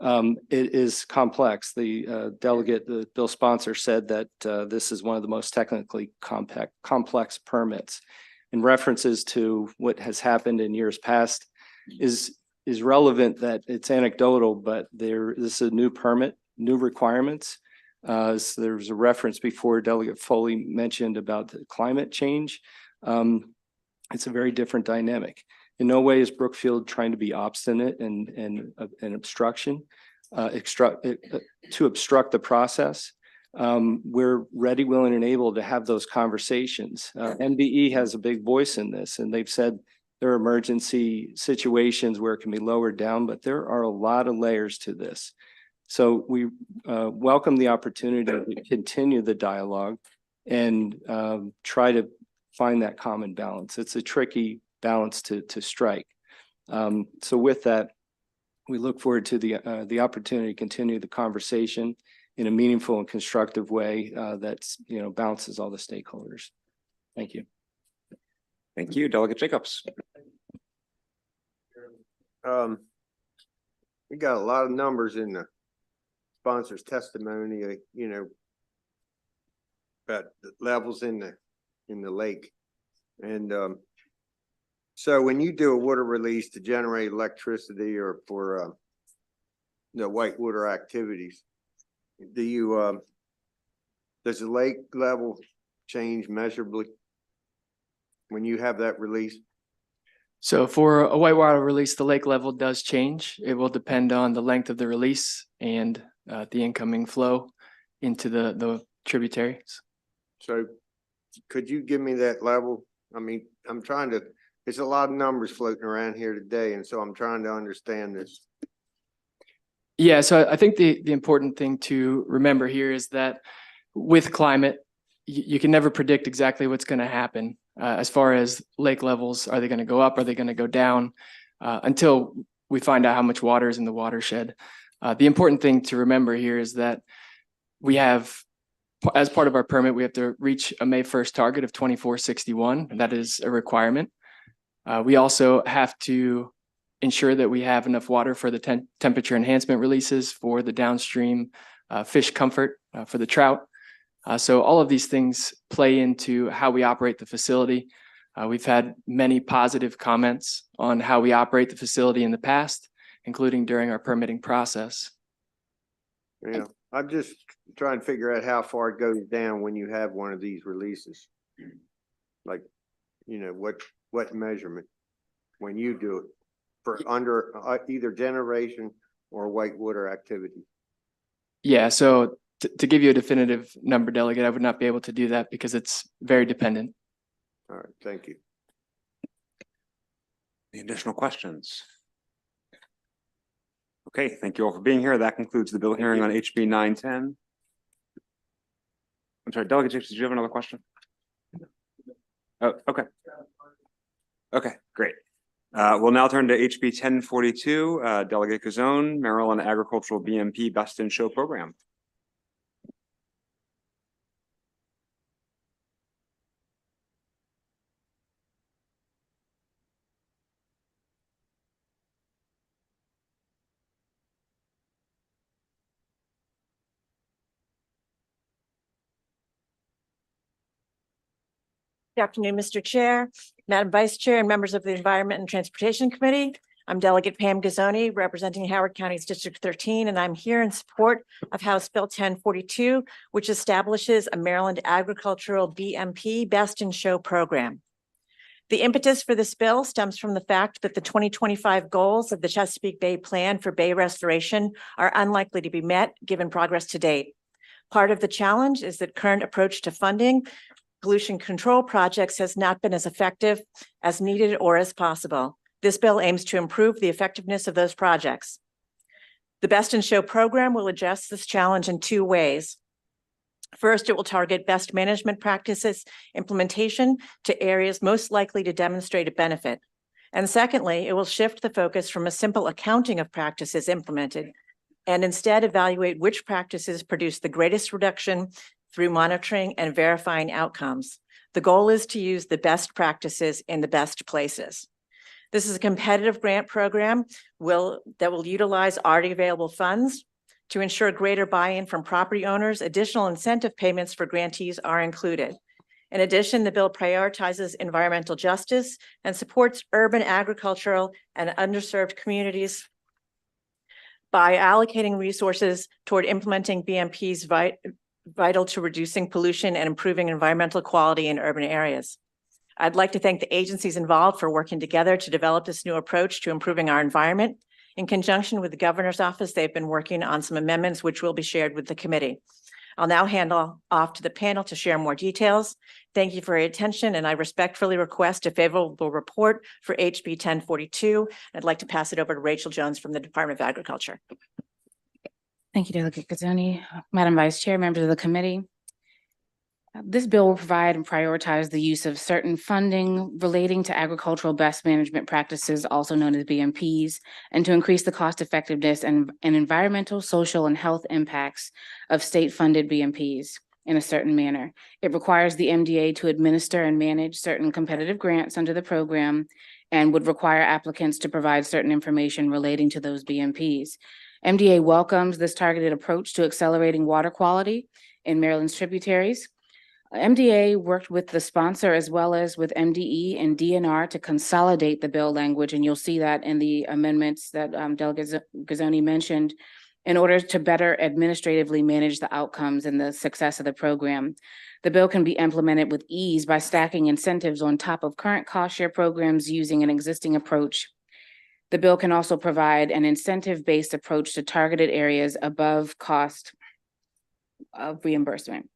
It is complex. The delegate, the bill sponsor, said that this is one of the most technically complex permits. And references to what has happened in years past is relevant. That it's anecdotal, but this is a new permit, new requirements. So there's a reference before Delegate Foley mentioned about the climate change. It's a very different dynamic. In no way is Brookfield trying to be obstinate and obstruction, to obstruct the process. We're ready, willing, and able to have those conversations. NBE has a big voice in this, and they've said there are emergency situations where it can be lowered down, but there are a lot of layers to this. So we welcome the opportunity to continue the dialogue and try to find that common balance. It's a tricky balance to strike. So with that, we look forward to the opportunity to continue the conversation in a meaningful and constructive way that's, balances all the stakeholders. Thank you. Thank you, Delegate Jacobs. We got a lot of numbers in the sponsor's testimony, about the levels in the lake. And so when you do a water release to generate electricity or for whitewater activities, does the lake level change measurably when you have that release? So for a whitewater release, the lake level does change. It will depend on the length of the release and the incoming flow into the tributaries. So could you give me that level? I mean, there's a lot of numbers floating around here today, and so I'm trying to understand this. Yeah, so I think the important thing to remember here is that with climate, you can never predict exactly what's going to happen as far as lake levels. Are they going to go up? Are they going to go down? Until we find out how much water is in the watershed. The important thing to remember here is that we have, as part of our permit, we have to reach a May 1st target of 2461. That is a requirement. We also have to ensure that we have enough water for the temperature enhancement releases, for the downstream fish comfort, for the trout. So all of these things play into how we operate the facility. We've had many positive comments on how we operate the facility in the past, including during our permitting process. Yeah, I'm just trying to figure out how far it goes down when you have one of these releases. Like, what measurement when you do it for under either generation or white water activity? Yeah, so to give you a definitive number, Delegate, I would not be able to do that because it's very dependent. All right, thank you. Any additional questions? Okay, thank you all for being here. That concludes the bill hearing on HB 910. I'm sorry, Delegate Jacobs, did you have another question? Oh, okay. Okay, great. We'll now turn to HB 1042, Delegate Gazone, Maryland Agricultural BMP Best in Show Program. Good afternoon, Mr. Chair, Madam Vice Chair, and members of the Environment and Transportation Committee. I'm Delegate Pam Gazzoni, representing Howard County's District 13, and I'm here in support of House Bill 1042, which establishes a Maryland Agricultural BMP Best in Show program. The impetus for this bill stems from the fact that the 2025 goals of the Chesapeake Bay Plan for Bay Restoration are unlikely to be met given progress to date. Part of the challenge is that current approach to funding pollution control projects has not been as effective as needed or as possible. This bill aims to improve the effectiveness of those projects. The Best in Show program will address this challenge in two ways. First, it will target best management practices implementation to areas most likely to demonstrate a benefit. And secondly, it will shift the focus from a simple accounting of practices implemented and instead evaluate which practices produce the greatest reduction through monitoring and verifying outcomes. The goal is to use the best practices in the best places. This is a competitive grant program that will utilize already available funds. To ensure greater buy-in from property owners, additional incentive payments for grantees are included. In addition, the bill prioritizes environmental justice and supports urban agricultural and underserved communities by allocating resources toward implementing BMPs vital to reducing pollution and improving environmental quality in urban areas. I'd like to thank the agencies involved for working together to develop this new approach to improving our environment. In conjunction with the governor's office, they've been working on some amendments which will be shared with the committee. I'll now hand off to the panel to share more details. Thank you for your attention, and I respectfully request a favorable report for HB 1042. I'd like to pass it over to Rachel Jones from the Department of Agriculture. Thank you, Delegate Gazzoni. Madam Vice Chair, members of the committee. This bill will provide and prioritize the use of certain funding relating to agricultural best management practices, also known as BMPs, and to increase the cost effectiveness and environmental, social, and health impacts of state-funded BMPs in a certain manner. It requires the MDA to administer and manage certain competitive grants under the program and would require applicants to provide certain information relating to those BMPs. MDA welcomes this targeted approach to accelerating water quality in Maryland's tributaries. MDA worked with the sponsor as well as with MDE and DNR to consolidate the bill language, and you'll see that in the amendments that Delegate Gazzoni mentioned, in order to better administratively manage the outcomes and the success of the program. The bill can be implemented with ease by stacking incentives on top of current cost share programs using an existing approach. The bill can also provide an incentive-based approach to targeted areas above cost of reimbursement.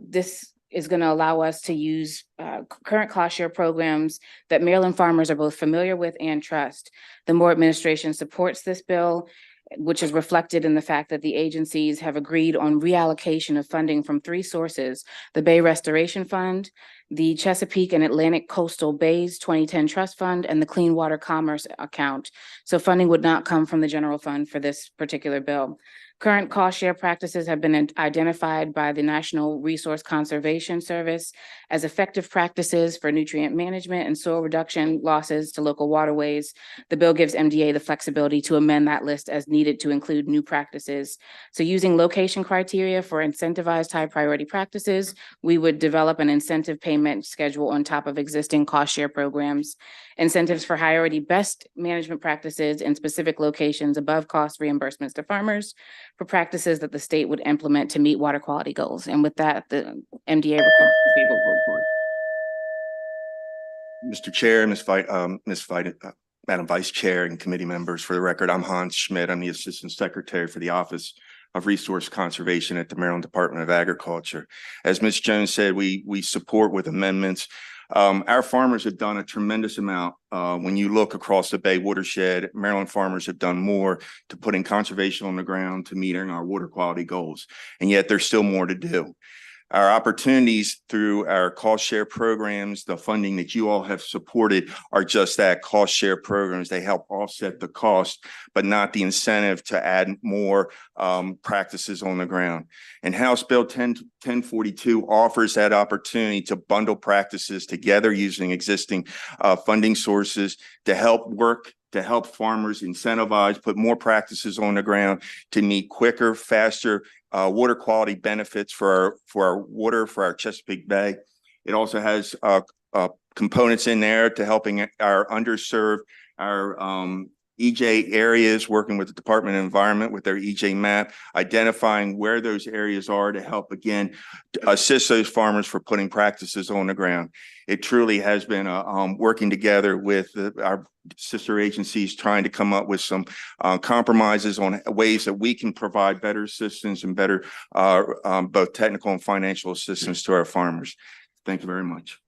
This is going to allow us to use current cost share programs that Maryland farmers are both familiar with and trust. The Moore administration supports this bill, which is reflected in the fact that the agencies have agreed on reallocation of funding from three sources: the Bay Restoration Fund, the Chesapeake and Atlantic Coastal Bays 2010 Trust Fund, and the Clean Water Commerce Account. So funding would not come from the general fund for this particular bill. Current cost share practices have been identified by the National Resource Conservation Service as effective practices for nutrient management and soil reduction losses to local waterways. The bill gives MDA the flexibility to amend that list as needed to include new practices. So using location criteria for incentivized high priority practices, we would develop an incentive payment payment schedule on top of existing cost share programs, incentives for high-priority best management practices in specific locations above cost reimbursements to farmers for practices that the state would implement to meet water quality goals. And with that, the MDA requests a favorable report. Mr. Chair, Madam Vice Chair and committee members, for the record, I'm Hans Schmidt. I'm the Assistant Secretary for the Office of Resource Conservation at the Maryland Department of Agriculture. As Ms. Jones said, we support with amendments. Our farmers have done a tremendous amount. When you look across the Bay watershed, Maryland farmers have done more to putting conservation on the ground to meeting our water quality goals, and yet there's still more to do. Our opportunities through our cost share programs, the funding that you all have supported, are just that, cost share programs. They help offset the cost, but not the incentive to add more practices on the ground. And House Bill 1042 offers that opportunity to bundle practices together using existing funding sources to help farmers incentivize, put more practices on the ground to meet quicker, faster water quality benefits for our Chesapeake Bay. It also has components in there to helping our underserved, our EJ areas, working with the Department of Environment with their EJ map, identifying where those areas are to help, again, assist those farmers for putting practices on the ground. It truly has been working together with our sister agencies, trying to come up with some compromises on ways that we can provide better assistance and better both technical and financial assistance to our farmers. Thank you very much.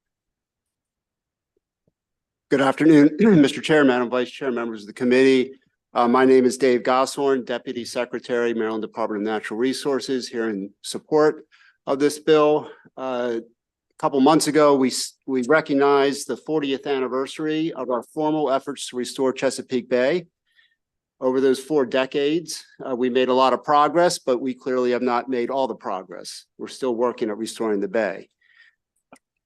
Good afternoon, Mr. Chair, Madam Vice Chair, members of the committee. My name is Dave Gosshorn, Deputy Secretary, Maryland Department of Natural Resources, here in support of this bill. A couple months ago, we recognized the 40th anniversary of our formal efforts to restore Chesapeake Bay. Over those 4 decades, we made a lot of progress, but we clearly have not made all the progress. We're still working at restoring the bay.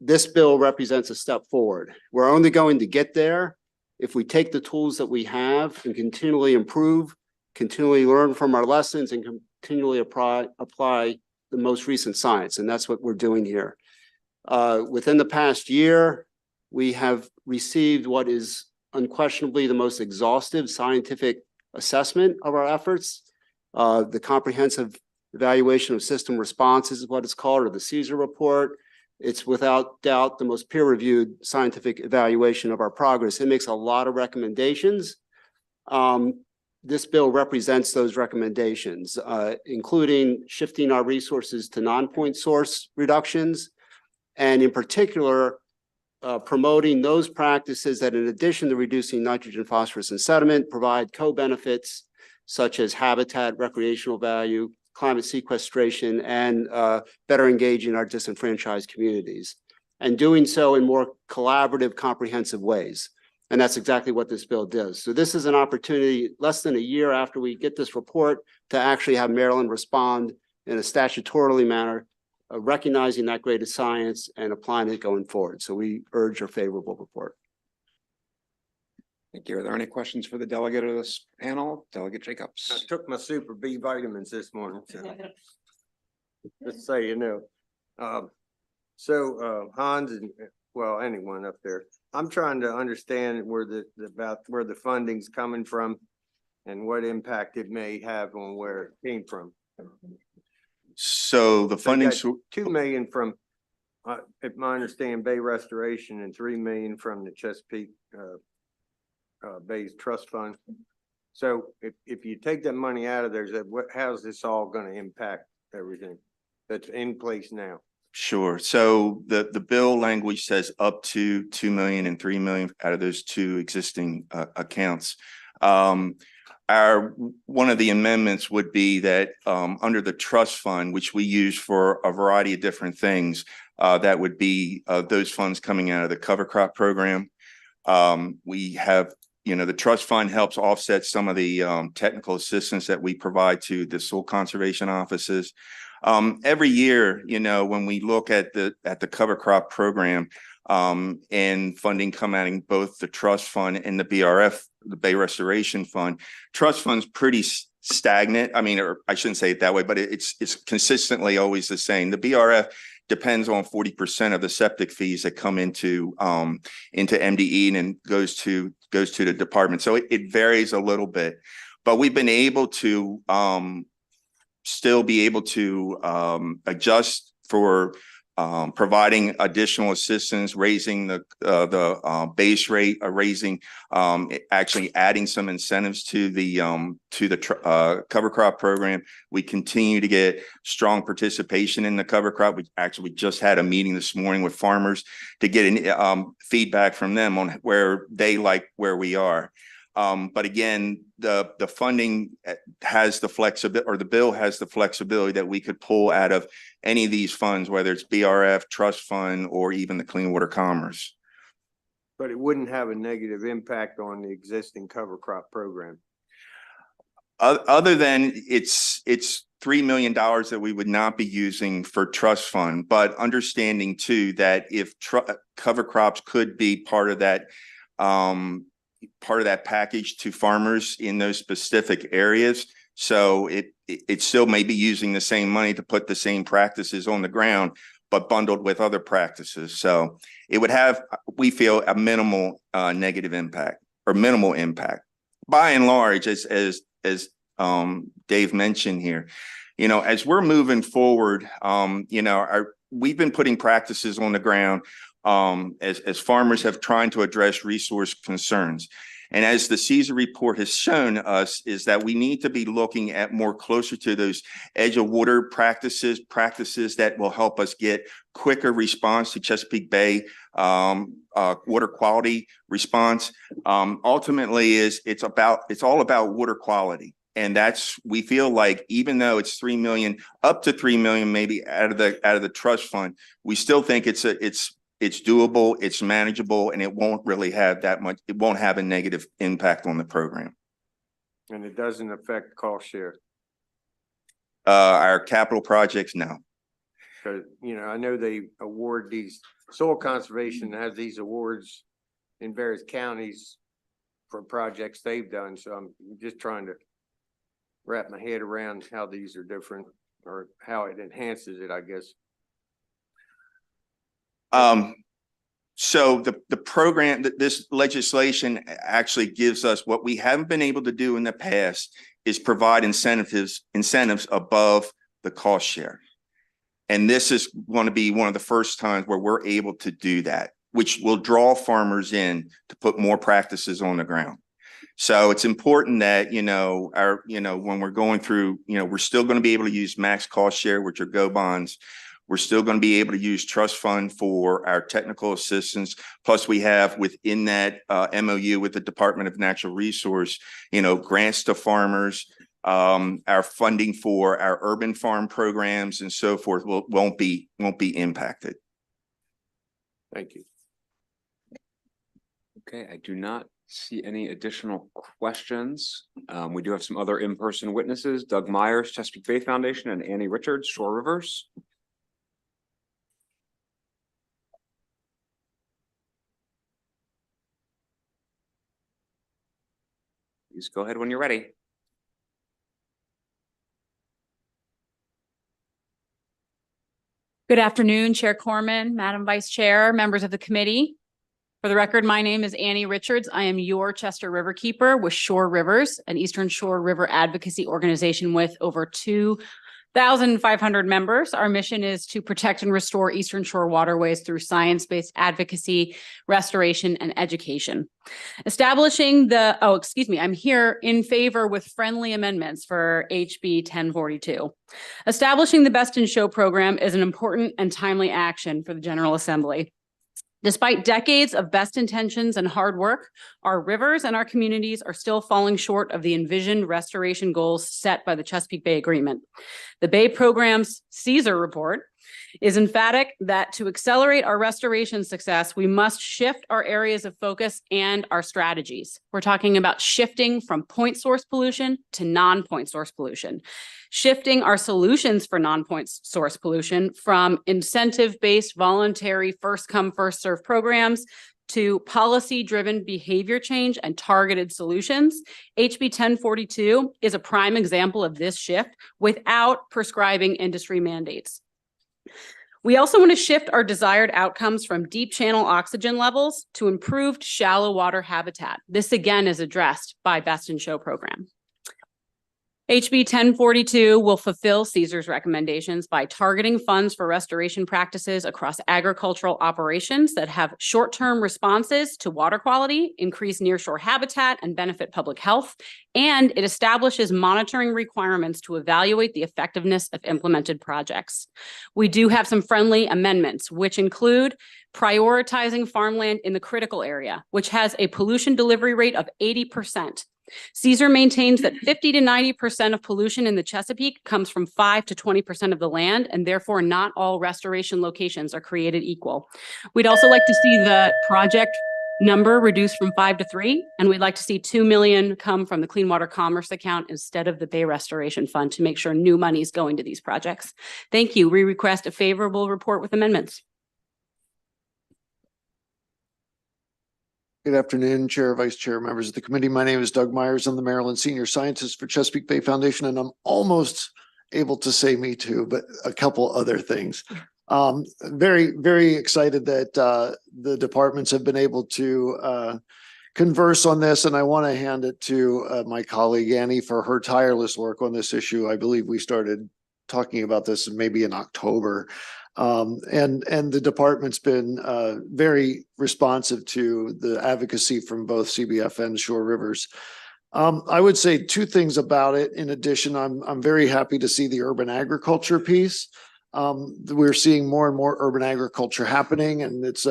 This bill represents a step forward. We're only going to get there if we take the tools that we have and continually improve, continually learn from our lessons, and continually apply the most recent science. And that's what we're doing here. Within the past year, we have received what is unquestionably the most exhaustive scientific assessment of our efforts. The Comprehensive Evaluation of System Responses is what it's called, or the CESAR report. It's without doubt the most peer-reviewed scientific evaluation of our progress. It makes a lot of recommendations. This bill represents those recommendations, including shifting our resources to non-point source reductions, and in particular, promoting those practices that, in addition to reducing nitrogen, phosphorus, and sediment, provide co-benefits such as habitat, recreational value, climate sequestration, and better engaging our disenfranchised communities, and doing so in more collaborative, comprehensive ways. And that's exactly what this bill does. So this is an opportunity less than a year after we get this report to actually have Maryland respond in a statutorily manner, recognizing that great science and applying it going forward. So we urge a favorable report. Thank you. Are there any questions for the delegate of this panel? Delegate Jacobs. I took my Super B vitamins this morning, so just so you know. Hans and, well, anyone up there, I'm trying to understand where where the funding's coming from and what impact it may have on where it came from. So the funding, 2 million from, if my understanding, Bay Restoration, and 3 million from the Chesapeake Bay's Trust Fund. So if you take that money out of there, how's this all going to impact everything that's in place now? sure. So the bill language says up to 2 million and 3 million out of those 2 existing accounts. One of the amendments would be that under the trust fund, which we use for a variety of different things, that would be those funds coming out of the cover crop program. We have, the trust fund helps offset some of the technical assistance that we provide to the soil conservation offices. Every year, when we look at the cover crop program and funding coming out in both the trust fund and the BRF, the Bay Restoration Fund, trust fund's pretty stagnant. I mean, or I shouldn't say it that way, but it's consistently always the same. The BRF depends on 40% of the septic fees that come into MDE and then goes to the department. So it varies a little bit, but we've been able to still be able to adjust for providing additional assistance, raising the base rate, actually adding some incentives to the cover crop program. We continue to get strong participation in the cover crop. We just had a meeting this morning with farmers to get feedback from them on where they like where we are. But again, the funding has the flexibility, or the bill has the flexibility that we could pull out of any of these funds, whether it's BRF, trust fund, or even the Clean Water Commerce. But it wouldn't have a negative impact on the existing cover crop program. Other than it's $3 million that we would not be using for trust fund, but understanding too that if cover crops could be part of that package to farmers in those specific areas. So it still may be using the same money to put the same practices on the ground, but bundled with other practices. So it would have, we feel, a minimal negative impact or minimal impact. By and large, as Dave mentioned here, as we're moving forward, we've been putting practices on the ground as farmers have trying to address resource concerns. And as the CESA report has shown us, is that we need to be looking at more closer to those edge of water practices that will help us get quicker response to Chesapeake Bay water quality response. Ultimately, it's all about water quality. And we feel like even though it's 3 million, up to 3 million, maybe out of the trust fund, we still think it's doable, it's manageable, and it won't really have that much, it won't have a negative impact on the program. And it doesn't affect cost share. Our capital projects, no. Because, I know they award these, soil conservation has these awards in various counties for projects they've done. So I'm just trying to wrap my head around how these are different or how it enhances it, I guess. So the program that this legislation actually gives us, what we haven't been able to do in the past is provide incentives above the cost share. And this is going to be one of the first times where we're able to do that, which will draw farmers in to put more practices on the ground. So it's important that, when we're going through, we're still going to be able to use max cost share, which are GO bonds. We're still going to be able to use trust fund for our technical assistance. Plus we have within that MOU with the Department of Natural Resource, grants to farmers, our funding for our urban farm programs and so forth won't be impacted. Thank you. Okay, I do not see any additional questions. We do have some other in-person witnesses, Doug Myers, Chesapeake Bay Foundation, and Annie Richards, Shore Rivers. Please go ahead when you're ready. Good afternoon, Chair Corman, Madam Vice Chair, members of the committee. For the record, my name is Annie Richards. I am your Chester River Keeper with Shore Rivers, an Eastern Shore River advocacy organization with over 2,500 members. Our mission is to protect and restore Eastern Shore waterways through science-based advocacy, restoration, and education. I'm here in favor with friendly amendments for HB 1042. Establishing the Best in Show program is an important and timely action for the General Assembly. Despite decades of best intentions and hard work, our rivers and our communities are still falling short of the envisioned restoration goals set by the Chesapeake Bay Agreement. The Bay Program's CESA report is emphatic that to accelerate our restoration success, we must shift our areas of focus and our strategies. We're talking about shifting from point source pollution to non-point source pollution, shifting our solutions for non-point source pollution from incentive-based voluntary first come, first serve programs to policy-driven behavior change and targeted solutions. HB 1042 is a prime example of this shift without prescribing industry mandates. We also want to shift our desired outcomes from deep channel oxygen levels to improved shallow water habitat. This again is addressed by Best in Show program. HB 1042 will fulfill Caesar's recommendations by targeting funds for restoration practices across agricultural operations that have short-term responses to water quality, increase nearshore habitat, and benefit public health. And it establishes monitoring requirements to evaluate the effectiveness of implemented projects. We do have some friendly amendments, which include prioritizing farmland in the critical area, which has a pollution delivery rate of 80%. Caesar maintains that 50 to 90% of pollution in the Chesapeake comes from 5 to 20% of the land, and therefore not all restoration locations are created equal. We'd also like to see the project number reduced from 5 to 3, and we'd like to see 2 million come from the Clean Water Commerce account instead of the Bay Restoration Fund to make sure new money is going to these projects. Thank you. We request a favorable report with amendments. Good afternoon, Chair, Vice Chair, members of the committee. My name is Doug Myers. I'm the Maryland Senior Scientist for Chesapeake Bay Foundation, and I'm almost able to say me too, but a couple other things. Very, very excited that the departments have been able to converse on this, and I want to hand it to my colleague Annie for her tireless work on this issue. I believe we started talking about this maybe in October. And the department's been very responsive to the advocacy from both CBF and Shore Rivers. I would say two things about it. In addition, I'm very happy to see the urban agriculture piece. We're seeing more and more urban agriculture happening, and it's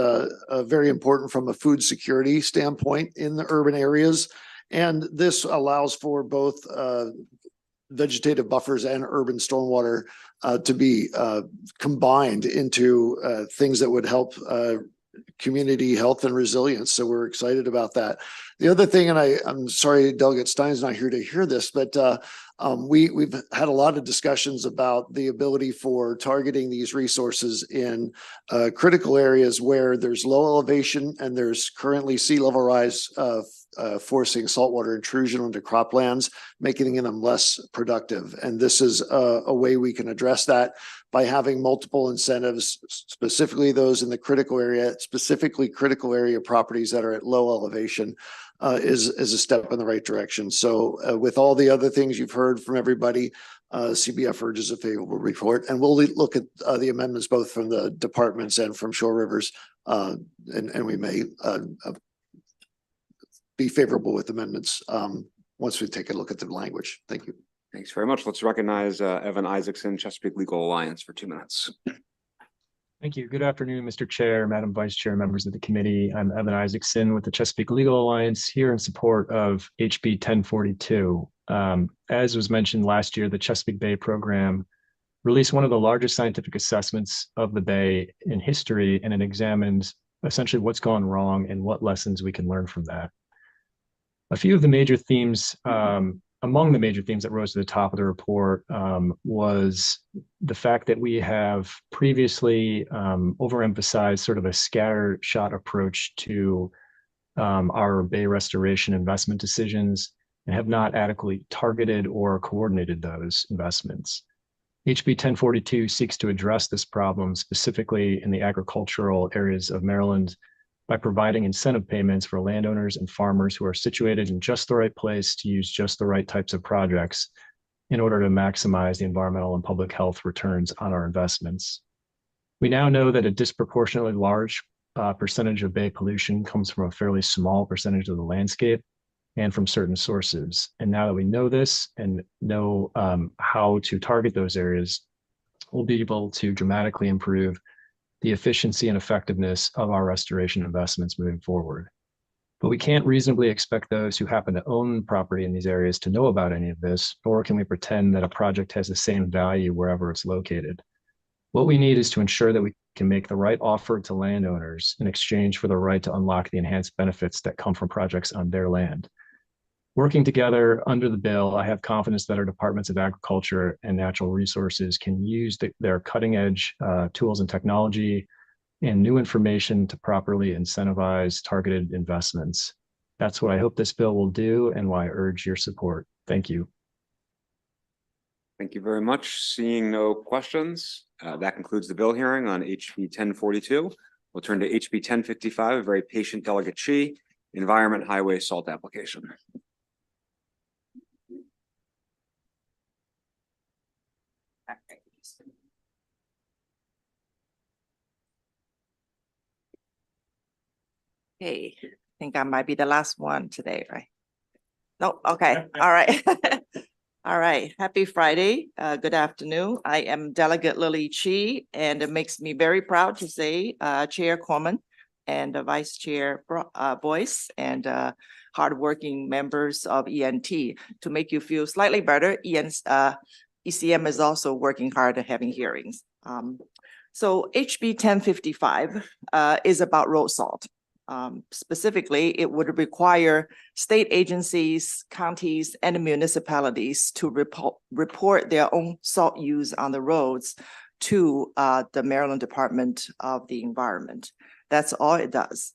very important from a food security standpoint in the urban areas. And this allows for both vegetative buffers and urban stormwater to be combined into things that would help community health and resilience. So we're excited about that. The other thing, and I'm sorry Delegate Stein's not here to hear this, but we've had a lot of discussions about the ability for targeting these resources in critical areas where there's low elevation and there's currently sea level rise forcing saltwater intrusion onto croplands, making them less productive. And this is a way we can address that by having multiple incentives, specifically those in the critical area, specifically critical area properties that are at low elevation, is a step in the right direction. So with all the other things you've heard from everybody, CBF urges a favorable report, and we'll look at the amendments both from the departments and from Shore Rivers, and we may be favorable with amendments once we take a look at the language. Thank you. Thanks very much. Let's recognize Evan Isaacson, Chesapeake Legal Alliance, for 2 minutes. Thank you. Good afternoon, Mr. Chair, Madam Vice Chair, members of the committee. I'm Evan Isaacson with the Chesapeake Legal Alliance here in support of HB 1042. As was mentioned last year, the Chesapeake Bay program released one of the largest scientific assessments of the Bay in history, and it examines essentially what's gone wrong and what lessons we can learn from that. A few of the major themes, among the major themes that rose to the top of the report was the fact that we have previously overemphasized sort of a scattershot approach to our Bay restoration investment decisions and have not adequately targeted or coordinated those investments. HB 1042 seeks to address this problem specifically in the agricultural areas of Maryland by providing incentive payments for landowners and farmers who are situated in just the right place to use just the right types of projects in order to maximize the environmental and public health returns on our investments. We now know that a disproportionately large percentage of Bay pollution comes from a fairly small percentage of the landscape and from certain sources. And now that we know this and know how to target those areas, we'll be able to dramatically improve the efficiency and effectiveness of our restoration investments moving forward. But we can't reasonably expect those who happen to own property in these areas to know about any of this, nor can we pretend that a project has the same value wherever it's located. What we need is to ensure that we can make the right offer to landowners in exchange for the right to unlock the enhanced benefits that come from projects on their land. Working together under the bill, I have confidence that our departments of agriculture and natural resources can use their cutting edge tools and technology and new information to properly incentivize targeted investments. That's what I hope this bill will do and why I urge your support. Thank you. Thank you very much. Seeing no questions, that concludes the bill hearing on HB 1042. We'll turn to HB 1055, a very patient Delegate Shi, Environment Highway Salt Application. Hey, I think I might be the last one today, right? No, okay, all right. All right, happy Friday. Good afternoon. I am Delegate Lily Chi, and it makes me very proud to say Chair Corman and Vice Chair Boyce and hardworking members of ENT. To make you feel slightly better, ECM is also working hard at having hearings. So HB 1055 is about road salt. Specifically, it would require state agencies, counties, and municipalities to report their own salt use on the roads to the Maryland Department of the Environment. That's all it does.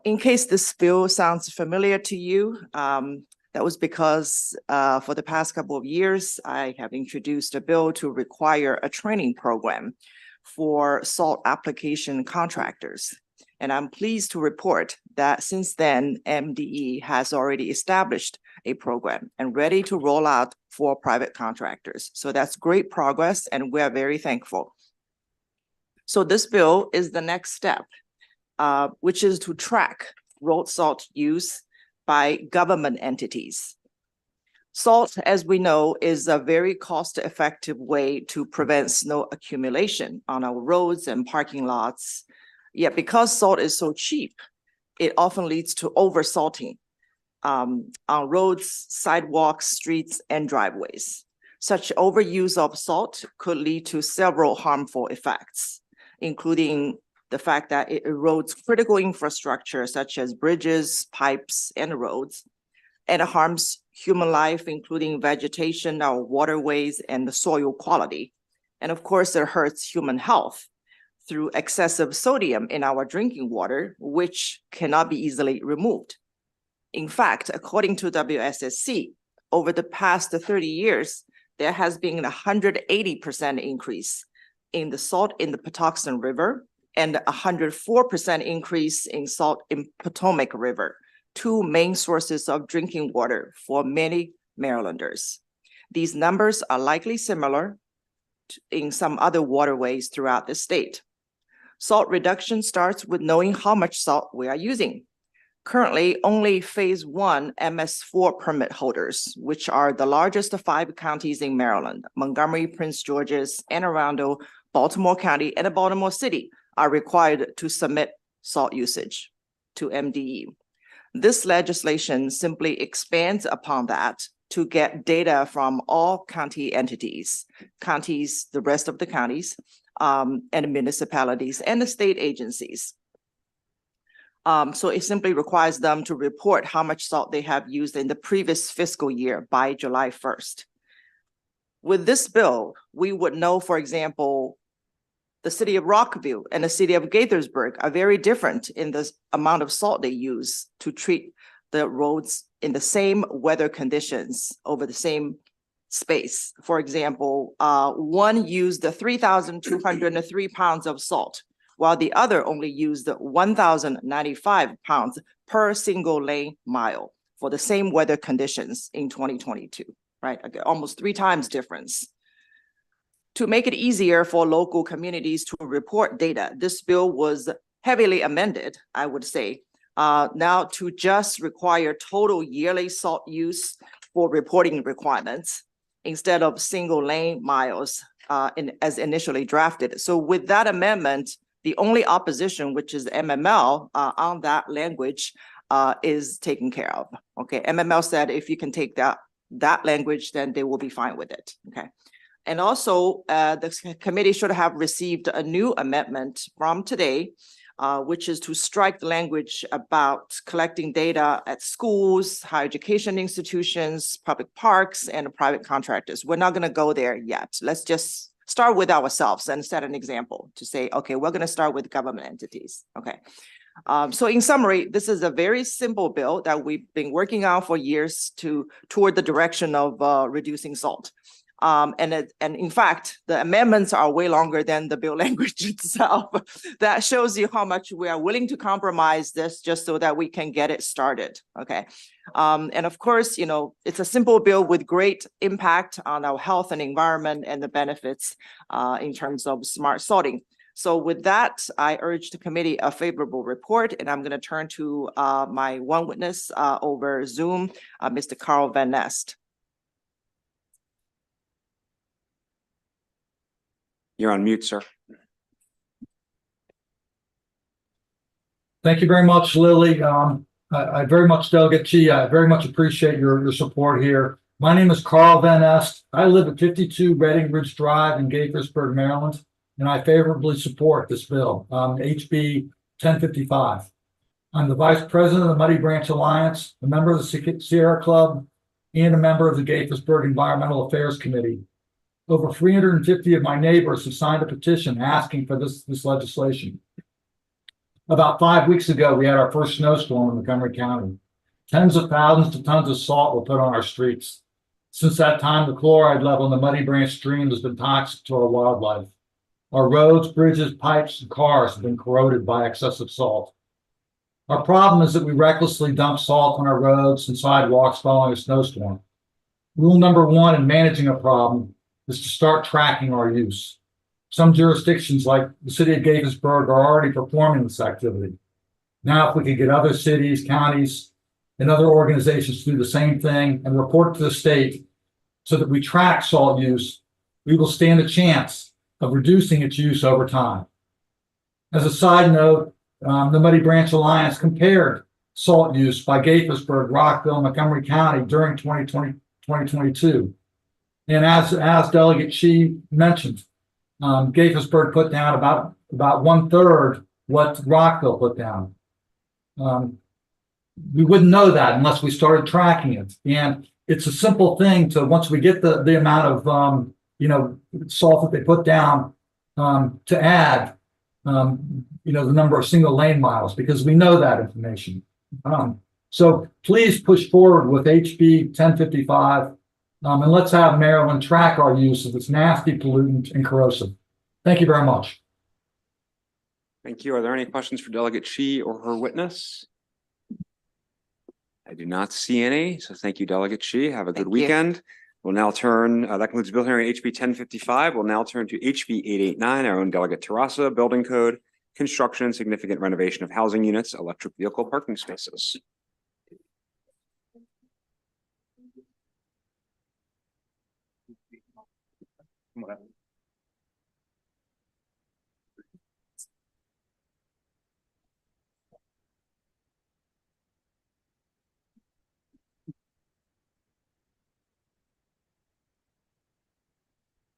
In case this bill sounds familiar to you, that was because for the past couple of years, I have introduced a bill to require a training program for salt application contractors. And I'm pleased to report that since then, MDE has already established a program and ready to roll out for private contractors. So that's great progress, and we are very thankful. So this bill is the next step, which is to track road salt use by government entities. Salt, as we know, is a very cost-effective way to prevent snow accumulation on our roads and parking lots. Yet because salt is so cheap, it often leads to over-salting on roads, sidewalks, streets, and driveways. Such overuse of salt could lead to several harmful effects, including the fact that it erodes critical infrastructure such as bridges, pipes, and roads, and it harms human life, including vegetation, our waterways, and the soil quality. And of course, it hurts human health through excessive sodium in our drinking water, which cannot be easily removed. In fact, according to WSSC, over the past 30 years, there has been a 180% increase in the salt in the Patuxent River and a 104% increase in salt in Potomac River, two main sources of drinking water for many Marylanders. These numbers are likely similar in some other waterways throughout the state. Salt reduction starts with knowing how much salt we are using. Currently, only Phase 1 MS4 permit holders, which are the largest of 5 counties in Maryland, Montgomery, Prince George's, Anne Arundel, Baltimore County, and Baltimore City, are required to submit salt usage to MDE. This legislation simply expands upon that to get data from all county entities, the rest of the counties, and municipalities and the state agencies. So it simply requires them to report how much salt they have used in the previous fiscal year by July 1st. With this bill, we would know, for example, the city of Rockville and the city of Gaithersburg are very different in the amount of salt they use to treat the roads in the same weather conditions over the same space. For example, one used 3,203 pounds of salt, while the other only used 1,095 pounds per single lane mile for the same weather conditions in 2022, right? Almost 3 times difference. To make it easier for local communities to report data, this bill was heavily amended, I would say, now to just require total yearly salt use for reporting requirements instead of single lane miles as initially drafted. So with that amendment, the only opposition, which is MML on that language, is taken care of. Okay, MML said if you can take that language, then they will be fine with it. Okay. And also, the committee should have received a new amendment from today, which is to strike the language about collecting data at schools, higher education institutions, public parks, and private contractors. We're not going to go there yet. Let's just start with ourselves and set an example to say, okay, we're going to start with government entities. Okay. So in summary, this is a very simple bill that we've been working on for years toward the direction of reducing salt. And in fact, the amendments are way longer than the bill language itself. That shows you how much we are willing to compromise this just so that we can get it started, okay? And of course, you know, it's a simple bill with great impact on our health and environment and the benefits in terms of smart sorting. So with that, I urge the committee a favorable report, and I'm going to turn to my one witness over Zoom, Mr. Carl Van Nest. You're on mute, sir. Thank you very much, Lily. I very much, Delegate Chi, I very much appreciate your support here. My name is Carl Van Nest. I live at 52 Redding Ridge Drive in Gaithersburg, Maryland, and I favorably support this bill, HB 1055. I'm the Vice President of the Muddy Branch Alliance, a member of the Sierra Club, and a member of the Gaithersburg Environmental Affairs Committee. Over 350 of my neighbors have signed a petition asking for this legislation. About 5 weeks ago, we had our first snowstorm in Montgomery County. Tens of thousands of tons of salt were put on our streets. Since that time, the chloride level in the Muddy Branch stream has been toxic to our wildlife. Our roads, bridges, pipes, and cars have been corroded by excessive salt. Our problem is that we recklessly dump salt on our roads and sidewalks following a snowstorm. Rule number one in managing a problem is to start tracking our use. Some jurisdictions like the city of Gaithersburg are already performing this activity. Now, if we could get other cities, counties, and other organizations to do the same thing and report to the state so that we track salt use, we will stand a chance of reducing its use over time. As a side note, the Muddy Branch Alliance compared salt use by Gaithersburg, Rockville, and Montgomery County during 2022. And as Delegate Chi mentioned, Gaithersburg put down about 1/3 what Rockville put down. We wouldn't know that unless we started tracking it. And it's a simple thing to, once we get the amount of salt that they put down, to add the number of single lane miles, because we know that information. So please push forward with HB 1055. And let's have Maryland track our use of this nasty pollutant and corrosive. Thank you very much. Thank you. Are there any questions for Delegate Chi or her witness? I do not see any, so thank you, Delegate Chi. Have a good weekend. We'll now turn, that concludes bill hearing HB 1055. We'll now turn to HB 889, our own Delegate Terrassa, Building Code, Construction and Significant Renovation of Housing Units, Electric Vehicle Parking Spaces.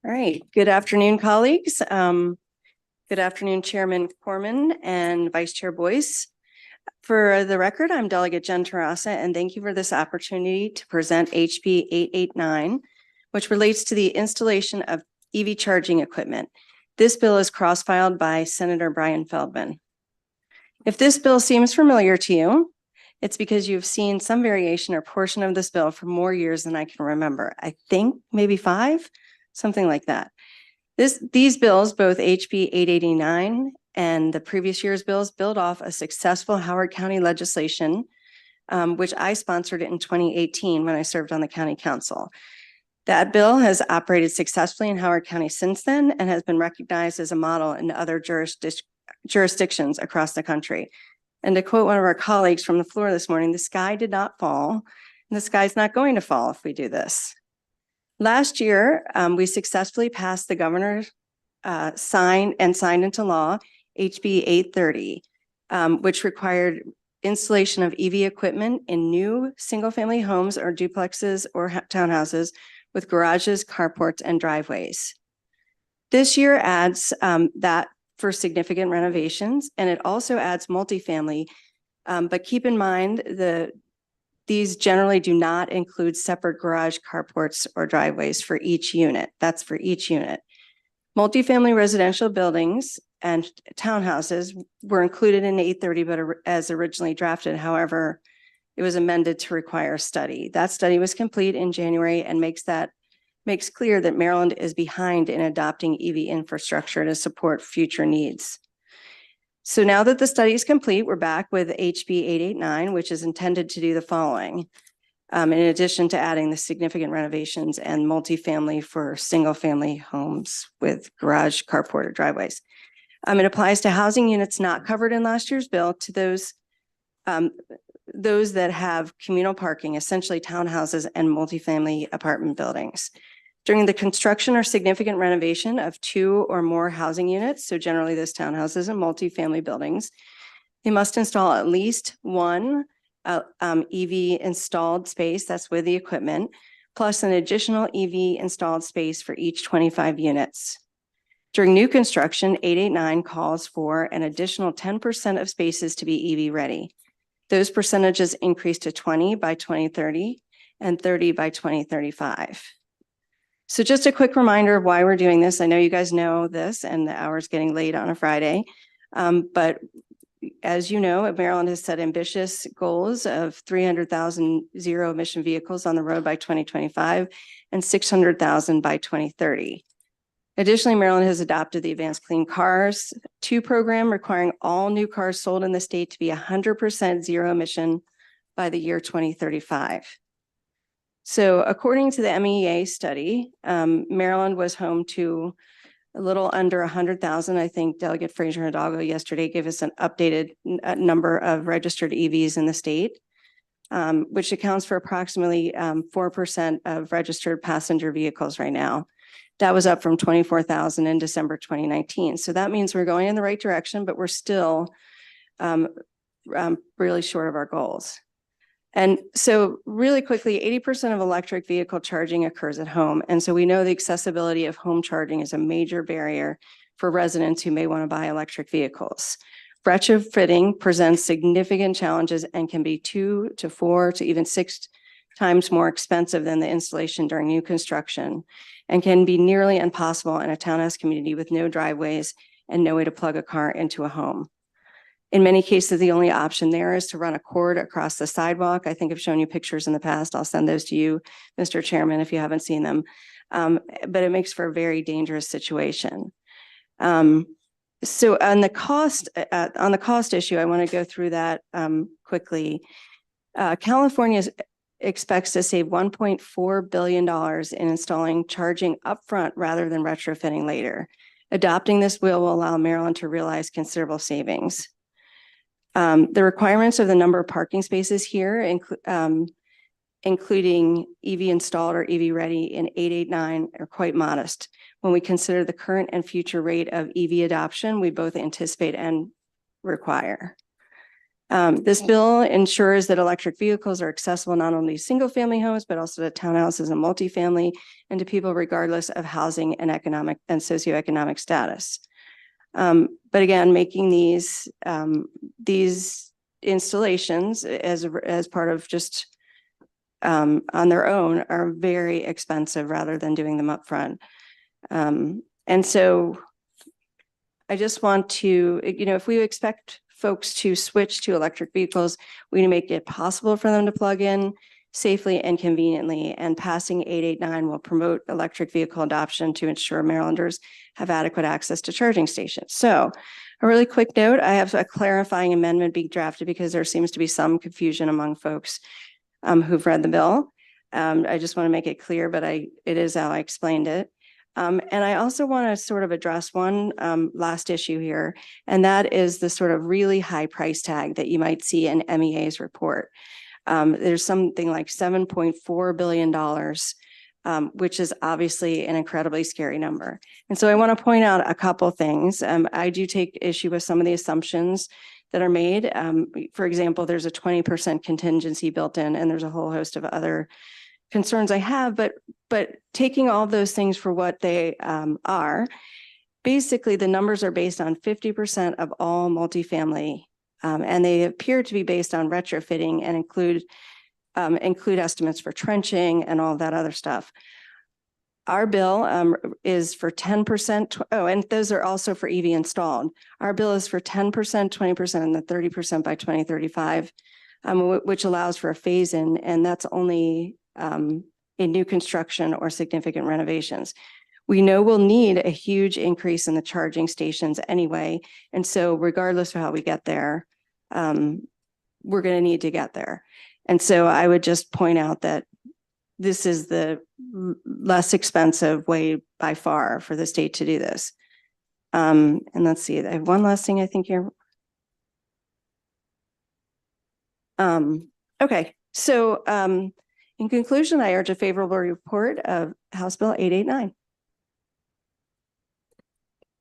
All right. Good afternoon, colleagues. Good afternoon, Chairman Corman and Vice Chair Boyce. For the record, I'm Delegate Jen Terrassa, and thank you for this opportunity to present HB 889, which relates to the installation of EV charging equipment. This bill is cross-filed by Senator Brian Feldman. If this bill seems familiar to you, it's because you've seen some variation or portion of this bill for more years than I can remember. I think maybe 5. Something like that. These bills, both HB 889 and the previous year's bills, build off a successful Howard County legislation, which I sponsored in 2018 when I served on the county council. That bill has operated successfully in Howard County since then and has been recognized as a model in other jurisdictions across the country. And to quote one of our colleagues from the floor this morning, the sky did not fall, and the sky's not going to fall if we do this. Last year, we successfully passed the governor's signed into law HB 830, which required installation of EV equipment in new single-family homes or duplexes or townhouses with garages, carports, and driveways. This year adds that for significant renovations, and it also adds multifamily. But keep in mind these generally do not include separate garage, carports, or driveways for each unit. That's for each unit. Multifamily residential buildings and townhouses were included in 830, but as originally drafted. However, it was amended to require a study. That study was complete in January and makes that makes clear that Maryland is behind in adopting EV infrastructure to support future needs. So now that the study is complete, we're back with HB 889, which is intended to do the following. In addition to adding the significant renovations and multifamily for single-family homes with garage, carport, or driveways. It applies to housing units not covered in last year's bill to those that have communal parking, essentially townhouses and multifamily apartment buildings. During the construction or significant renovation of 2 or more housing units, so generally those townhouses and multifamily buildings, they must install at least one EV installed space, that's with the equipment, plus an additional EV installed space for each 25 units. During new construction, 889 calls for an additional 10% of spaces to be EV ready. Those percentages increase to 20 by 2030 and 30 by 2035. So just a quick reminder of why we're doing this. I know you guys know this and the hour's getting late on a Friday, but as you know, Maryland has set ambitious goals of 300,000 zero emission vehicles on the road by 2025 and 600,000 by 2030. Additionally, Maryland has adopted the Advanced Clean Cars 2 program, requiring all new cars sold in the state to be 100% zero emission by the year 2035. So according to the MEA study, Maryland was home to a little under 100,000. I think Delegate Fraser Hidalgo yesterday gave us an updated number of registered EVs in the state, which accounts for approximately 4% of registered passenger vehicles right now. That was up from 24,000 in December 2019. So that means we're going in the right direction, but we're still really short of our goals. And so really quickly, 80% of electric vehicle charging occurs at home. And so we know the accessibility of home charging is a major barrier for residents who may want to buy electric vehicles. Retrofitting presents significant challenges and can be 2 to 4 to even 6 times more expensive than the installation during new construction, and can be nearly impossible in a townhouse community with no driveways and no way to plug a car into a home. In many cases, the only option there is to run a cord across the sidewalk. I think I've shown you pictures in the past. I'll send those to you, Mr. Chairman, if you haven't seen them. But it makes for a very dangerous situation. So on the cost issue, I want to go through that quickly. California expects to save $1.4 billion in installing charging upfront rather than retrofitting later. Adopting this will allow Maryland to realize considerable savings. The requirements of the number of parking spaces here, including EV installed or EV ready in 889, are quite modest. When we consider the current and future rate of EV adoption, we both anticipate and require. This bill ensures that electric vehicles are accessible not only to single-family homes, but also to townhouses and multifamily, and to people regardless of housing and economic and socioeconomic status. But again, making these installations as part of just on their own are very expensive rather than doing them upfront. And so I just want to, if we expect folks to switch to electric vehicles, we need to make it possible for them to plug in safely and conveniently, and passing 889 will promote electric vehicle adoption to ensure Marylanders have adequate access to charging stations. So a really quick note, I have a clarifying amendment being drafted because there seems to be some confusion among folks who've read the bill. I just want to make it clear, but it is how I explained it. And I also want to sort of address one last issue here, and that is the sort of really high price tag that you might see in MEA's report. There's something like $7.4 billion, which is obviously an incredibly scary number. And so I want to point out a couple things. I do take issue with some of the assumptions that are made. For example, there's a 20% contingency built in, and there's a whole host of other concerns I have, but taking all of those things for what they are, basically the numbers are based on 50% of all multifamily, and they appear to be based on retrofitting and include estimates for trenching and all that other stuff. Our bill is for 10%. Oh, and those are also for EV installed. Our bill is for 10%, 20%, and the 30% by 2035, which allows for a phase in, and that's only a new construction or significant renovations. We know we'll need a huge increase in the charging stations anyway. And so regardless of how we get there, we're going to need to get there. And so I would just point out that this is the less expensive way by far for the state to do this. And let's see, I have one last thing I think here. Okay, so in conclusion, I urge a favorable report of House Bill 889.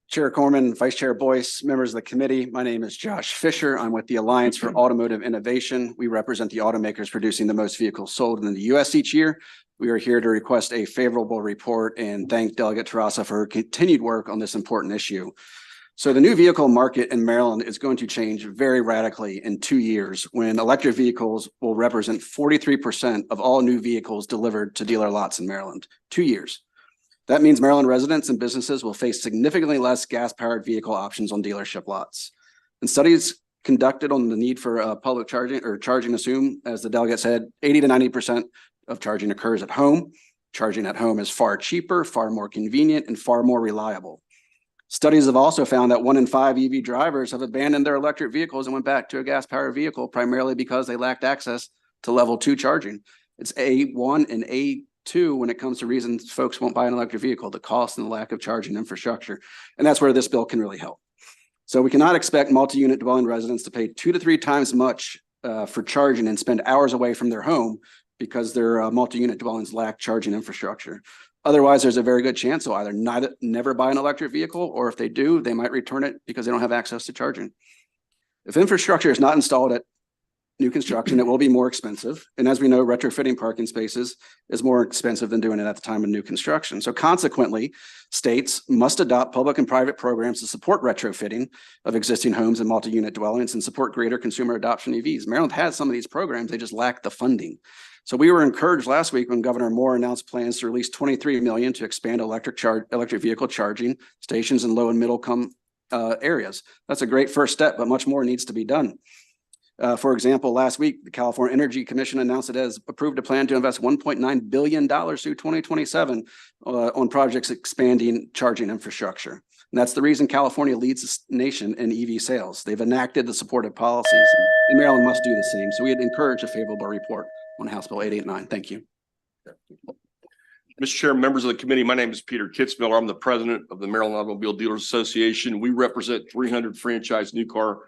Chair Corman, Vice Chair Boyce, members of the committee, my name is Josh Fisher. I'm with the Alliance for Automotive Innovation. We represent the automakers producing the most vehicles sold in the U.S. each year. We are here to request a favorable report and thank Delegate Terrassa for her continued work on this important issue. So the new vehicle market in Maryland is going to change very radically in 2 years when electric vehicles will represent 43% of all new vehicles delivered to dealer lots in Maryland. 2 years. That means Maryland residents and businesses will face significantly less gas-powered vehicle options on dealership lots. And studies conducted on the need for public charging assume, as the delegate said, 80 to 90% of charging occurs at home. Charging at home is far cheaper, far more convenient, and far more reliable. Studies have also found that 1 in 5 EV drivers have abandoned their electric vehicles and went back to a gas-powered vehicle primarily because they lacked access to level 2 charging. It's A1 and A2 when it comes to reasons folks won't buy an electric vehicle, the cost and the lack of charging infrastructure. And that's where this bill can really help. So we cannot expect multi-unit dwelling residents to pay 2 to 3 times much for charging and spend hours away from their home because their multi-unit dwellings lack charging infrastructure. Otherwise, there's a very good chance they'll either never buy an electric vehicle, or if they do, they might return it because they don't have access to charging. If infrastructure is not installed at new construction, it will be more expensive. And as we know, retrofitting parking spaces is more expensive than doing it at the time of new construction. So consequently, states must adopt public and private programs to support retrofitting of existing homes and multi-unit dwellings and support greater consumer adoption of EVs. Maryland has some of these programs, they just lack the funding. So we were encouraged last week when Governor Moore announced plans to release $23 million to expand electric vehicle charging stations in low and middle income areas. That's a great first step, but much more needs to be done. For example, last week, the California Energy Commission announced it has approved a plan to invest $1.9 billion through 2027 on projects expanding charging infrastructure. And that's the reason California leads the nation in EV sales. They've enacted the supportive policies, and Maryland must do the same. So we'd encourage a favorable report on House Bill 889. Thank you. Mr. Chair, members of the committee, my name is Peter Kitzmiller. I'm the president of the Maryland Automobile Dealers Association. We represent 300 franchise new car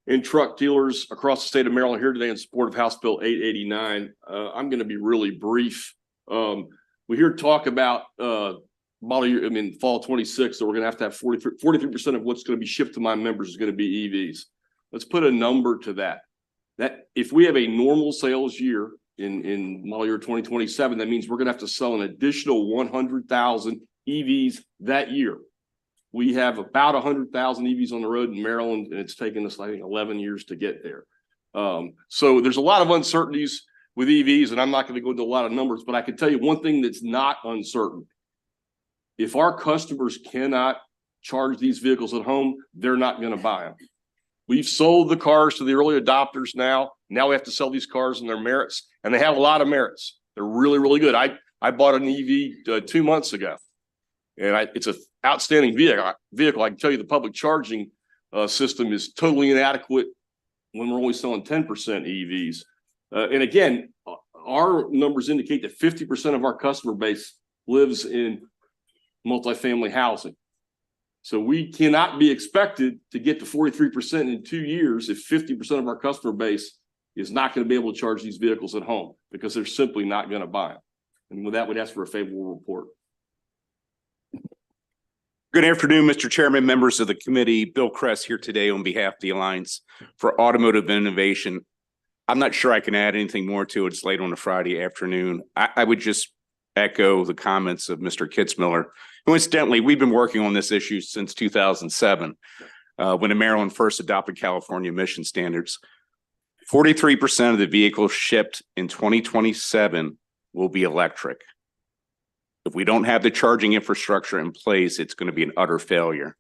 and truck dealers across the state of Maryland here today in support of House Bill 889. I'm going to be really brief. We hear talk about model year, fall 26, so we're going to have 43% of what's going to be shipped to my members is going to be EVs. Let's put a number to that. That if we have a normal sales year in model year 2027, that means we're going to have to sell an additional 100,000 EVs that year. We have about 100,000 EVs on the road in Maryland, and it's taken us, I think, 11 years to get there. So there's a lot of uncertainties with EVs, and I'm not going to go into a lot of numbers, but I can tell you one thing that's not uncertain. If our customers cannot charge these vehicles at home, they're not going to buy them. We've sold the cars to the early adopters now. Now we have to sell these cars on their merits, and they have a lot of merits. They're really, really good. I bought an EV 2 months ago, and it's an outstanding vehicle. I can tell you the public charging system is totally inadequate when we're only selling 10% EVs. And again, our numbers indicate that 50% of our customer base lives in multifamily housing. So we cannot be expected to get to 43% in 2 years if 50% of our customer base is not going to be able to charge these vehicles at home because they're simply not going to buy them. And with that, we'd ask for a favorable report. Good afternoon, Mr. Chairman, members of the committee. Bill Kress here today on behalf of the Alliance for Automotive Innovation. I'm not sure I can add anything more to it. It's late on a Friday afternoon. I would just echo the comments of Mr. Kitzmiller. Coincidentally, we've been working on this issue since 2007, when Maryland first adopted California emission standards. 43% of the vehicles shipped in 2027 will be electric. If we don't have the charging infrastructure in place, it's going to be an utter failure.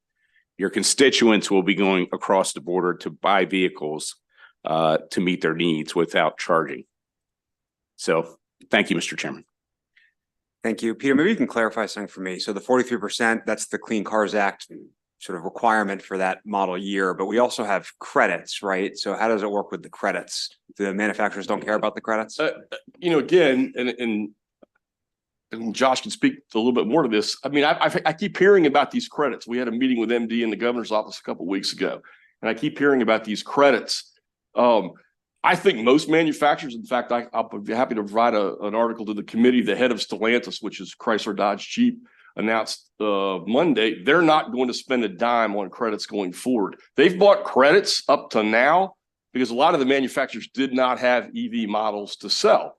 Your constituents will be going across the border to buy vehicles to meet their needs without charging. So thank you, Mr. Chairman. Thank you. Peter, maybe you can clarify something for me. So the 43%, that's the Clean Cars Act sort of requirement for that model year, but we also have credits, right? So how does it work with the credits? The manufacturers don't care about the credits? Again, and Josh can speak a little bit more to this. I mean, I keep hearing about these credits. We had a meeting with MD in the governor's office a couple of weeks ago, and I keep hearing about these credits. I think most manufacturers, in fact, I'll be happy to provide an article to the committee. The head of Stellantis, which is Chrysler Dodge Jeep, announced Monday, they're not going to spend a dime on credits going forward. They've bought credits up to now because a lot of the manufacturers did not have EV models to sell.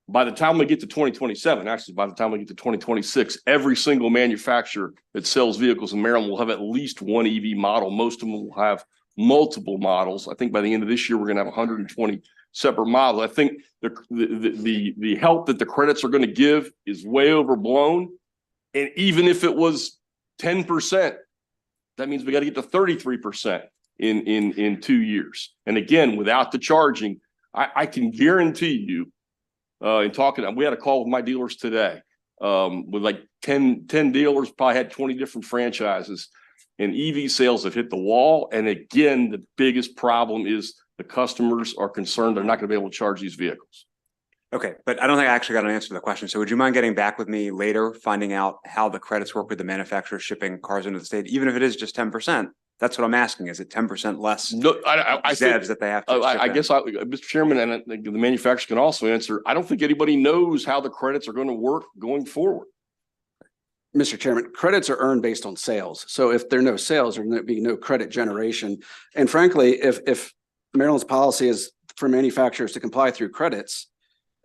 By the time we get to 2027, actually, by the time we get to 2026, every single manufacturer that sells vehicles in Maryland will have at least one EV model. Most of them will have multiple models. I think by the end of this year, we're going to have 120 separate models. I think the help that the credits are going to give is way overblown. And even if it was 10%, that means we got to get to 33% in 2 years. And again, without the charging, I can guarantee you, in talking, we had a call with my dealers today, with like 10 dealers, probably had 20 different franchises, and EV sales have hit the wall. And again, the biggest problem is the customers are concerned they're not going to be able to charge these vehicles. Okay, but I don't think I actually got an answer to the question. So would you mind getting back with me later, finding out how the credits work with the manufacturers shipping cars into the state, even if it is just 10%? That's what I'm asking. Is it 10% less? No, I think, that they have to I guess, Mr. Chairman, and the manufacturers can also answer. I don't think anybody knows how the credits are going to work going forward. Mr. Chairman, credits are earned based on sales. So if there are no sales, there will be no credit generation. And frankly, if Maryland's policy is for manufacturers to comply through credits,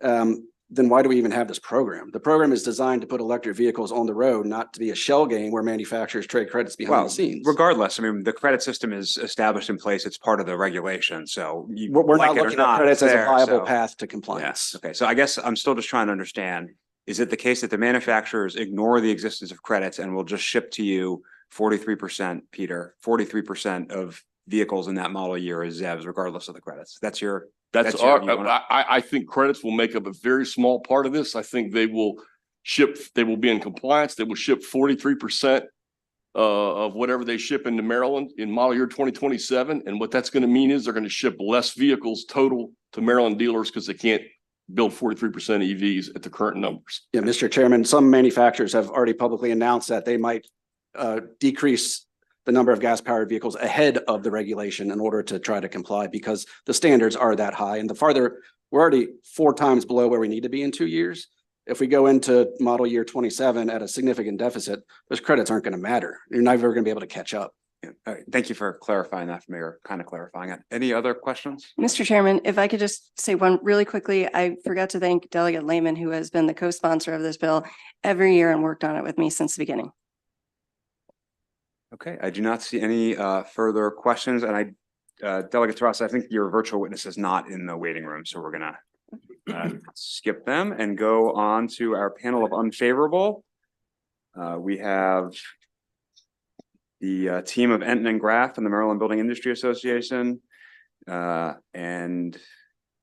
then why do we even have this program? The program is designed to put electric vehicles on the road, not to be a shell game where manufacturers trade credits behind the scenes. Regardless, I mean, the credit system is established in place. It's part of the regulation. So we're not looking at credits as a viable path to compliance. Yes. Okay. So I guess I'm still just trying to understand, is it the case that the manufacturers ignore the existence of credits and will just ship to you 43%, Peter, 43% of vehicles in that model year as ZEVs, regardless of the credits? I think credits will make up a very small part of this. I think they will be in compliance. They will ship 43% of whatever they ship into Maryland in model year 2027. And what that's going to mean is they're going to ship less vehicles total to Maryland dealers because they can't build 43% EVs at the current numbers. Yeah, Mr. Chairman, some manufacturers have already publicly announced that they might decrease the number of gas-powered vehicles ahead of the regulation in order to try to comply because the standards are that high. And the farther, we're already 4 times below where we need to be in 2 years. If we go into model year 27 at a significant deficit, those credits aren't going to matter. You're never going to be able to catch up. Yeah. All right. Thank you for clarifying that for me, or kind of clarifying it. Any other questions? Mr. Chairman, if I could just say one really quickly, I forgot to thank Delegate Lehman, who has been the co-sponsor of this bill every year and worked on it with me since the beginning. Okay, I do not see any further questions, and Delegate Taras, I think your virtual witness is not in the waiting room, so we're gonna skip them and go on to our panel of unfavorable. We have the team of Enton and Graff from the Maryland Building Industry Association, and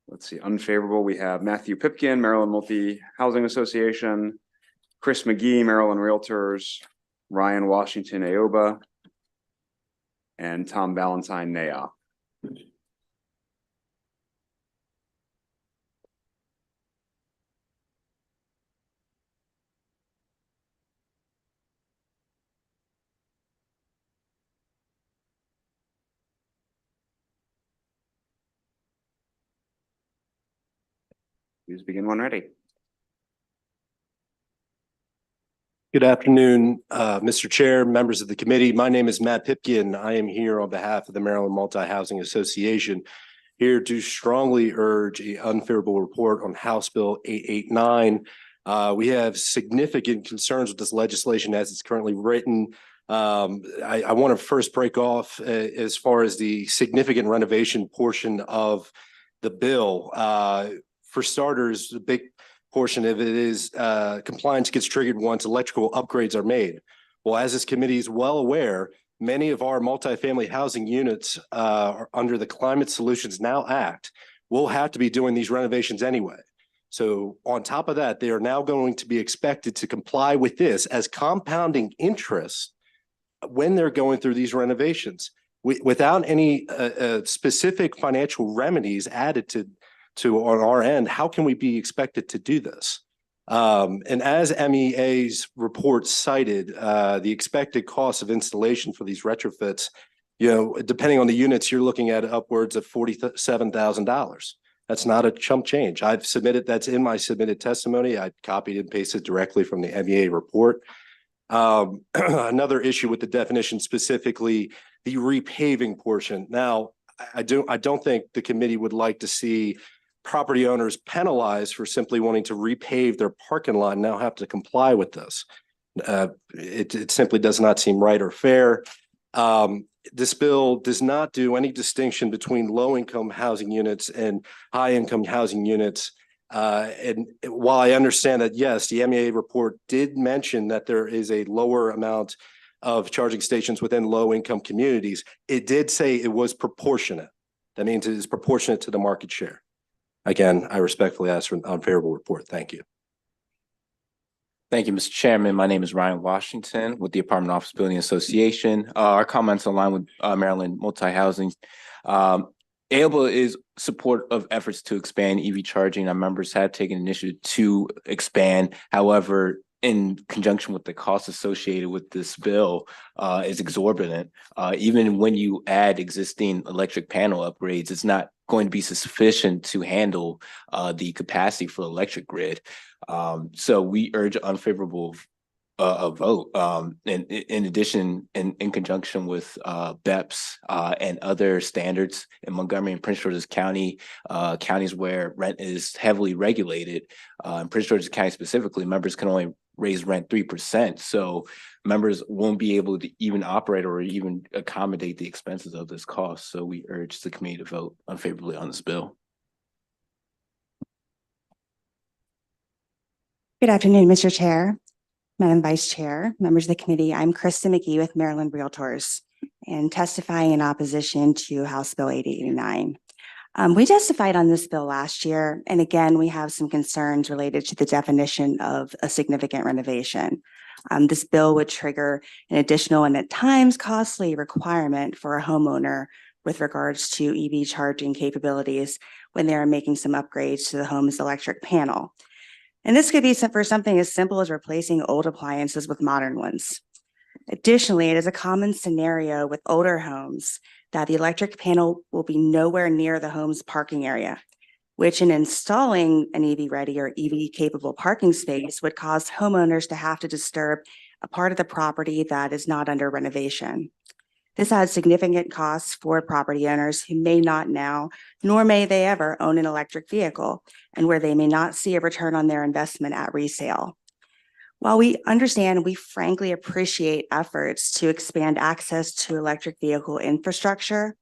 let's see, unfavorable. We have Matthew Pipkin, Maryland Multi-Housing Association, Chris McGee, Maryland Realtors, Ryan Washington Aoba, and Tom Valentine Naya. Please begin when ready. Good afternoon, Mr. Chair, members of the committee. My name is Matt Pipkin. I am here on behalf of the Maryland Multi-Housing Association, here to strongly urge an unfavorable report on House Bill 889. We have significant concerns with this legislation as it's currently written. I want to first break off as far as the significant renovation portion of the bill. For starters, the big portion of it is compliance gets triggered once electrical upgrades are made. Well, as this committee is well aware, many of our multifamily housing units under the Climate Solutions Now Act will have to be doing these renovations anyway. So on top of that, they are now going to be expected to comply with this as compounding interest when they're going through these renovations without any specific financial remedies added to on our end. How can we be expected to do this? And as MEA's report cited, the expected cost of installation for these retrofits, depending on the units, you're looking at upwards of $47,000. That's not a chump change. That's in my submitted testimony. I copied and pasted directly from the MEA report. Another issue with the definition, specifically the repaving portion. Now, I don't think the committee would like to see property owners penalized for simply wanting to repave their parking lot and now have to comply with this. It simply does not seem right or fair. This bill does not do any distinction between low-income housing units and high-income housing units. And while I understand that, yes, the MEA report did mention that there is a lower amount of charging stations within low-income communities, it did say it was proportionate. That means it is proportionate to the market share. Again, I respectfully ask for an unfavorable report. Thank you. Thank you, Mr. Chairman. My name is Ryan Washington with the Apartment Office Building Association. Our comments align with Maryland Multi-Housing. ALBA is support of efforts to expand EV charging. Our members have taken initiative to expand. However, in conjunction with the costs associated with this bill is exorbitant. Even when you add existing electric panel upgrades, it's not going to be sufficient to handle the capacity for the electric grid. So we urge unfavorable vote. And in addition, in conjunction with BEPS and other standards in Montgomery and Prince George's County, counties where rent is heavily regulated, in Prince George's County specifically, members can only raise rent 3%. So members won't be able to even operate or even accommodate the expenses of this cost. So we urge the committee to vote unfavorably on this bill. Good afternoon, Mr. Chair, Madam Vice Chair, members of the committee. I'm Krista McGee with Maryland Realtors and testifying in opposition to House Bill 8089. We testified on this bill last year, and again, we have some concerns related to the definition of a significant renovation. This bill would trigger an additional and at times costly requirement for a homeowner with regards to EV charging capabilities when they are making some upgrades to the home's electric panel. And this could be for something as simple as replacing old appliances with modern ones. Additionally, it is a common scenario with older homes that the electric panel will be nowhere near the home's parking area, which in installing an EV-ready or EV-capable parking space would cause homeowners to have to disturb a part of the property that is not under renovation. This adds significant costs for property owners who may not now, nor may they ever own an electric vehicle, and where they may not see a return on their investment at resale. While we understand, we frankly appreciate efforts to expand access to electric vehicle infrastructure,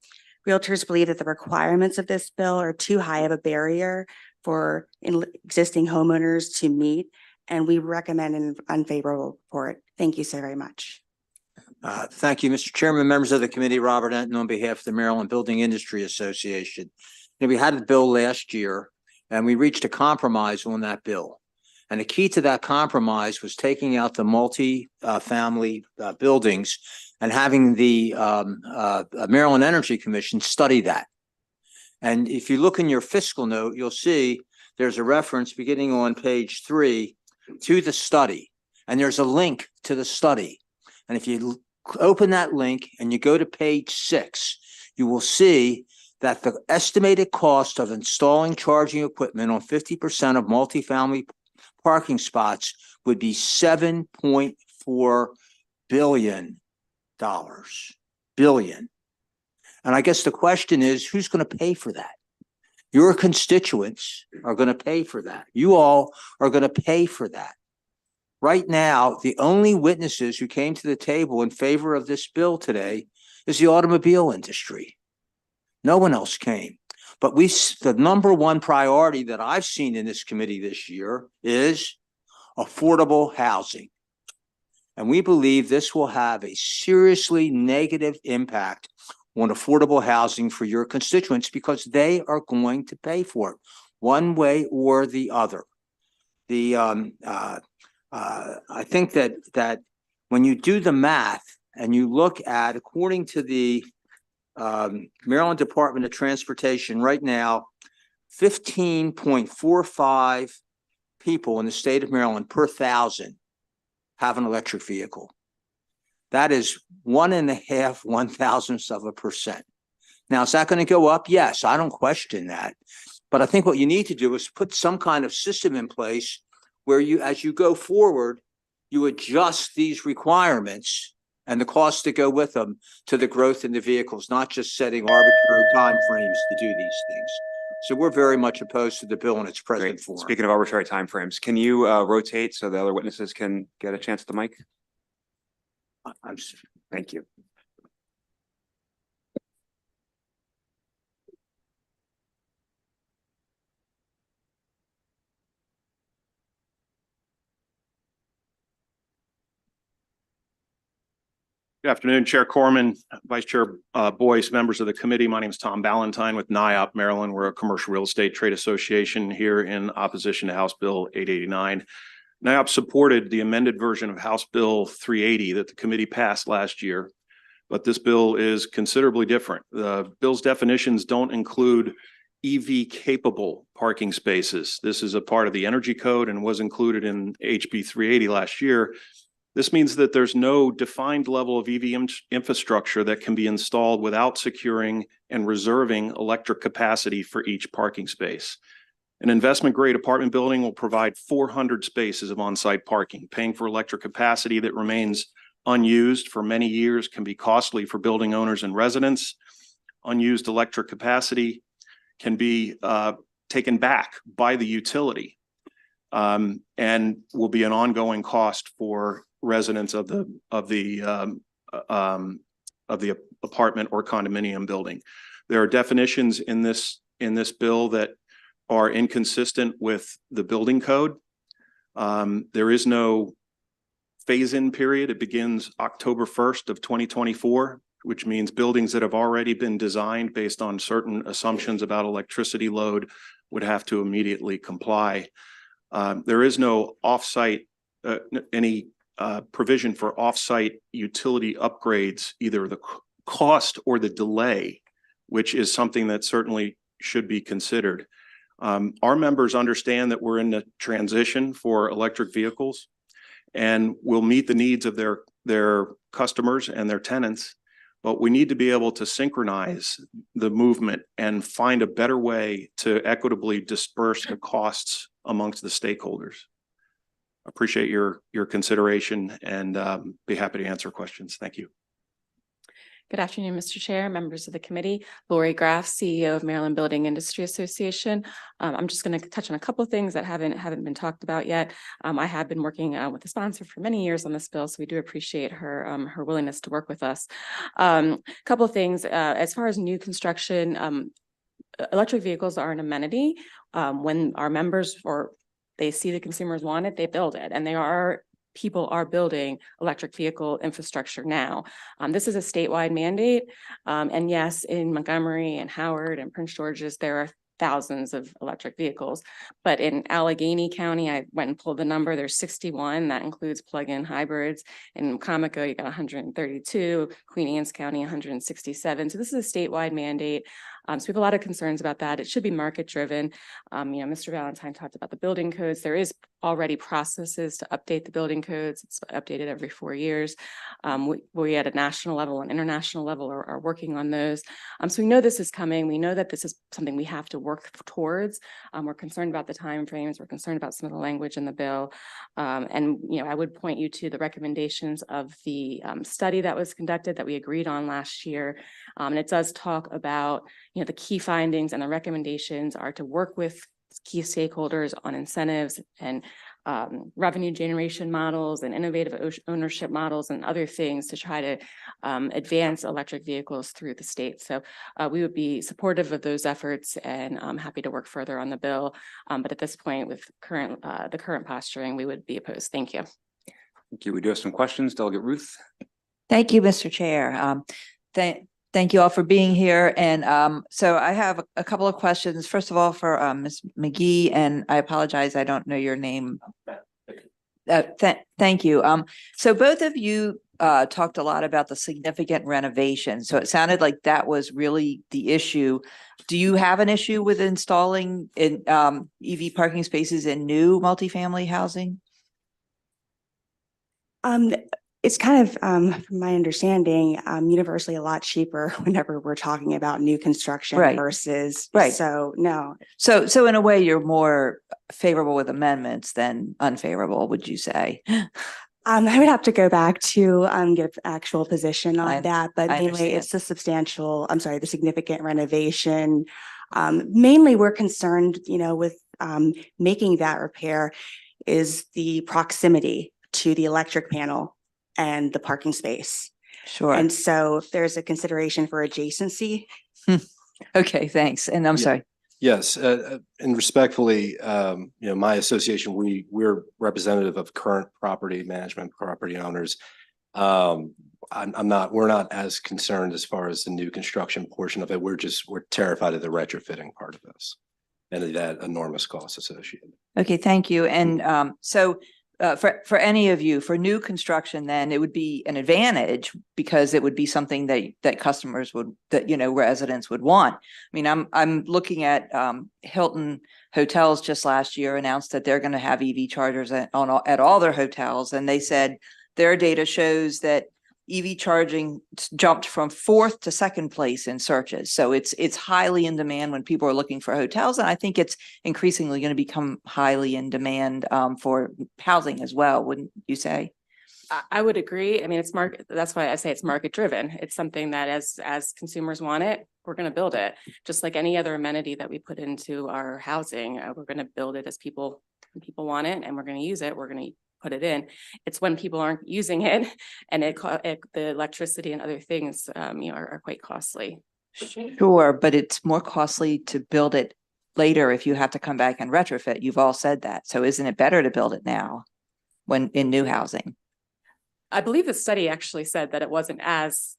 realtors believe that the requirements of this bill are too high of a barrier for existing homeowners to meet, and we recommend an unfavorable report. Thank you so very much. Thank you, Mr. Chairman, members of the committee. Robert Enton on behalf of the Maryland Building Industry Association. We had a bill last year and we reached a compromise on that bill. And the key to that compromise was taking out the multi-family buildings and having the Maryland Energy Commission study that. And if you look in your fiscal note, you'll see there's a reference beginning on page 3 to the study. And there's a link to the study. And if you open that link and you go to page 6, you will see that the estimated cost of installing charging equipment on 50% of multifamily parking spots would be $7.4 billion. Billion. And I guess the question is, who's going to pay for that? Your constituents are going to pay for that. You all are going to pay for that. Right now, the only witnesses who came to the table in favor of this bill today is the automobile industry. No one else came. But the number one priority that I've seen in this committee this year is affordable housing. And we believe this will have a seriously negative impact on affordable housing for your constituents because they are going to pay for it. one way or the other. I think that when you do the math and you look at, according to the Maryland Department of Transportation right now, 15.45 people in the state of Maryland per 1,000 have an electric vehicle. That is 1.5%. Now, is that going to go up? Yes, I don't question that. But I think what you need to do is put some kind of system in place where you, as you go forward, you adjust these requirements and the costs that go with them to the growth in the vehicles, not just setting arbitrary timeframes to do these things. So we're very much opposed to the bill in its present form. Speaking of arbitrary timeframes, can you rotate so the other witnesses can get a chance at the mic? Thank you. Good afternoon, Chair Corman, Vice Chair Boyce, members of the committee. My name is Tom Ballantyne with NIOP Maryland. We're a commercial real estate trade association here in opposition to House Bill 889. NIOP supported the amended version of House Bill 380 that the committee passed last year, but this bill is considerably different. The bill's definitions don't include EV capable parking spaces. This is a part of the energy code and was included in HB 380 last year. This means that there's no defined level of EV infrastructure that can be installed without securing and reserving electric capacity for each parking space. An investment-grade apartment building will provide 400 spaces of on-site parking. Paying for electric capacity that remains unused for many years can be costly for building owners and residents. Unused electric capacity can be taken back by the utility and will be an ongoing cost for residents of the apartment or condominium building. There are definitions in this bill that are inconsistent with the building code. There is no phase-in period. It begins October 1st of 2024, which means buildings that have already been designed based on certain assumptions about electricity load would have to immediately comply. There is no off-site, any provision for off-site utility upgrades, either the cost or the delay, which is something that certainly should be considered. Our members understand that we're in the transition for electric vehicles and will meet the needs of their customers and their tenants, but we need to be able to synchronize the movement and find a better way to equitably disperse the costs amongst the stakeholders. Appreciate your consideration and be happy to answer questions. Thank you. Good afternoon, Mr. Chair, members of the committee. Lori Graff, CEO of Maryland Building Industry Association. I'm just going to touch on a couple of things that haven't been talked about yet. I have been working with the sponsor for many years on this bill, so we do appreciate her her willingness to work with us. A couple of things as far as new construction. Electric vehicles are an amenity. When our members they see the consumers want it, they build it, and people are building electric vehicle infrastructure now. This is a statewide mandate. And yes, in Montgomery and Howard and Prince George's, there are thousands of electric vehicles. But in Allegheny County, I went and pulled the number, there's 61. That includes plug-in hybrids. In Comico, you got 132. Queen Anne's County, 167. So this is a statewide mandate. So we have a lot of concerns about that. It should be market driven. Mr. Valentine talked about the building codes. There is already processes to update the building codes. It's updated every 4 years. We at a national level and international level are working on those. So we know this is coming. We know that this is something we have to work towards. We're concerned about the timeframes. We're concerned about some of the language in the bill. And I would point you to the recommendations of the study that was conducted that we agreed on last year. And it does talk about the key findings, and the recommendations are to work with key stakeholders on incentives and revenue generation models and innovative ownership models and other things to try to advance electric vehicles through the state. So we would be supportive of those efforts, and I'm happy to work further on the bill. But at this point, with the current posturing, we would be opposed. Thank you. Thank you. We do have some questions. Delegate Ruth. Thank you, Mr. Chair. Thank you all for being here. And so I have a couple of questions. First of all, for Ms. McGee, and I apologize, I don't know your name. Thank you. So both of you talked a lot about the significant renovation. So it sounded like that was really the issue. Do you have an issue with installing in EV parking spaces in new multifamily housing? It's kind of, from my understanding, universally a lot cheaper whenever we're talking about new construction Right. versus. Right. So no. So in a way, you're more favorable with amendments than unfavorable, would you say? I would have to go back to get actual position on that, but I mainly understand. it's the significant renovation. Mainly we're concerned, with making that repair is the proximity to the electric panel and the parking space. Sure. And so if there's a consideration for adjacency. Okay, thanks. And I'm sorry. Yes, and respectfully, my association, we're representative of current property management, property owners. We're not as concerned as far as the new construction portion of it. We're terrified of the retrofitting part of this and that enormous cost associated. Okay, thank you. And so for any of you, for new construction, then it would be an advantage because it would be something that customers would, residents would want. I mean, I'm looking at Hilton Hotels just last year announced that they're going to have EV chargers at all their hotels, and they said their data shows that EV charging jumped from 4th to 2nd place in searches. So it's highly in demand when people are looking for hotels. And I think it's increasingly going to become highly in demand for housing as well, wouldn't you say? I would agree. I mean, it's market. That's why I say it's market driven. It's something that as consumers want it, we're going to build it. Just like any other amenity that we put into our housing, we're going to build it as people want it, and we're going to use it. We're going to put it in. It's when people aren't using it and the electricity and other things, are quite costly. Sure, but it's more costly to build it later if you have to come back and retrofit. You've all said that. So isn't it better to build it now when in new housing? I believe the study actually said that it wasn't as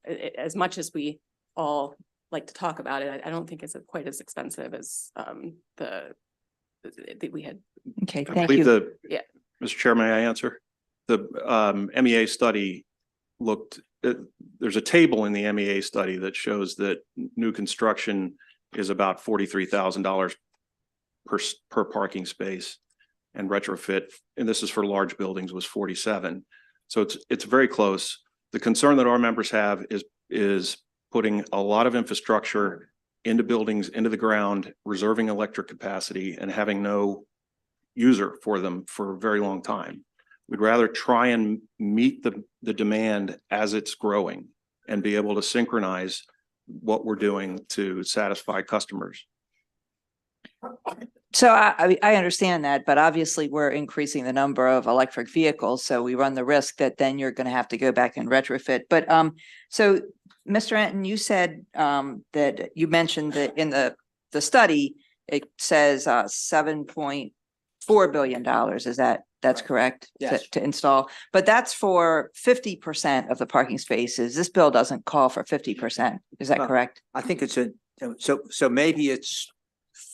much as we all like to talk about it. I don't think it's quite as expensive as we had. Okay, I thank believe you. Yeah. Mr. Chair, may I answer? The MEA study there's a table in the MEA study that shows that new construction is about $43,000 per parking space, and retrofit, and this is for large buildings, was 47. So it's very close. The concern that our members have is putting a lot of infrastructure into buildings, into the ground, reserving electric capacity, and having no user for them for a very long time. We'd rather try and meet the demand as it's growing and be able to synchronize what we're doing to satisfy customers. So I understand that, but obviously we're increasing the number of electric vehicles. So we run the risk that then you're going to have to go back and retrofit. But so Mr. Anton, you said that you mentioned that in the study, it says $7.4 billion. That's correct? Yes. To install, but that's for 50% of the parking spaces. This bill doesn't call for 50%. Is that correct? I think it's so maybe it's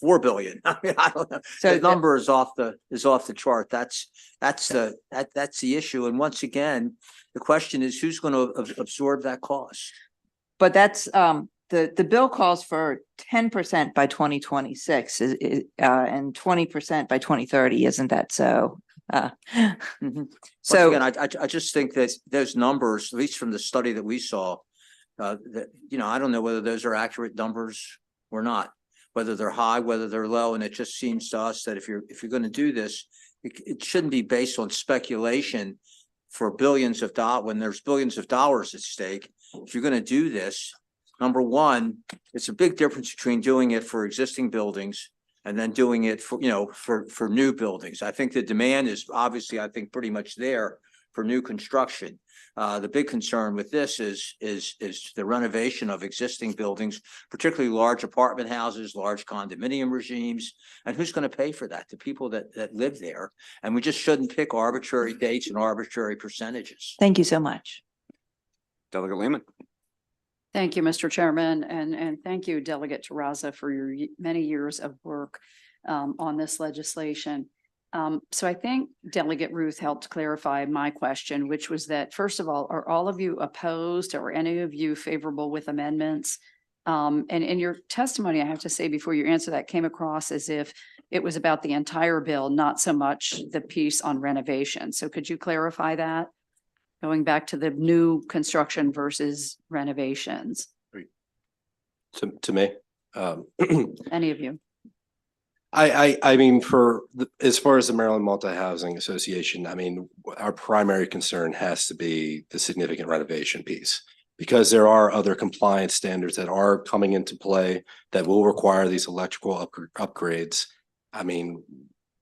4 billion. I mean, I don't know. So The number is off the chart. That's the issue. And once again, the question is who's going to absorb that cost? But that's the bill calls for 10% by 2026 and 20% by 2030. Isn't that so? So again, I just think that those numbers, at least from the study that we saw, that I don't know whether those are accurate numbers or not, whether they're high, whether they're low, and it just seems to us that if you're going to do this, it shouldn't be based on speculation for billions of dollars when there's billions of dollars at stake. If you're going to do this, number one, it's a big difference between doing it for existing buildings and then doing it for for new buildings. I think the demand is obviously, I think, pretty much there for new construction. The big concern with this is the renovation of existing buildings, particularly large apartment houses, large condominium regimes, and who's going to pay for that? The people that live there. And we just shouldn't pick arbitrary dates and arbitrary percentages. Thank you so much. Delegate Lehman. Thank you, Mr. Chairman, and thank you, Delegate Terraza, for your many years of work on this legislation. So I think Delegate Ruth helped clarify my question, which was that, first of all, are all of you opposed or any of you favorable with amendments? And in your testimony, I have to say before you answer that, came across as if it was about the entire bill, not so much the piece on renovation. So could you clarify that? Going back to the new construction versus renovations, To me, any of you? I mean, as far as the Maryland Multi-Housing Association, I mean, our primary concern has to be the significant renovation piece. Because there are other compliance standards that are coming into play that will require these electrical upgrades. I mean,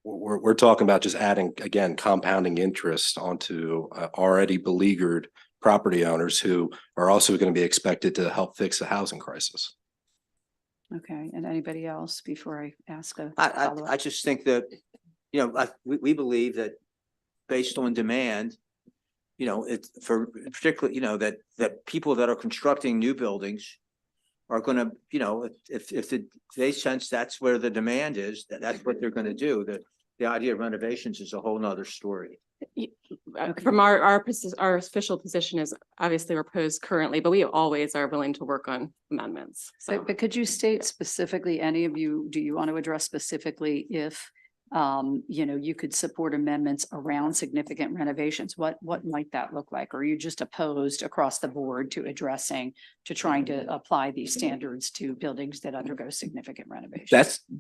we're talking about just adding, again, compounding interest onto already beleaguered property owners who are also going to be expected to help fix the housing crisis. Okay, and anybody else before I ask a I follow-up? just think that, we believe that based on demand, it's for particularly, that people that are constructing new buildings are gonna, if they sense that's where the demand is, that's what they're gonna do. The idea of renovations is a whole nother story. From our official position is obviously we're opposed currently, but we always are willing to work on amendments. So But could you state specifically, any of you, do you want to address specifically if you could support amendments around significant renovations? What might that look like? Or are you just opposed across the board to trying to apply these standards to buildings that undergo significant renovation?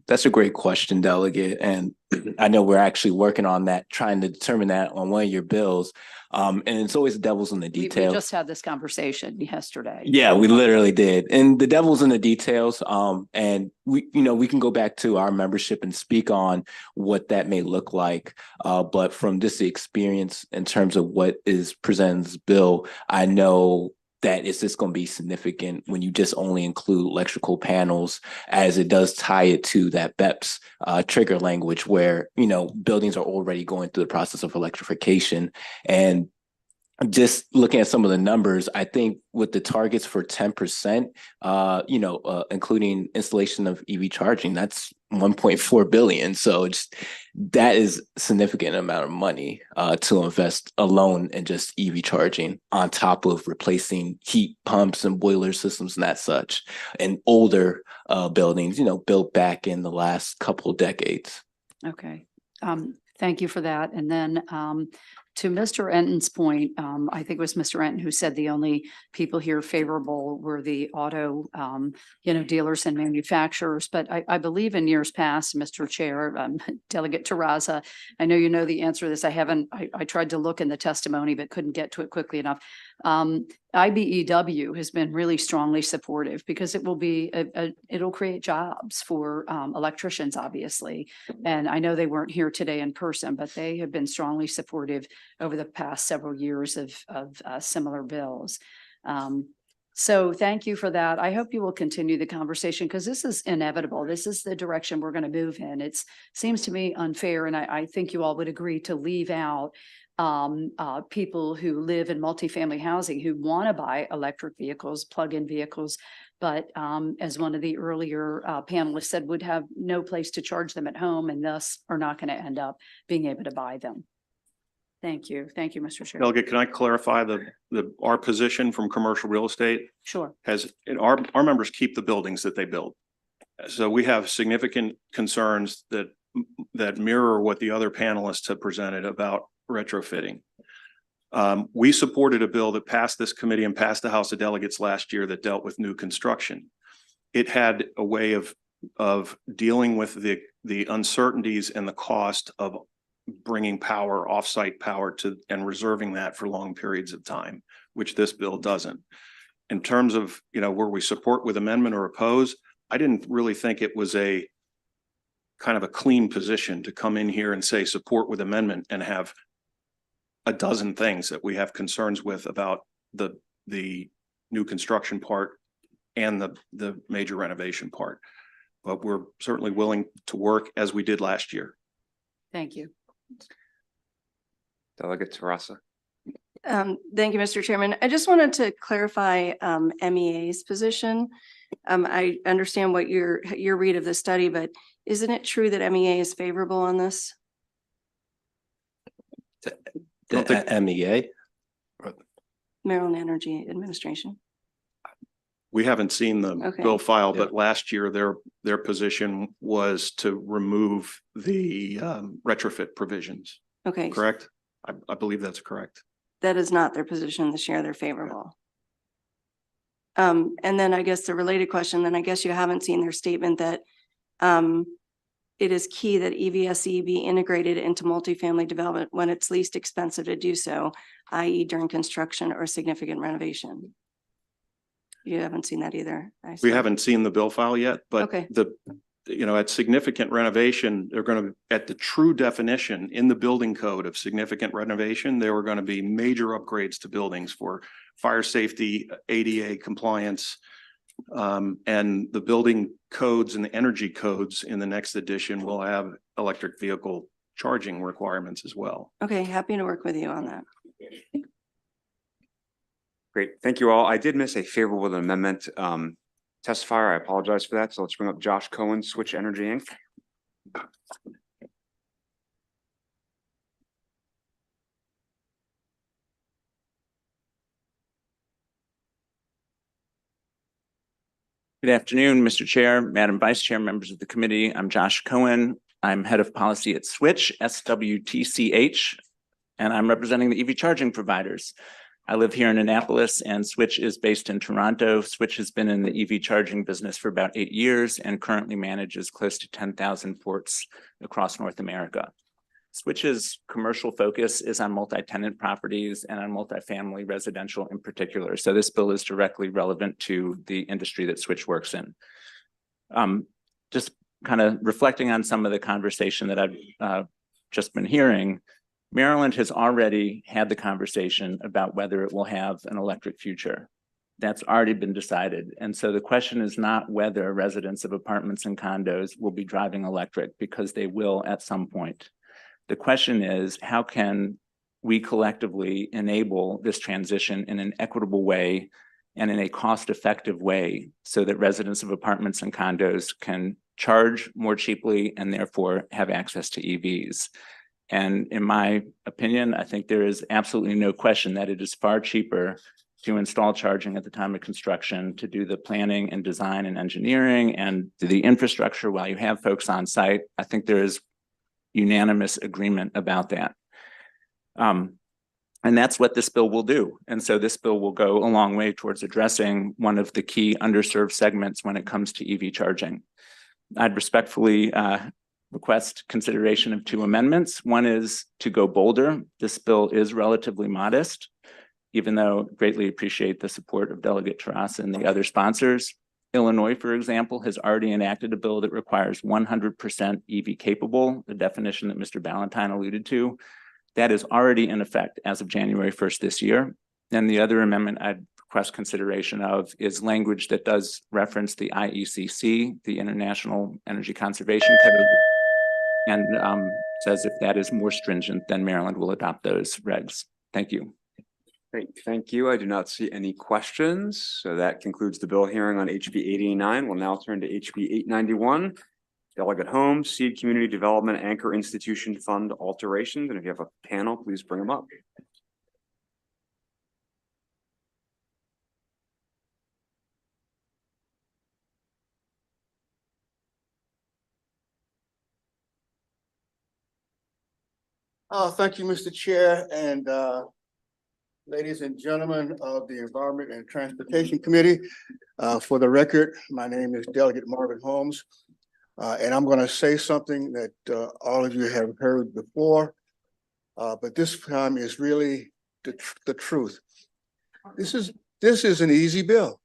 That's a great question, Delegate. And I know we're actually working on that, trying to determine that on one of your bills. And it's always the devil's in the We details. just had this conversation yesterday. Yeah, we literally did. And the devil's in the details. And we can go back to our membership and speak on what that may look like. But from just the experience in terms of what is presented in this bill, I know that it's just going to be significant when you just only include electrical panels, as it does tie it to that BEPS trigger language where, buildings are already going through the process of electrification. And just looking at some of the numbers, I think with the targets for 10%, including installation of EV charging, that's 1.4 billion. So that is a significant amount of money to invest alone in just EV charging on top of replacing heat pumps and boiler systems and that such, and older buildings, built back in the last couple of decades. Okay, thank you for that. And then to Mr. Enton's point, I think it was Mr. Enton who said the only people here favorable were the auto, dealers and manufacturers. But I believe in years past, Mr. Chair, Delegate Terraza, I know you know the answer to this. I tried to look in the testimony, but couldn't get to it quickly enough. IBEW has been really strongly supportive because it will be, it'll create jobs for electricians, obviously. And I know they weren't here today in person, but they have been strongly supportive over the past several years of similar bills. So thank you for that. I hope you will continue the conversation because this is inevitable. This is the direction we're going to move in. It seems to me unfair, and I think you all would agree to leave out people who live in multifamily housing who want to buy electric vehicles, plug-in vehicles, but as one of the earlier panelists said, would have no place to charge them at home and thus are not going to end up being able to buy them. Thank you. Thank you, Mr. Chair. Delegate, can I clarify our position from commercial real estate? Sure. Our members keep the buildings that they build. So we have significant concerns that mirror what the other panelists have presented about retrofitting. We supported a bill that passed this committee and passed the House of Delegates last year that dealt with new construction. It had a way of dealing with the uncertainties and the cost of bringing power, offsite power and reserving that for long periods of time, which this bill doesn't. In terms of, where we support with amendment or oppose, I didn't really think it was a kind of a clean position to come in here and say support with amendment and have a dozen things that we have concerns with about the new construction part and the major renovation part. But we're certainly willing to work as we did last year. Thank you. Delegate Terraza. Thank you, Mr. Chairman. I just wanted to clarify MEA's position. I understand what your read of the study, but isn't it true that MEA is favorable on this? The MEA? Maryland Energy Administration. We haven't seen the Okay. bill file, but last year their position was to remove the retrofit provisions, Okay, correct? I believe that's correct. that is not their position this year. They're favorable. And then I guess the related question, then I guess you haven't seen their statement that it is key that EVSE be integrated into multifamily development when it's least expensive to do so, i.e. during construction or significant renovation. You haven't seen that either. I We see. haven't seen the bill file yet, but Okay. at significant renovation, they're going to, at the true definition in the building code of significant renovation, there were going to be major upgrades to buildings for fire safety, ADA compliance. And the building codes and the energy codes in the next edition will have electric vehicle charging requirements as well. Okay, happy to work with you on that. Great, thank you all. I did miss a favorable amendment testifier. I apologize for that. So let's bring up Josh Cohen, Switch Energy Inc. Good afternoon, Mr. Chair, Madam Vice Chair, members of the committee. I'm Josh Cohen. I'm head of policy at Switch, SWTCH, and I'm representing the EV charging providers. I live here in Annapolis and Switch is based in Toronto. Switch has been in the EV charging business for about 8 years and currently manages close to 10,000 ports across North America. Switch's commercial focus is on multi-tenant properties and on multifamily residential in particular. So this bill is directly relevant to the industry that Switch works in. Just kind of reflecting on some of the conversation that I've just been hearing, Maryland has already had the conversation about whether it will have an electric future. That's already been decided. And so the question is not whether residents of apartments and condos will be driving electric, because they will at some point. The question is, how can we collectively enable this transition in an equitable way and in a cost-effective way so that residents of apartments and condos can charge more cheaply and therefore have access to EVs? And in my opinion, I think there is absolutely no question that it is far cheaper to install charging at the time of construction, to do the planning and design and engineering and do the infrastructure while you have folks on site. I think there is unanimous agreement about that. And that's what this bill will do. And so this bill will go a long way towards addressing one of the key underserved segments when it comes to EV charging. I'd respectfully request consideration of 2 amendments. One is to go bolder. This bill is relatively modest, even though greatly appreciate the support of Delegate Terrassa and the other sponsors. Illinois, for example, has already enacted a bill that requires 100% EV capable, the definition that Mr. Ballantyne alluded to. That is already in effect as of January 1st this year. And the other amendment I'd request consideration of is language that does reference the IECC, the International Energy Conservation Code, and says if that is more stringent, then Maryland will adopt those regs. Thank you. Great, thank you. I do not see any questions. So that concludes the bill hearing on HB 89. We'll now turn to HB 891. Delegate Holmes, Seed Community Development Anchor Institution Fund alterations. And if you have a panel, please bring them up. Thank you, Mr. Chair, and ladies and gentlemen of the Environment and Transportation Committee. For the record, my name is Delegate Marvin Holmes, and I'm going to say something that all of you have heard before, but this time is really the truth. This is an easy bill.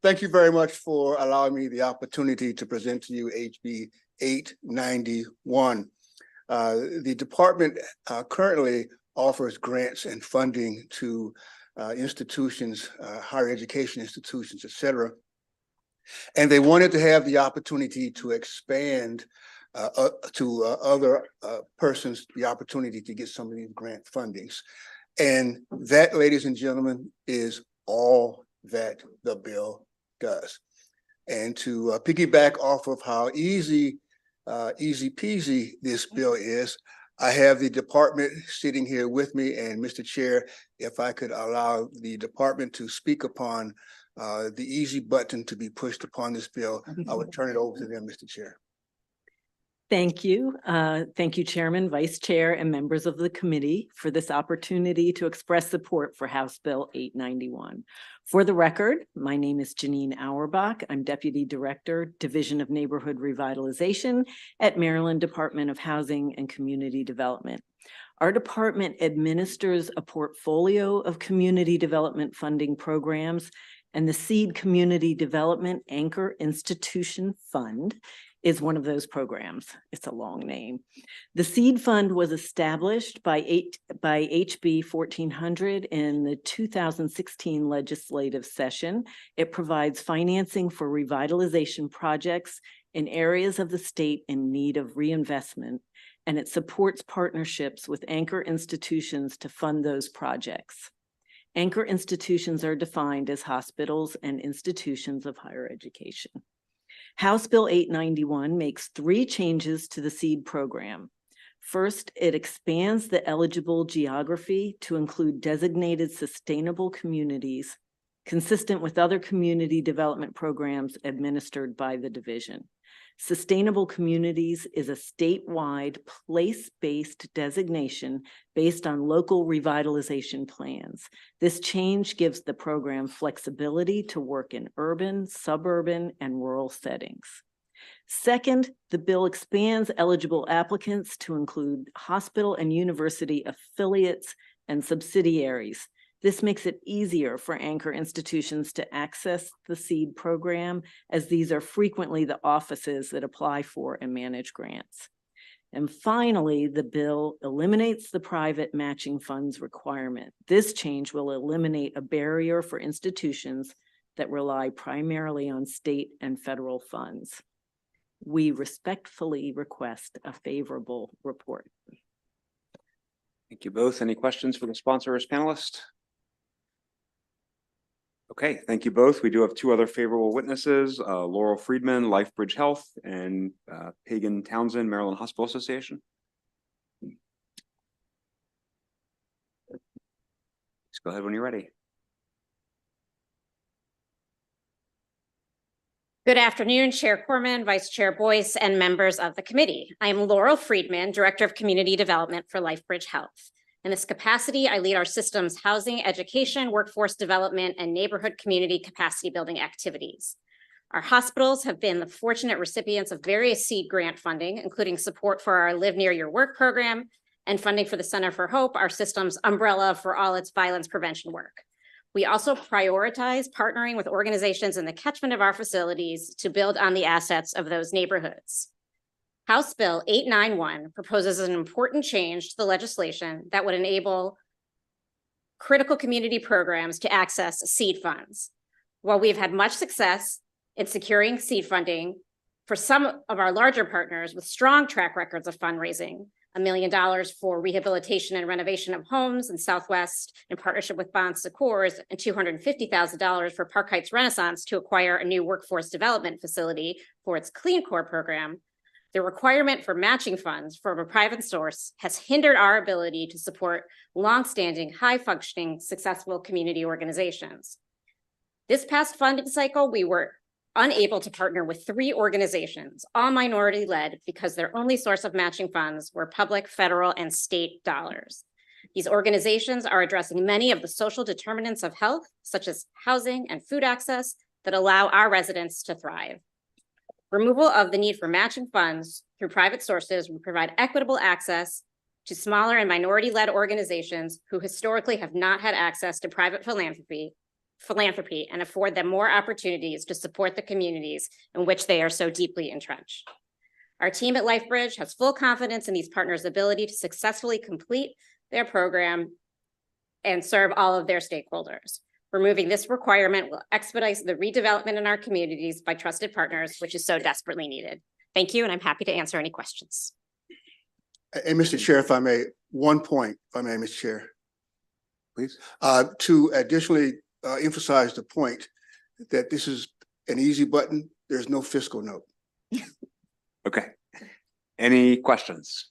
Thank you very much for allowing me the opportunity to present to you HB 891. The department currently offers grants and funding to institutions, higher education institutions, et cetera. And they wanted to have the opportunity to expand other persons the opportunity to get some of these grant fundings. And that, ladies and gentlemen, is all that the bill does. And to piggyback off of how easy peasy this bill is, I have the department sitting here with me, and Mr. Chair, if I could allow the department to speak upon the easy button to be pushed upon this bill, I would turn it over to them, Mr. Chair. Thank you. Thank you, Chairman, Vice Chair, and members of the committee for this opportunity to express support for House Bill 891. For the record, my name is Janine Auerbach. I'm Deputy Director, Division of Neighborhood Revitalization at Maryland Department of Housing and Community Development. Our department administers a portfolio of community development funding programs, and the Seed Community Development Anchor Institution Fund is one of those programs. It's a long name. The Seed Fund was established by HB 1400 in the 2016 legislative session. It provides financing for revitalization projects in areas of the state in need of reinvestment, and it supports partnerships with anchor institutions to fund those projects. Anchor institutions are defined as hospitals and institutions of higher education. House Bill 891 makes 3 changes to the SEED program. First, it expands the eligible geography to include designated sustainable communities consistent with other community development programs administered by the division. Sustainable communities is a statewide place-based designation based on local revitalization plans. This change gives the program flexibility to work in urban, suburban, and rural settings. Second, the bill expands eligible applicants to include hospital and university affiliates and subsidiaries. This makes it easier for anchor institutions to access the SEED program, as these are frequently the offices that apply for and manage grants. And finally, the bill eliminates the private matching funds requirement. This change will eliminate a barrier for institutions that rely primarily on state and federal funds. We respectfully request a favorable report. Thank you both. Any questions for the sponsor or panelist? Okay, thank you both. We do have 2 other favorable witnesses, Laurel Friedman, LifeBridge Health, and Pagan Townsend, Maryland Hospital Association. Please go ahead when you're ready. Good afternoon, Chair Corman, Vice Chair Boyce, and members of the committee. I am Laurel Friedman, Director of Community Development for LifeBridge Health. In this capacity, I lead our system's housing, education, workforce development, and neighborhood community capacity building activities. Our hospitals have been the fortunate recipients of various SEED grant funding, including support for our Live Near Your Work program and funding for the Center for Hope, our system's umbrella for all its violence prevention work. We also prioritize partnering with organizations in the catchment of our facilities to build on the assets of those neighborhoods. House Bill 891 proposes an important change to the legislation that would enable critical community programs to access SEED funds. While we've had much success in securing SEED funding for some of our larger partners with strong track records of fundraising, $1 million for rehabilitation and renovation of homes in Southwest in partnership with Bon Secours, and $250,000 for Park Heights Renaissance to acquire a new workforce development facility for its Clean Core program, the requirement for matching funds from a private source has hindered our ability to support longstanding, high-functioning, successful community organizations. This past funding cycle, we were unable to partner with 3 organizations, all minority-led, because their only source of matching funds were public, federal, and state dollars. These organizations are addressing many of the social determinants of health, such as housing and food access, that allow our residents to thrive. Removal of the need for matching funds through private sources will provide equitable access to smaller and minority-led organizations who historically have not had access to private philanthropy and afford them more opportunities to support the communities in which they are so deeply entrenched. Our team at LifeBridge has full confidence in these partners' ability to successfully complete their program and serve all of their stakeholders. Removing this requirement will expedite the redevelopment in our communities by trusted partners, which is so desperately needed. Thank you, and I'm happy to answer any questions. And Mr. Chair, if I may, one point, if I may, Mr. Chair. Please. To additionally emphasize the point that this is an easy button. There's no fiscal note. Okay. Any questions?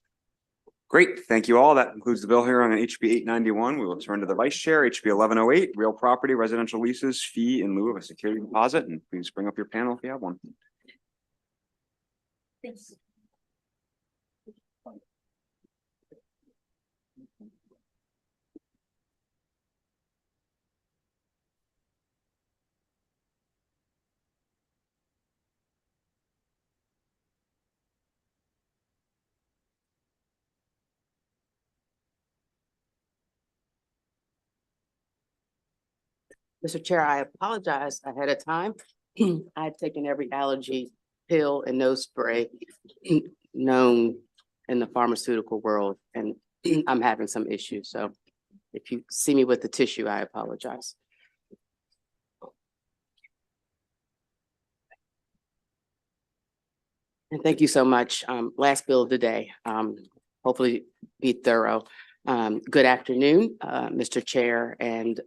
Great, thank you all. That concludes the bill here on HB 891. We will turn to the vice chair, HB 1108, real property residential leases fee in lieu of a security deposit. And please bring up your panel if you have one. Thanks. Mr. Chair, I apologize ahead of time. I had taken every allergy pill and nose spray known in the pharmaceutical world, and I'm having some issues. So if you see me with the tissue, I apologize. And thank you so much. Last bill of the day. Hopefully be thorough. Good afternoon, Mr. Chair and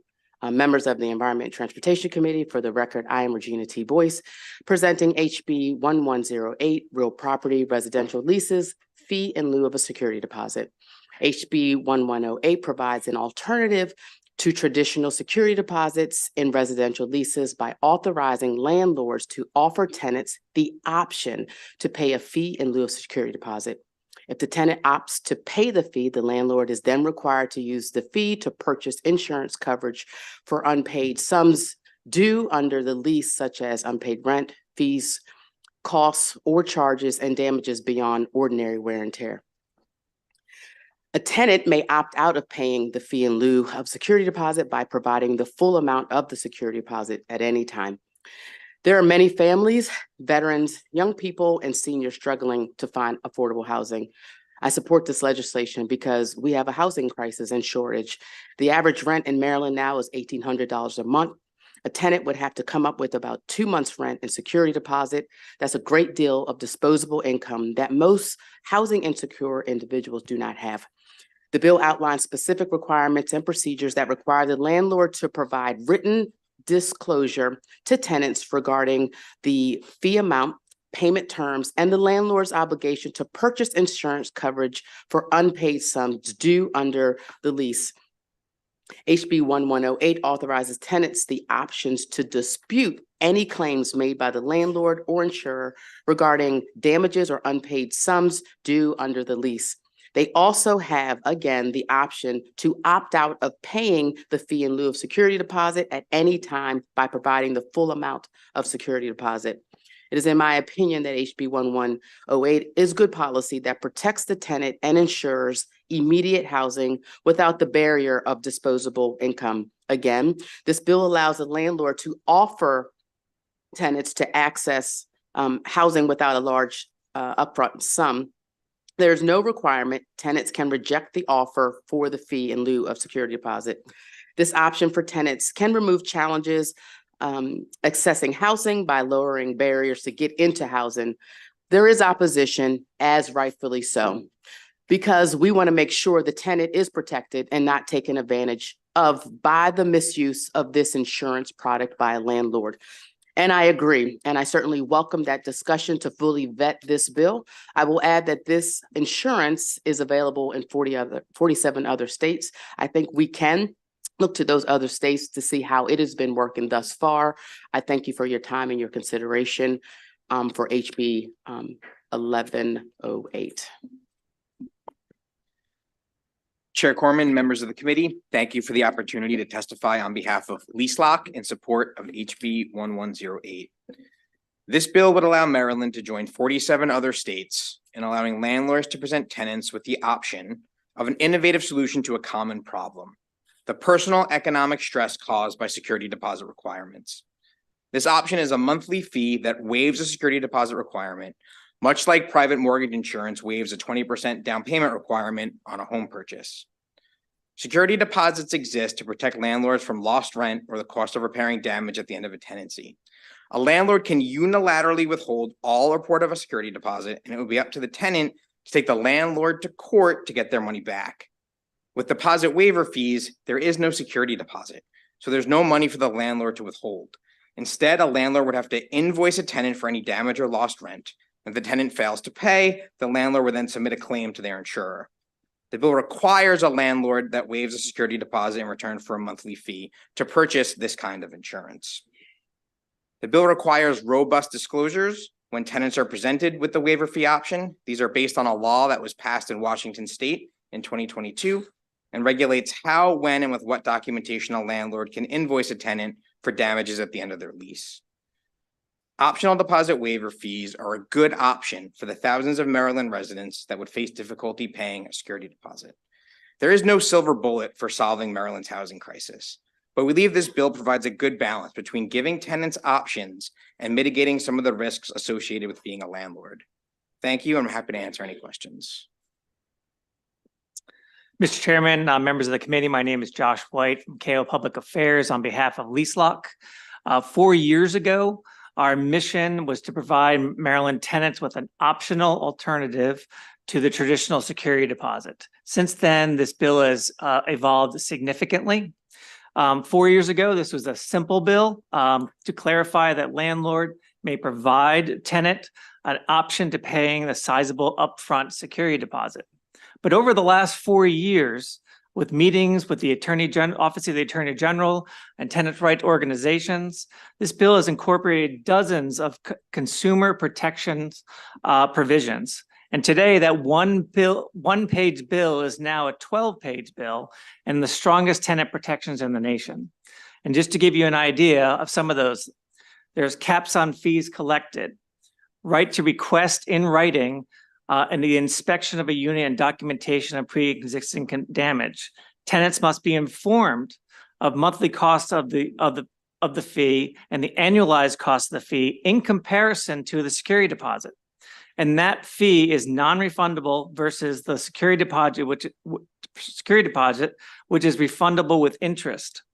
members of the Environment and Transportation Committee. For the record, I am Regina T. Boyce, presenting HB 1108, real property residential leases, fee in lieu of a security deposit. HB 1108 provides an alternative to traditional security deposits in residential leases by authorizing landlords to offer tenants the option to pay a fee in lieu of security deposit. If the tenant opts to pay the fee, the landlord is then required to use the fee to purchase insurance coverage for unpaid sums due under the lease, such as unpaid rent, fees, costs, or charges and damages beyond ordinary wear and tear. A tenant may opt out of paying the fee in lieu of security deposit by providing the full amount of the security deposit at any time. There are many families, veterans, young people, and seniors struggling to find affordable housing. I support this legislation because we have a housing crisis and shortage. The average rent in Maryland now is $1,800 a month. A tenant would have to come up with about 2 months' rent and security deposit. That's a great deal of disposable income that most housing insecure individuals do not have. The bill outlines specific requirements and procedures that require the landlord to provide written disclosure to tenants regarding the fee amount, payment terms, and the landlord's obligation to purchase insurance coverage for unpaid sums due under the lease. HB 1108 authorizes tenants the options to dispute any claims made by the landlord or insurer regarding damages or unpaid sums due under the lease. They also have, again, the option to opt out of paying the fee in lieu of security deposit at any time by providing the full amount of security deposit. It is in my opinion that HB 1108 is good policy that protects the tenant and ensures immediate housing without the barrier of disposable income. Again, this bill allows the landlord to offer tenants to access housing without a large upfront sum. There's no requirement. Tenants can reject the offer for the fee in lieu of security deposit. This option for tenants can remove challenges accessing housing by lowering barriers to get into housing. There is opposition, as rightfully so, because we want to make sure the tenant is protected and not taken advantage of by the misuse of this insurance product by a landlord. And I agree, and I certainly welcome that discussion to fully vet this bill. I will add that this insurance is available in 47 other states. I think we can look to those other states to see how it has been working thus far. I thank you for your time and your consideration for HB 1108. Chair Corman, members of the committee, thank you for the opportunity to testify on behalf of LeaseLock in support of HB 1108. This bill would allow Maryland to join 47 other states in allowing landlords to present tenants with the option of an innovative solution to a common problem: the personal economic stress caused by security deposit requirements. This option is a monthly fee that waives a security deposit requirement, much like private mortgage insurance waives a 20% down payment requirement on a home purchase. Security deposits exist to protect landlords from lost rent or the cost of repairing damage at the end of a tenancy. A landlord can unilaterally withhold all or part of a security deposit, and it would be up to the tenant to take the landlord to court to get their money back. With deposit waiver fees, there is no security deposit, so there's no money for the landlord to withhold. Instead, a landlord would have to invoice a tenant for any damage or lost rent. If the tenant fails to pay, the landlord would then submit a claim to their insurer. The bill requires a landlord that waives a security deposit in return for a monthly fee to purchase this kind of insurance. The bill requires robust disclosures when tenants are presented with the waiver fee option. These are based on a law that was passed in Washington State in 2022 and regulates how, when, and with what documentation a landlord can invoice a tenant for damages at the end of their lease. Optional deposit waiver fees are a good option for the thousands of Maryland residents that would face difficulty paying a security deposit. There is no silver bullet for solving Maryland's housing crisis, but we believe this bill provides a good balance between giving tenants options and mitigating some of the risks associated with being a landlord. Thank you. I'm happy to answer any questions. Mr. Chairman, members of the committee, my name is Josh White from KO Public Affairs on behalf of LeaseLock. 4 years ago, our mission was to provide Maryland tenants with an optional alternative to the traditional security deposit. Since then, this bill has evolved significantly. 4 years ago, this was a simple bill to clarify that landlord may provide tenant an option to paying the sizable upfront security deposit. But over the last 4 years, with meetings with the Office of the Attorney General and tenant rights organizations, this bill has incorporated dozens of consumer protections provisions. And today, that one-page bill is now a 12-page bill and the strongest tenant protections in the nation. And just to give you an idea of some of those, there's caps on fees collected, right to request in writing and the inspection of a unit and documentation of pre-existing damage. Tenants must be informed of monthly costs of the fee and the annualized cost of the fee in comparison to the security deposit. And that fee is non-refundable versus the security deposit, which is refundable with interest.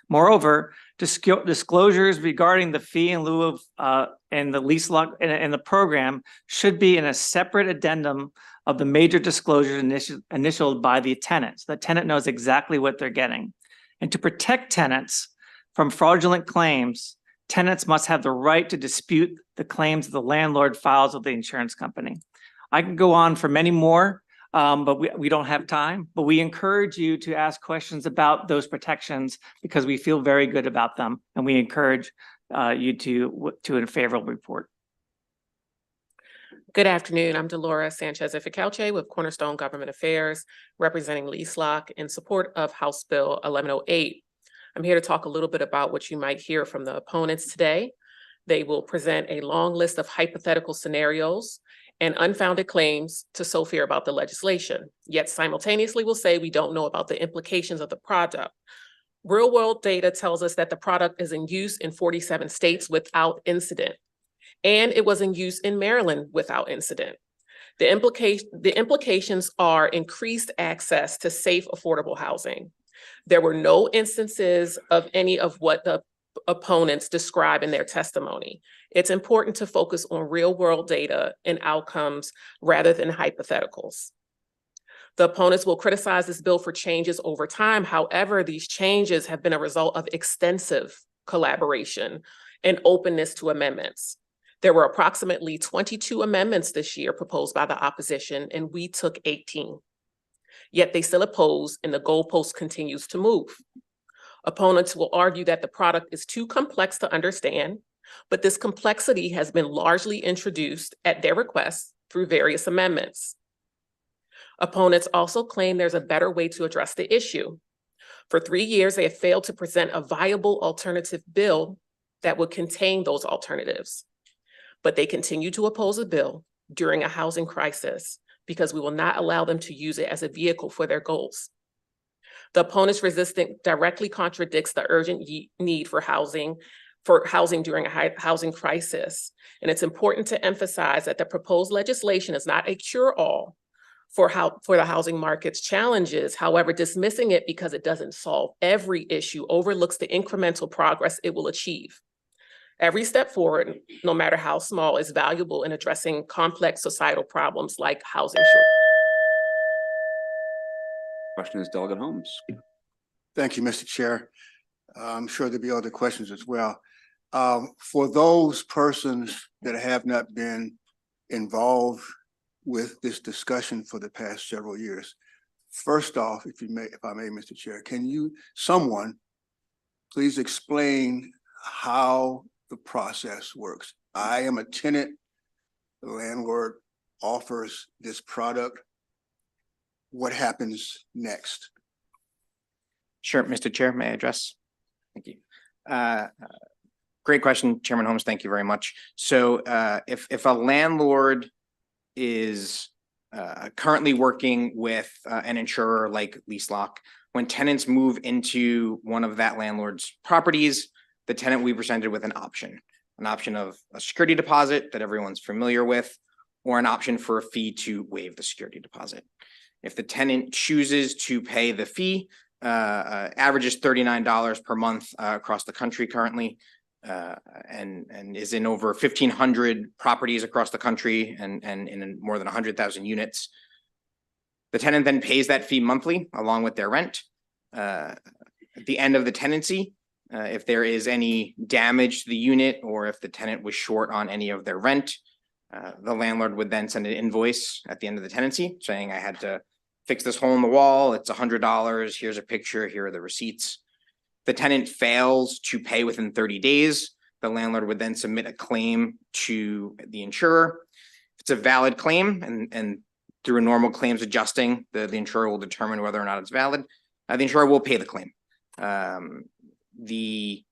Moreover, disclosures regarding the fee in lieu of and the lease lock and the program should be in a separate addendum of the major disclosures initialed by the tenant. So the tenant knows exactly what they're getting. And to protect tenants from fraudulent claims, tenants must have the right to dispute the claims the landlord files with the insurance company. I can go on for many more, but we don't have time. But we encourage you to ask questions about those protections because we feel very good about them, and we encourage you to a favorable report. Good afternoon. I'm Delora Sanchez-Ificalche with Cornerstone Government Affairs, representing LeaseLock in support of House Bill 1108. I'm here to talk a little bit about what you might hear from the opponents today. They will present a long list of hypothetical scenarios and unfounded claims to sow fear about the legislation, yet simultaneously will say we don't know about the implications of the product. Real world data tells us that the product is in use in 47 states without incident, and it was in use in Maryland without incident. The implications are increased access to safe, affordable housing. There were no instances of any of what the opponents describe in their testimony. It's important to focus on real world data and outcomes rather than hypotheticals. The opponents will criticize this bill for changes over time. However, these changes have been a result of extensive collaboration and openness to amendments. There were approximately 22 amendments this year proposed by the opposition, and we took 18. Yet they still oppose, and the goalpost continues to move. Opponents will argue that the product is too complex to understand, but this complexity has been largely introduced at their request through various amendments. Opponents also claim there's a better way to address the issue. For 3 years, they have failed to present a viable alternative bill that would contain those alternatives. But they continue to oppose a bill during a housing crisis because we will not allow them to use it as a vehicle for their goals. The opponent's resistance directly contradicts the urgent need for housing during a housing crisis. And it's important to emphasize that the proposed legislation is not a cure-all for the housing market's challenges. However, dismissing it because it doesn't solve every issue overlooks the incremental progress it will achieve. Every step forward, no matter how small, is valuable in addressing complex societal problems like housing shortage. Question is Delegate Holmes. Thank you, Mr. Chair. I'm sure there'll be other questions as well. For those persons that have not been involved with this discussion for the past several years, first off, if I may, Mr. Chair, can someone please explain how the process works? I am a tenant. The landlord offers this product. What happens next? Sure, Mr. Chair, may I address? Thank you. Great question, Chairman Holmes. Thank you very much. So if a landlord is currently working with an insurer like LeaseLock, when tenants move into one of that landlord's properties, the tenant will be presented with an option of a security deposit that everyone's familiar with, or an option for a fee to waive the security deposit. If the tenant chooses to pay the fee, averages $39 per month across the country currently, and is in over 1,500 properties across the country and in more than 100,000 units. The tenant then pays that fee monthly along with their rent. At the end of the tenancy, if there is any damage to the unit or if the tenant was short on any of their rent, the landlord would then send an invoice at the end of the tenancy saying, I had to fix this hole in the wall, it's $100, here's a picture, here are the receipts. The tenant fails to pay within 30 days, the landlord would then submit a claim to the insurer. If it's a valid claim and through a normal claims adjusting, the insurer will determine whether or not it's valid. The insurer will pay the claim. The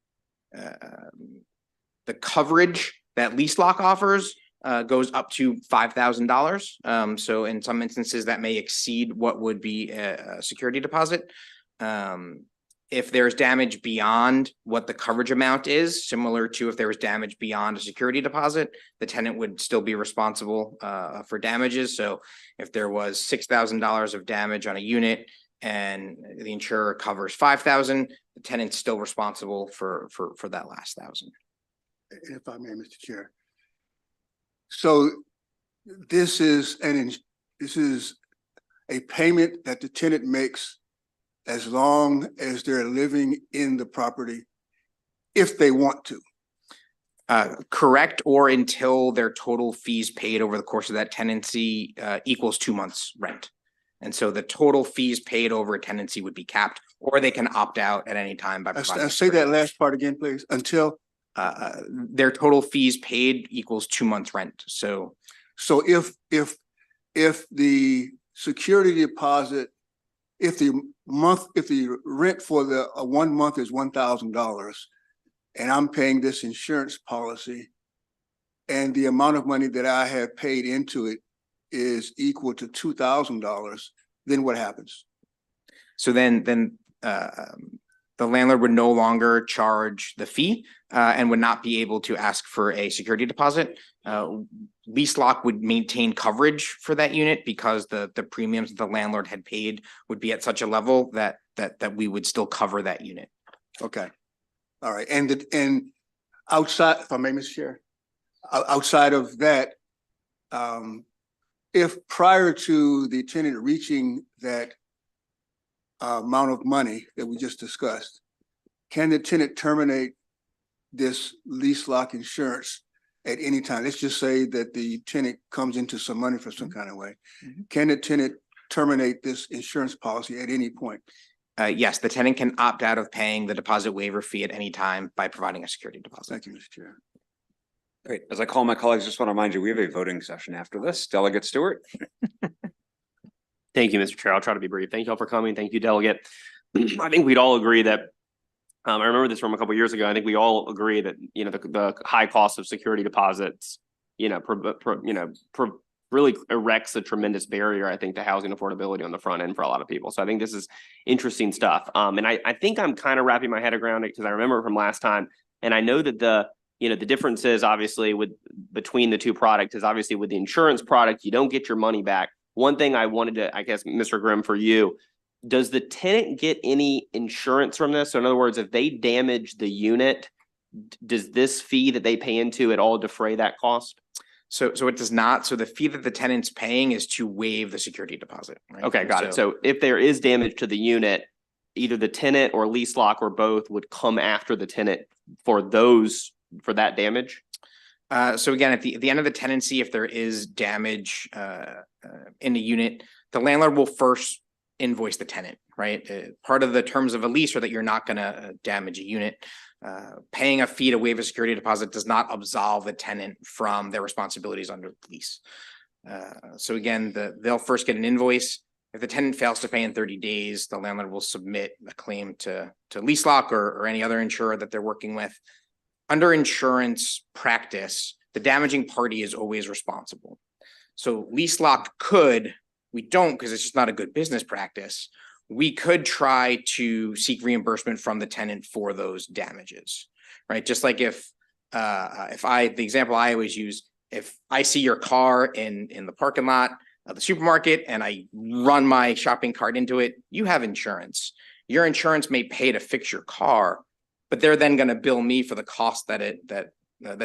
coverage that LeaseLock offers goes up to $5,000. So in some instances that may exceed what would be a security deposit. If there's damage beyond what the coverage amount is, similar to if there was damage beyond a security deposit, the tenant would still be responsible for damages. So if there was $6,000 of damage on a unit and the insurer covers $5,000, the tenant's still responsible for that last $1,000. If I may, Mr. Chair. So this is a payment that the tenant makes as long as they're living in the property, if they want to. Correct, or until their total fees paid over the course of that tenancy equals 2 months rent. And so the total fees paid over a tenancy would be capped, or they can opt out at any time by providing. Say that last part again, please. Until their total fees paid equals 2 months rent. So if the security deposit, if the rent for the 1 month is $1,000 and I'm paying this insurance policy and the amount of money that I have paid into it is equal to $2,000, then what happens? So then the landlord would no longer charge the fee and would not be able to ask for a security deposit. LeaseLock would maintain coverage for that unit because the premiums that the landlord had paid would be at such a level that we would still cover that unit. Okay. All right. And outside, if I may, Mr. Chair, outside of that, if prior to the tenant reaching that amount of money that we just discussed, can the tenant terminate this LeaseLock insurance at any time? Let's just say that the tenant comes into some money for some kind of way. Can the tenant terminate this insurance policy at any point? Yes, the tenant can opt out of paying the deposit waiver fee at any time by providing a security deposit. Thank you, Mr. Chair. Great. As I call my colleagues, just want to remind you, we have a voting session after this. Delegate Stewart. Thank you, Mr. Chair. I'll try to be brief. Thank you all for coming. Thank you, Delegate. I think we'd all agree that, I remember this from a couple of years ago. I think we all agree that, the high cost of security deposits, really erects a tremendous barrier, I think, to housing affordability on the front end for a lot of people. So I think this is interesting stuff. And I think I'm kind of wrapping my head around it because I remember from last time, and I know that the differences obviously between the two products is obviously with the insurance product, you don't get your money back. One thing I wanted to, I guess, Mr. Grimm, for you, does the tenant get any insurance from this? So in other words, if they damage the unit, does this fee that they pay into at all defray that cost? So it does not. So the fee that the tenant's paying is to waive the security deposit. Right? Okay, got it. So if there is damage to the unit, either the tenant or lease lock or both would come after the tenant for that damage? So again, at the end of the tenancy, if there is damage in the unit, the landlord will first invoice the tenant, right? Part of the terms of a lease are that you're not going to damage a unit. Paying a fee to waive a security deposit does not absolve the tenant from their responsibilities under the lease. So again, they'll first get an invoice. If the tenant fails to pay in 30 days, the landlord will submit a claim to lease lock or any other insurer that they're working with. Under insurance practice, the damaging party is always responsible. So lease lock we don't because it's just not a good business practice. We could try to seek reimbursement from the tenant for those damages, right? Just like the example I always use, if I see your car in the parking lot of the supermarket and I run my shopping cart into it, you have insurance. Your insurance may pay to fix your car, but they're then going to bill me for the cost that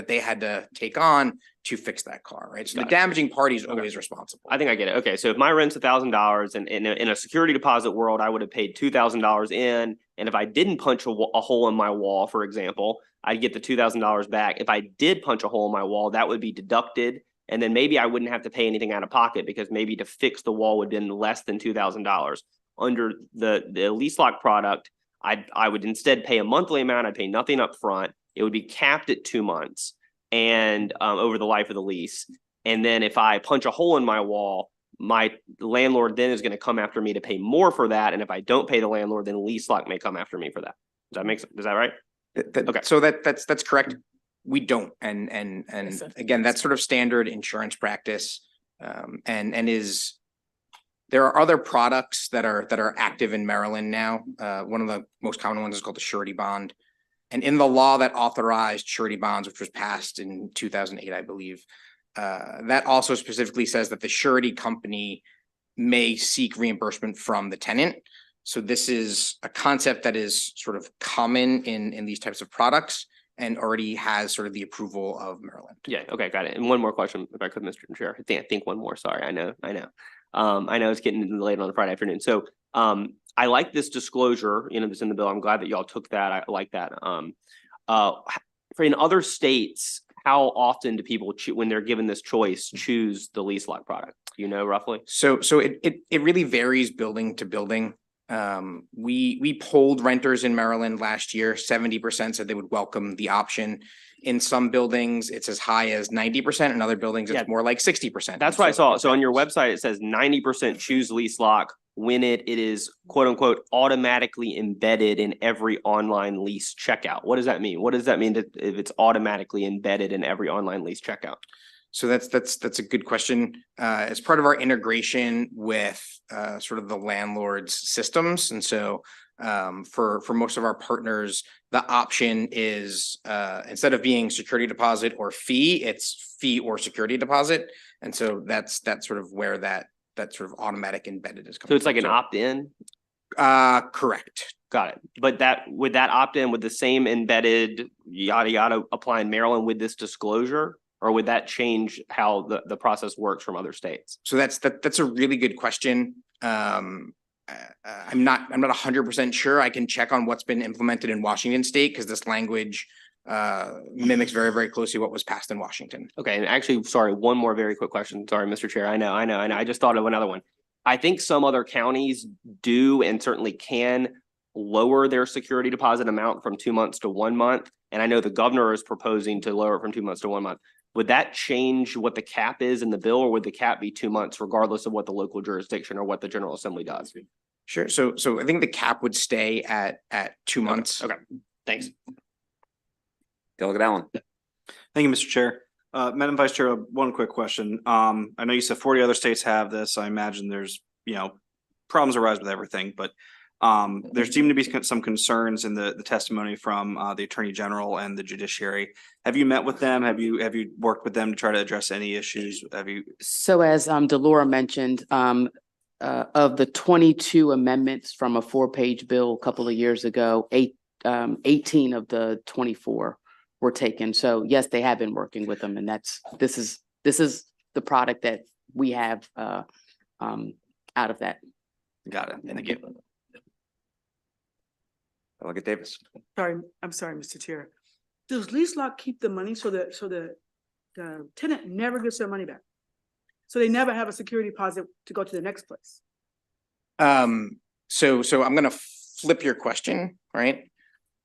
they had to take on to fix that car, right? So the damaging party is always responsible. I think I get it. Okay, so if my rent's $1,000 and in a security deposit world, I would have paid $2,000 in, and if I didn't punch a hole in my wall, for example, I'd get the $2,000 back. If I did punch a hole in my wall, that would be deducted, and then maybe I wouldn't have to pay anything out of pocket because maybe to fix the wall would have been less than $2,000. Under the lease lock product, I would instead pay a monthly amount. I'd pay nothing up front. It would be capped at 2 months and over the life of the lease. And then if I punch a hole in my wall, my landlord then is going to come after me to pay more for that. And if I don't pay the landlord, then lease lock may come after me for that. Does that make sense? Is that right? Okay. So that's correct. We don't. And again, that's sort of standard insurance practice. There are other products that are active in Maryland now. One of the most common ones is called the surety bond. And in the law that authorized surety bonds, which was passed in 2008, I believe, that also specifically says that the surety company may seek reimbursement from the tenant. So this is a concept that is sort of common in these types of products and already has sort of the approval of Maryland. Yeah. Okay. Got it. And one more question, if I could, Mr. Chair. I think one more. Sorry. I know it's getting late on a Friday afternoon. So I like this disclosure, that's in the bill. I'm glad that y'all took that. I like that. For in other states, how often do people, when they're given this choice, choose the lease lock product? Do you know roughly? So it really varies building to building. We polled renters in Maryland last year. 70% said they would welcome the option. In some buildings, it's as high as 90%. In other buildings, it's more like 60%. That's what I saw. So on your website, it says 90% choose lease lock when it is quote unquote automatically embedded in every online lease checkout. What does that mean? What does that mean if it's automatically embedded in every online lease checkout? So that's a good question. As part of our integration with sort of the landlord's systems, and so for most of our partners, the option is instead of being security deposit or fee, it's fee or security deposit, and so that's sort of where that sort of automatic embedded is coming. So it's like an opt-in. Correct. Got it. But would that opt-in with the same embedded yada yada apply in Maryland with this disclosure? Or would that change how the process works from other states? So that's a really good question. I'm not 100% sure. I can check on what's been implemented in Washington State because this language mimics very, very closely what was passed in Washington. Okay, and actually, sorry, one more very quick question. Sorry, Mr. Chair. I know. I just thought of another one. I think some other counties do and certainly can lower their security deposit amount from 2 months to 1 month. And I know the governor is proposing to lower it from 2 months to 1 month. Would that change what the cap is in the bill, or would the cap be 2 months regardless of what the local jurisdiction or what the General Assembly does? Sure. So I think the cap would stay at 2 months. Okay. Thanks. Delegate Allen. Thank you, Mr. Chair. Madam Vice Chair, one quick question. I know you said 40 other states have this. I imagine there's, problems arise with everything, but there seem to be some concerns in the testimony from the Attorney General and the judiciary. Have you met with them? Have you worked with them to try to address any issues? So as Delora mentioned, of the 22 amendments from a 4-page bill a couple of years ago, 18 of the 24 were taken. So yes, they have been working with them, and this is the product that we have out of that. Got it. Thank you. Delegate Davis. Sorry, I'm sorry, Mr. Chair. Does lease lock keep the money so that, the tenant never gets their money back? So they never have a security deposit to go to the next place? So I'm gonna flip your question, right?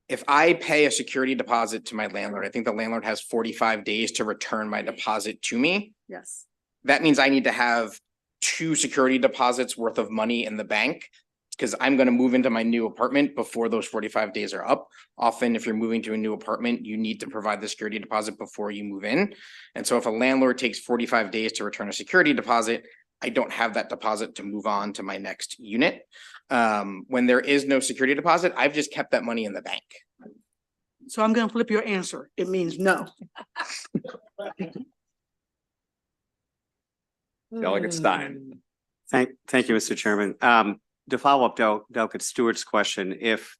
If I pay a security deposit to my landlord, I think the landlord has 45 days to return my deposit to me. Yes. That means I need to have 2 security deposits worth of money in the bank, because I'm gonna move into my new apartment before those 45 days are up. Often, if you're moving to a new apartment, you need to provide the security deposit before you move in. And so if a landlord takes 45 days to return a security deposit, I don't have that deposit to move on to my next unit. When there is no security deposit, I've just kept that money in the bank. So I'm gonna flip your answer. It means no. Delegate Stein. Thank you, Mr. Chairman. To follow up Delegate Stewart's question, if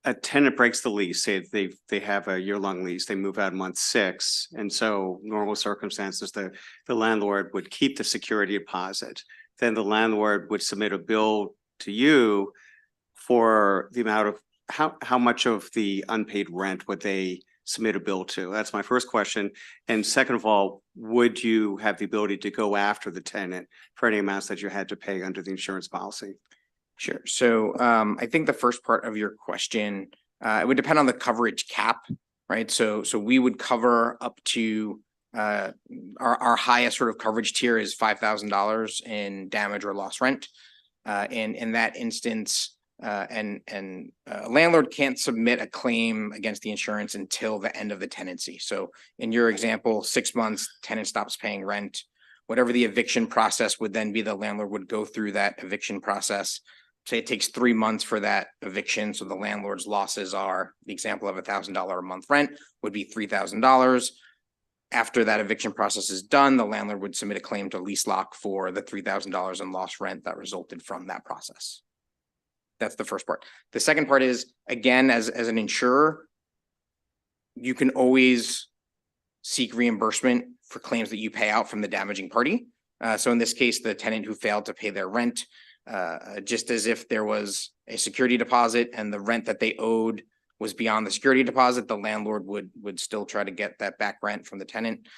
a tenant breaks the lease, say they have a year-long lease, they move out month 6, and so normal circumstances, the landlord would keep the security deposit. Then the landlord would submit a bill to you for the amount of how much of the unpaid rent would they submit a bill to? That's my first question. And second of all, would you have the ability to go after the tenant for any amounts that you had to pay under the insurance policy? Sure. So I think the first part of your question, it would depend on the coverage cap, right? So we would cover up to our highest sort of coverage tier is $5,000 in damage or loss rent. And in that instance, a landlord can't submit a claim against the insurance until the end of the tenancy. So in your example, 6 months, tenant stops paying rent. Whatever the eviction process would then be, the landlord would go through that eviction process. Say it takes 3 months for that eviction. So the landlord's losses are, the example of $1,000 a month rent would be $3,000. After that eviction process is done, the landlord would submit a claim to lease lock for the $3,000 in lost rent that resulted from that process. That's the first part. The second part is, again, as an insurer, you can always seek reimbursement for claims that you pay out from the damaging party. So in this case, the tenant who failed to pay their rent, just as if there was a security deposit and the rent that they owed was beyond the security deposit, the landlord would still try to get that back rent from the tenant.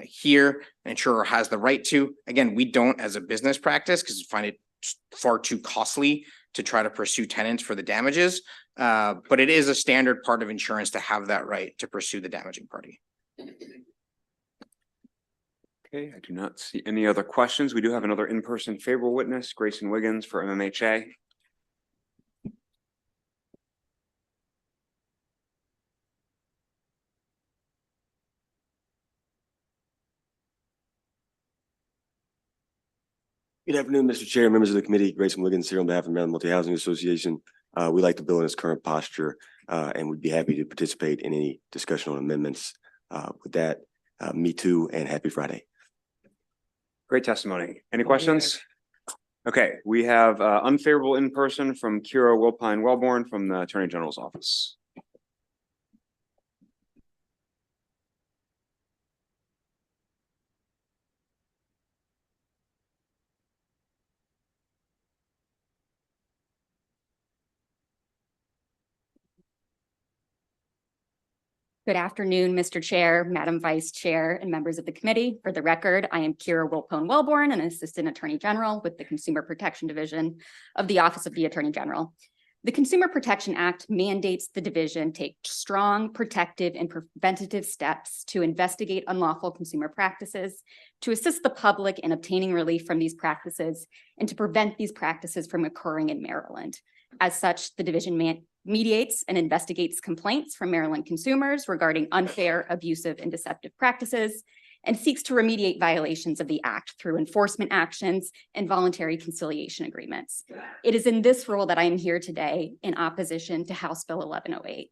Here, an insurer has the right to. Again, we don't as a business practice because we find it far too costly to try to pursue tenants for the damages. But it is a standard part of insurance to have that right to pursue the damaging party. Okay, I do not see any other questions. We do have another in-person favorable witness, Grayson Wiggins for MMHA. Good afternoon, Mr. Chair, members of the committee. Grayson Wiggins here on behalf of the Maryland Multi-Housing Association. We like the bill in its current posture, and we'd be happy to participate in any discussion on amendments. With that, me too, and happy Friday. Great testimony. Any questions? Okay, we have unfavorable in person from Kira Wilpine Wellborn from the Attorney General's office. Good afternoon, Mr. Chair, Madam Vice Chair, and members of the committee. For the record, I am Kira Wilpone Wellborn, an Assistant Attorney General with the Consumer Protection Division of the Office of the Attorney General. The Consumer Protection Act mandates the division take strong, protective, and preventative steps to investigate unlawful consumer practices, to assist the public in obtaining relief from these practices, and to prevent these practices from occurring in Maryland. As such, the division mediates and investigates complaints from Maryland consumers regarding unfair, abusive, and deceptive practices, and seeks to remediate violations of the Act through enforcement actions and voluntary conciliation agreements. It is in this role that I am here today in opposition to House Bill 1108.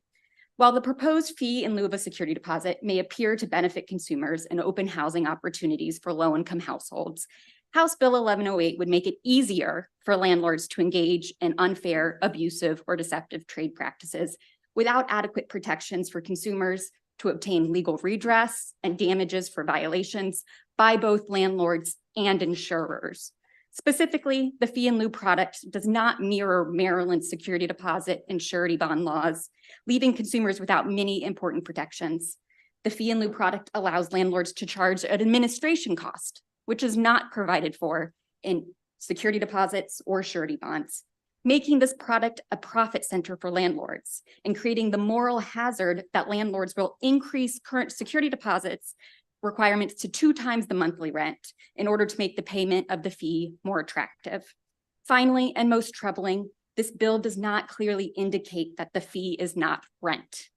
While the proposed fee in lieu of a security deposit may appear to benefit consumers and open housing opportunities for low-income households, House Bill 1108 would make it easier for landlords to engage in unfair, abusive, or deceptive trade practices without adequate protections for consumers to obtain legal redress and damages for violations by both landlords and insurers. Specifically, the fee in lieu product does not mirror Maryland's security deposit and surety bond laws, leaving consumers without many important protections. The fee in lieu product allows landlords to charge an administration cost, which is not provided for in security deposits or surety bonds, making this product a profit center for landlords and creating the moral hazard that landlords will increase current security deposits requirements to 2 times the monthly rent in order to make the payment of the fee more attractive. Finally, and most troubling, this bill does not clearly indicate that the fee is not rent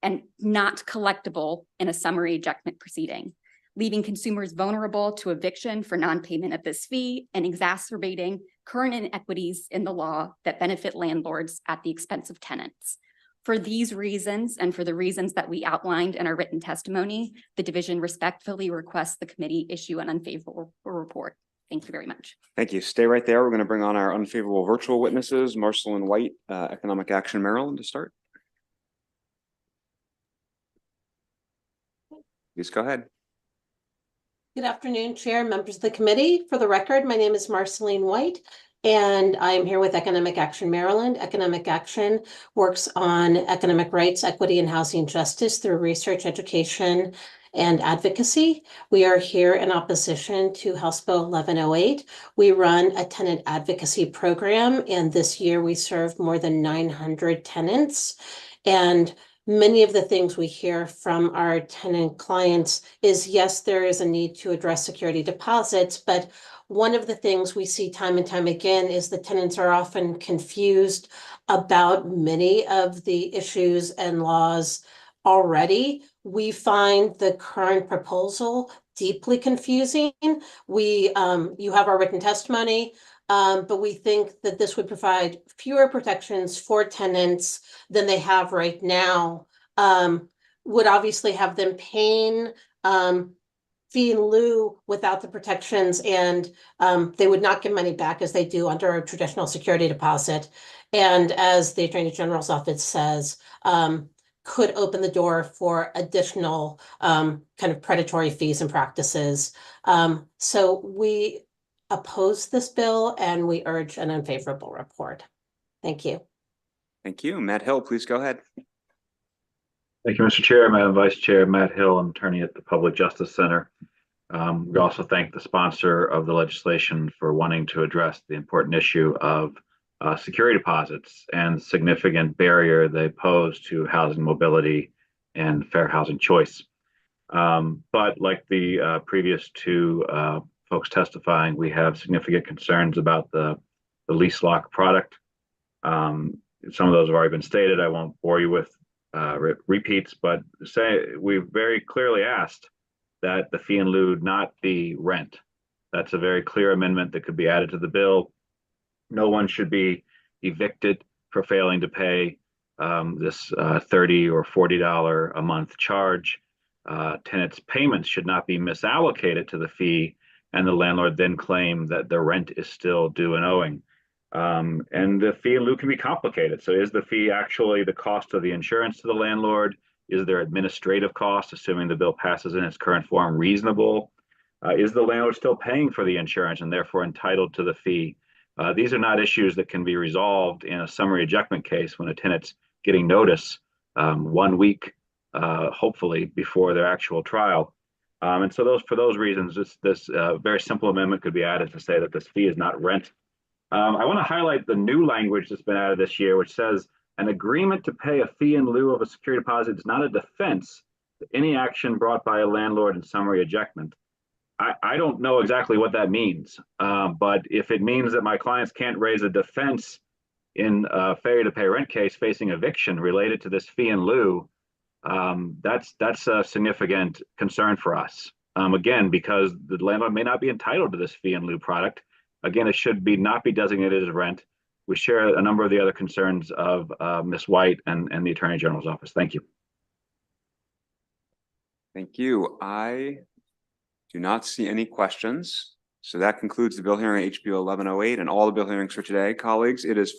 and not collectible in a summary ejectment proceeding, leaving consumers vulnerable to eviction for non-payment of this fee and exacerbating current inequities in the law that benefit landlords at the expense of tenants. For these reasons, and for the reasons that we outlined in our written testimony, the division respectfully requests the committee issue an unfavorable report. Thank you very much. Thank you. Stay right there. We're going to bring on our unfavorable virtual witnesses, Marceline White, Economic Action Maryland, to start. Please go ahead. Good afternoon, Chair, members of the committee. For the record, my name is Marceline White, and I am here with Economic Action Maryland. Economic Action works on economic rights, equity, and housing justice through research, education, and advocacy. We are here in opposition to House Bill 1108. We run a tenant advocacy program, and this year we served more than 900 tenants. And many of the things we hear from our tenant clients is, yes, there is a need to address security deposits, but one of the things we see time and time again is the tenants are often confused about many of the issues and laws already. We find the current proposal deeply confusing. You have our written testimony. But we think that this would provide fewer protections for tenants than they have right now. Would obviously have them paying fee in lieu without the protections, and they would not give money back as they do under a traditional security deposit. And as the Attorney General's office says, could open the door for additional kind of predatory fees and practices. So we oppose this bill and we urge an unfavorable report. Thank you. Thank you. Matt Hill, please go ahead. Thank you, Mr. Chair, Madam Vice Chair. Matt Hill, I'm attorney at the Public Justice Center. We also thank the sponsor of the legislation for wanting to address the important issue of security deposits and significant barrier they pose to housing mobility and fair housing choice. But like the previous two folks testifying, we have significant concerns about the lease lock product. Some of those have already been stated. I won't bore you with repeats, but we very clearly asked that the fee in lieu not be rent. That's a very clear amendment that could be added to the bill. No one should be evicted for failing to pay this $30 or $40 a month charge. Tenants' payments should not be misallocated to the fee, and the landlord then claim that the rent is still due and owing. And the fee in lieu can be complicated. So is the fee actually the cost of the insurance to the landlord? Is there administrative cost, assuming the bill passes in its current form, reasonable? Is the landlord still paying for the insurance and therefore entitled to the fee? These are not issues that can be resolved in a summary ejectment case when a tenant's getting notice 1 week, hopefully, before their actual trial. And so for those reasons, this very simple amendment could be added to say that this fee is not rent. I want to highlight the new language that's been added this year, which says an agreement to pay a fee in lieu of a security deposit is not a defense to any action brought by a landlord in summary ejectment. I don't know exactly what that means, but if it means that my clients can't raise a defense in a failure to pay rent case facing eviction related to this fee in lieu, that's a significant concern for us. Again, because the landlord may not be entitled to this fee in lieu product. Again, it should not be designated as rent. We share a number of the other concerns of Ms. White and the Attorney General's office. Thank you. Thank you. I do not see any questions. So that concludes the bill hearing HB 1108 and all the bill hearings for today, colleagues. It is